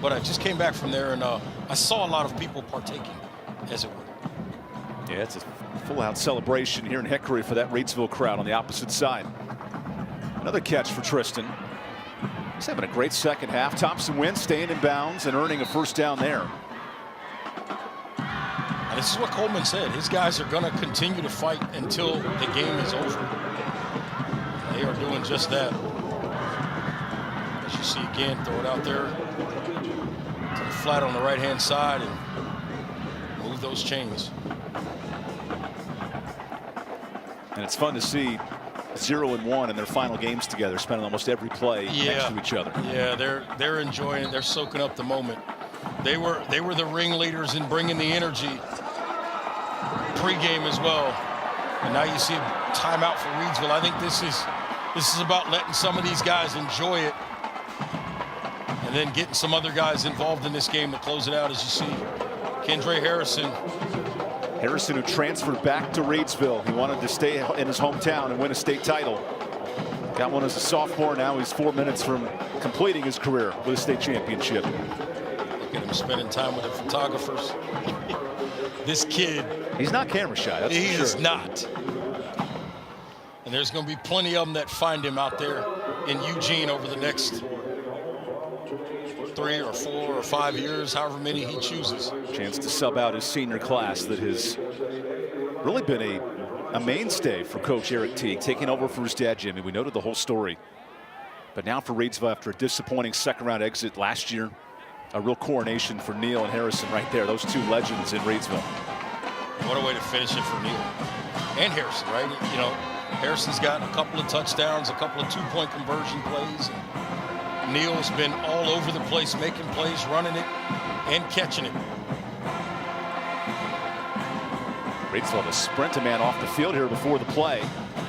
But I just came back from there, and I saw a lot of people partaking, as it were. Yeah, it's a full-out celebration here in Hickory for that Reidsville crowd on the opposite side. Another catch for Tristan. He's having a great second half. Thompson-Wynn staying in bounds and earning a first down there. And this is what Coleman said. His guys are going to continue to fight until the game is over. They are doing just that. As you see again, throw it out there to the flat on the right-hand side and move those chains. And it's fun to see 0-1 in their final games together, spending almost every play next to each other. Yeah, they're enjoying it. They're soaking up the moment. They were the ringleaders in bringing the energy pregame as well. And now you see a timeout for Reidsville. I think this is about letting some of these guys enjoy it and then getting some other guys involved in this game to close it out. As you see, Kendra Harrison. Harrison, who transferred back to Reidsville. He wanted to stay in his hometown and win a state title. Got one as a sophomore. Now he's 4 minutes from completing his career with a state championship. Look at him spending time with the photographers. This kid. He's not camera shy. That's he for sure. is not. And there's going to be plenty of them that find him out there in Eugene over the next 3 or 4 or 5 years, however many he chooses. Chance to sub out his senior class that has really been a mainstay for Coach Eric Teague, taking over for his dad, Jimmy. We noted the whole story. But now for Reidsville, after a disappointing second-round exit last year, a real coronation for Neal and Harrison right there. Those two legends in Reidsville. What a way to finish it for Neal and Harrison, right? You know, Harrison's got a couple of touchdowns, a couple of two-point conversion plays. And Neal's been all over the place, making plays, running it, and catching it. Reidsville to sprint a man off the field here before the play.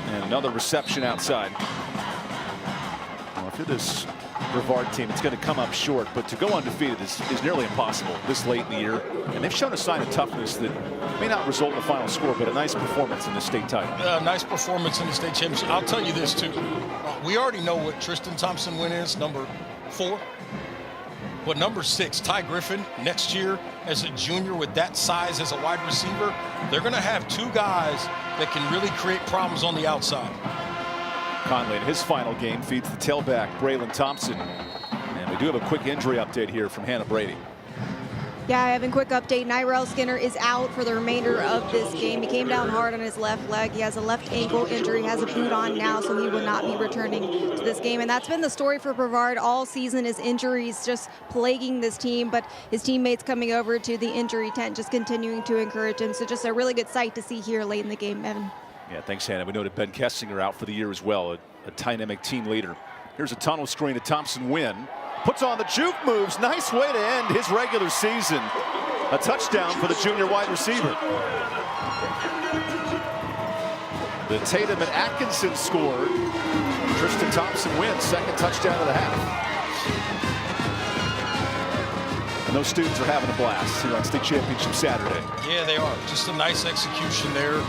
And another reception outside. Well, if you're this Brevard team, it's going to come up short, but to go undefeated is nearly impossible this late in the year. And they've shown a sign of toughness that may not result in a final score, but a nice performance in the state title. Nice performance in the state championship. I'll tell you this, too. We already know what Tristan Thompson-Wynn is, number 4. But number 6, Ty Griffin, next year as a junior with that size as a wide receiver, they're going to have 2 guys that can really create problems on the outside. Conley in his final game feeds the tailback, Braylon Thompson. And we do have a quick injury update here from Hannah Brady. Yeah, I have a quick update. Nyrell Skinner is out for the remainder of this game. He came down hard on his left leg. He has a left ankle injury, has a boot on now, so he will not be returning to this game. And that's been the story for Brevard all season, is injuries just plaguing this team. But his teammates coming over to the injury tent, just continuing to encourage him. So just a really good sight to see here late in the game, Evan. Yeah, thanks, Hannah. We noted Ben Kessinger out for the year as well, a dynamic team leader Here's a tunnel screen to Thompson Wynn. Puts on the juke moves. Nice way to end his regular season. A touchdown for the junior wide receiver. The Tatum and Atkinson scored. Tristan Thompson Wynn, second touchdown of the half. And those students are having a blast here on state championship Saturday. Yeah, they are. Just a nice execution there.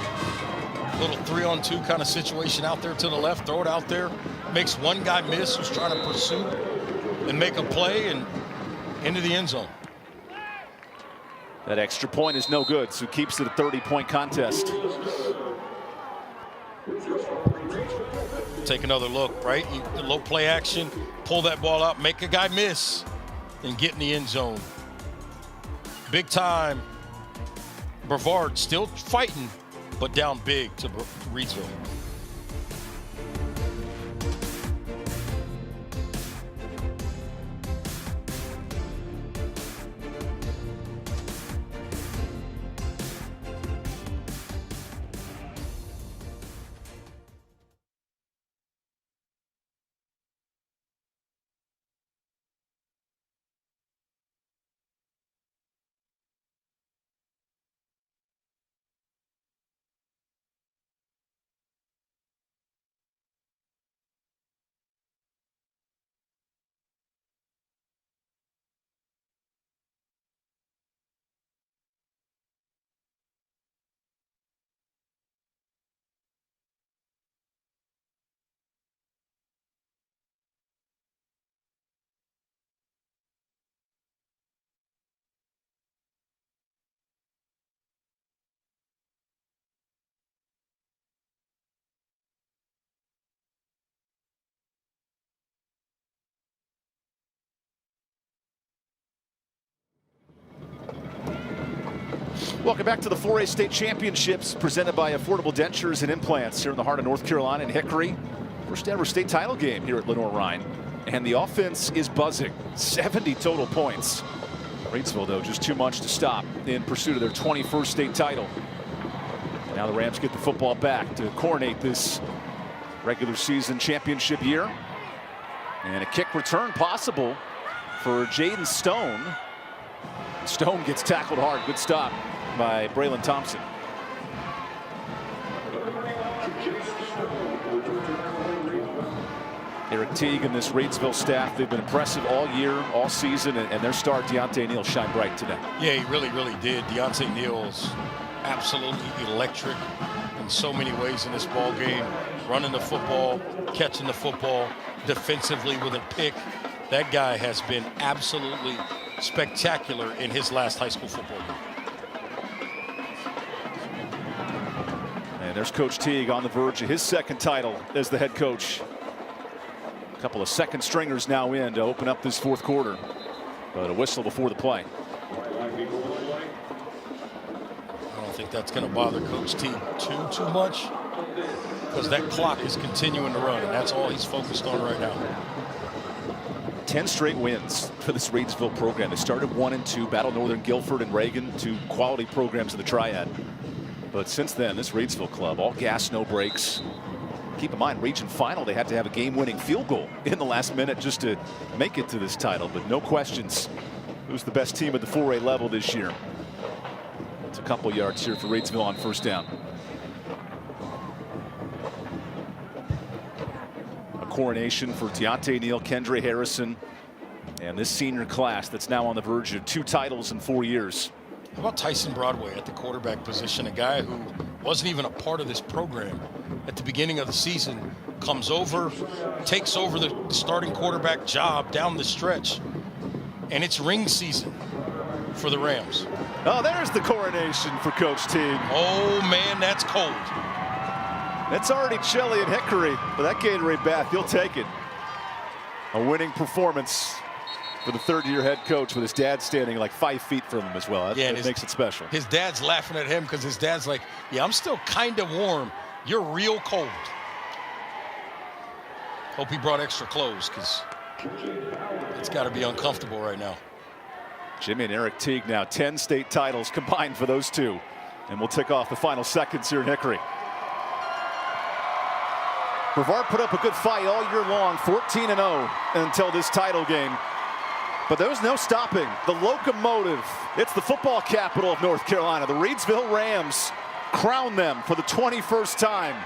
Little 3-on-2 kind of situation out there to the left. Throw it out there. Makes one guy miss who's trying to pursue and make a play and into the end zone. That extra point is no good, so keeps it a 30-point contest. Take another look, right? A little play action, pull that ball out, make a guy miss, and get in the end zone. Big time. Brevard still fighting, but down big to Reidsville. Welcome back to the 4A State Championships presented by Affordable Dentures and Implants here in the heart of North Carolina in Hickory. First ever state title game here at Lenoir-Rhyne. And the offense is buzzing. 70 total points. Reidsville, though, just too much to stop in pursuit of their 21st state title. And now the Rams get the football back to coronate this regular season championship year. And a kick return possible for Jaden Stone. Stone gets tackled hard. Good stop by Braylon Thompson. Eric Teague and this Reidsville staff, they've been impressive all year, all season, and their star, Deontay Neal, shined bright today. Yeah, he really, really did. Deontay Neal's absolutely electric in so many ways in this ball game. Running the football, catching the football, defensively with a pick. That guy has been absolutely spectacular in his last high school football game. And there's Coach Teague on the verge of his second title as the head coach. A couple of second stringers now in to open up this fourth quarter. But a whistle before the play. I don't think that's going to bother Coach Teague too much, because that clock is continuing to run, and that's all he's focused on right now. 10 straight wins for this Reidsville program. They started 1-2, battled Northern Guilford and Reagan, two quality programs in the Triad. But since then, this Reidsville club, all gas, no brakes. Keep in mind, region final, they had to have a game-winning field goal in the last minute just to make it to this title. But no questions, who's the best team at the 4A level this year? It's a couple yards here for Reidsville on first down. Coronation for Deontay Neal, Kendra Harrison, and this senior class that's now on the verge of 2 titles in 4 years. How about Tyson Broadway at the quarterback position, a guy who wasn't even a part of this program at the beginning of the season, comes over, takes over the starting quarterback job down the stretch, and it's ring season for the Rams. Oh, there's the coronation for Coach Teague. Oh, man, that's cold. It's already chilly in Hickory, but that Gatorade bath, you'll take it. A winning performance for the third-year head coach with his dad standing like 5 feet from him as well. That makes it special. His dad's laughing at him because his dad's like, yeah, I'm still kind of warm. You're real cold. Hope he brought extra clothes, because it's got to be uncomfortable right now. Jimmy and Eric Teague now 10 state titles combined for those two. And we'll tick off the final seconds here in Hickory. Brevard put up a good fight all year long, 14-0 until this title game. But there was no stopping the locomotive. It's the football capital of North Carolina. The Reidsville Rams crown them for the 21st time.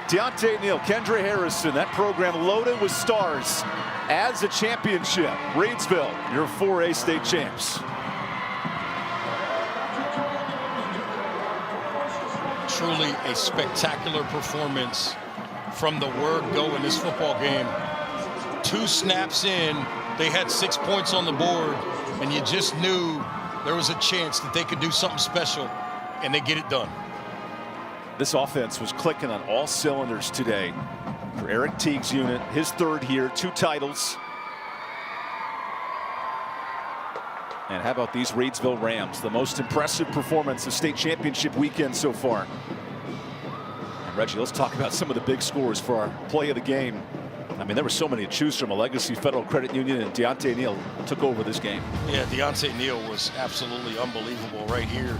Deontay Neal, Kendra Harrison, that program loaded with stars, adds a championship. Reidsville, your 4A state champs. Truly a spectacular performance from the word go in this football game. 2 snaps in, they had 6 points on the board, and you just knew there was a chance that they could do something special, and they get it done. This offense was clicking on all cylinders today for Eric Teague's unit, his 3rd here, 2 titles. And how about these Reidsville Rams, the most impressive performance of state championship weekend so far. And Reggie, let's talk about some of the big scores for our play of the game. I mean, there were so many to choose from. A Legacy Federal Credit Union, and Deontay Neal took over this game. Yeah, Deontay Neal was absolutely unbelievable right here.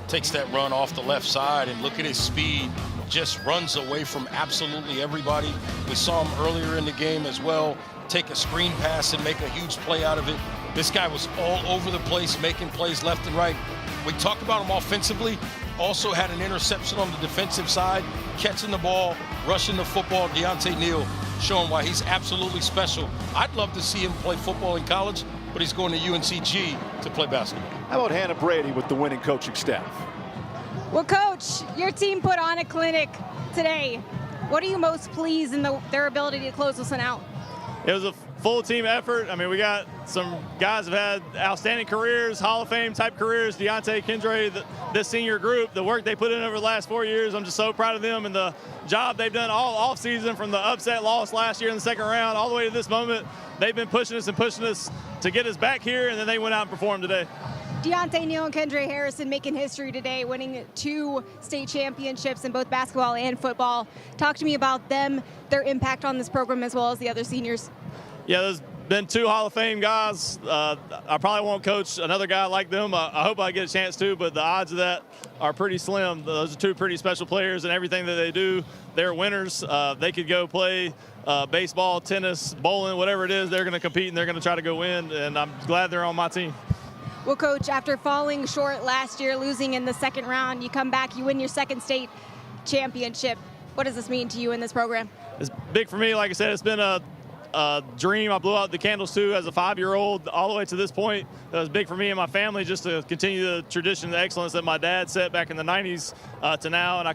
Takes that run off the left side, and look at his speed. Just runs away from absolutely everybody. We saw him earlier in the game as well. Take a screen pass and make a huge play out of it. This guy was all over the place, making plays left and right. We talked about him offensively. Also had an interception on the defensive side, catching the ball, rushing the football. Deontay Neal showing why he's absolutely special. I'd love to see him play football in college, but he's going to UNCG to play basketball. How about Hannah Brady with the winning coaching staff? Well, Coach, your team put on a clinic today. What are you most pleased in their ability to close this one out? It was a full team effort. I mean, we got some guys who have had outstanding careers, Hall of Fame type careers. Deontay, Kendra, this senior group, the work they put in over the last 4 years, I'm just so proud of them and the job they've done all offseason, from the upset loss last year in the 2nd round all the way to this moment. They've been pushing us to get us back here, and then they went out and performed today. Deontay Neal and Kendra Harrison making history today, winning 2 state championships in both basketball and football. Talk to me about them, their impact on this program, as well as the other seniors. Yeah, there's been 2 Hall of Fame guys. I probably won't coach another guy like them. I hope I get a chance to, but the odds of that are pretty slim. Those are 2 pretty special players, and everything that they do, they're winners. They could go play baseball, tennis, bowling, whatever it is. They're going to compete, and they're going to try to go win, and I'm glad they're on my team. Well, Coach, after falling short last year, losing in the 2nd round, you come back, you win your 2nd state championship. What does this mean to you in this program? It's big for me. Like I said, it's been a dream. I blew out the candles too as a 5-year-old all the way to this point. It was big for me and my family just to continue the tradition of excellence that my dad set back in the 90s to now. And I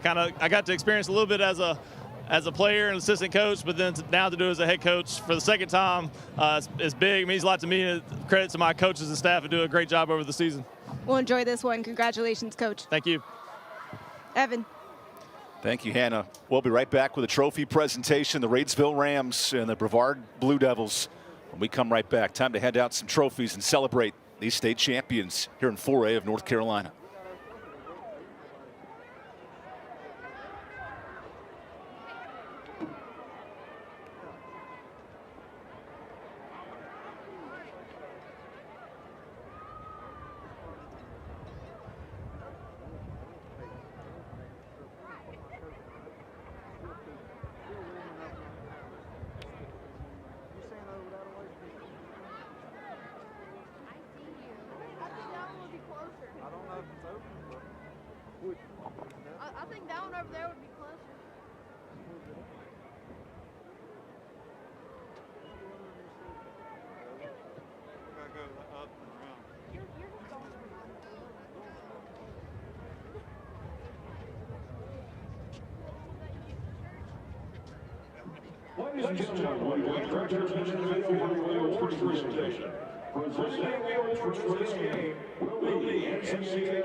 got to experience a little bit as a player and assistant coach, but then now to do it as a head coach for the 2nd time is big. It means a lot to me. Credit to my coaches and staff who do a great job over the season. We'll enjoy this one. Congratulations, Coach. Thank you. Evan. Thank you, Hannah. We'll be right back with a trophy presentation, the Reidsville Rams and the Brevard Blue Devils. When we come right back, time to hand out some trophies and celebrate these state champions here in 4A of North Carolina. I think that one over there would be closer. Ladies and gentlemen, we direct your attention to the awards presentation. Presenting the awards for this game will be NCHSAA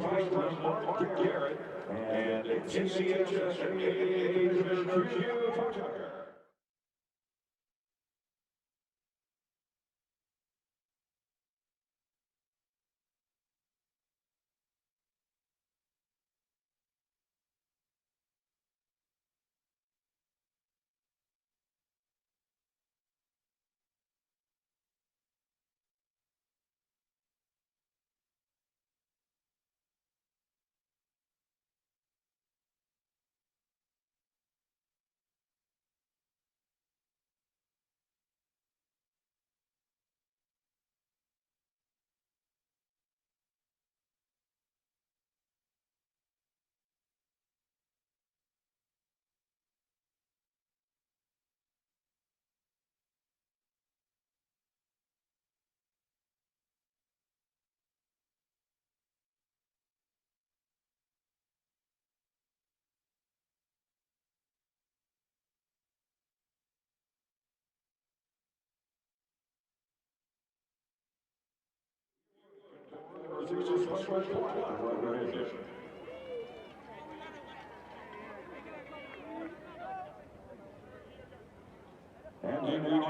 Vice President Mark Garrett and NCHSAA Commissioner Q. Tucker. switch point on recommendation. And now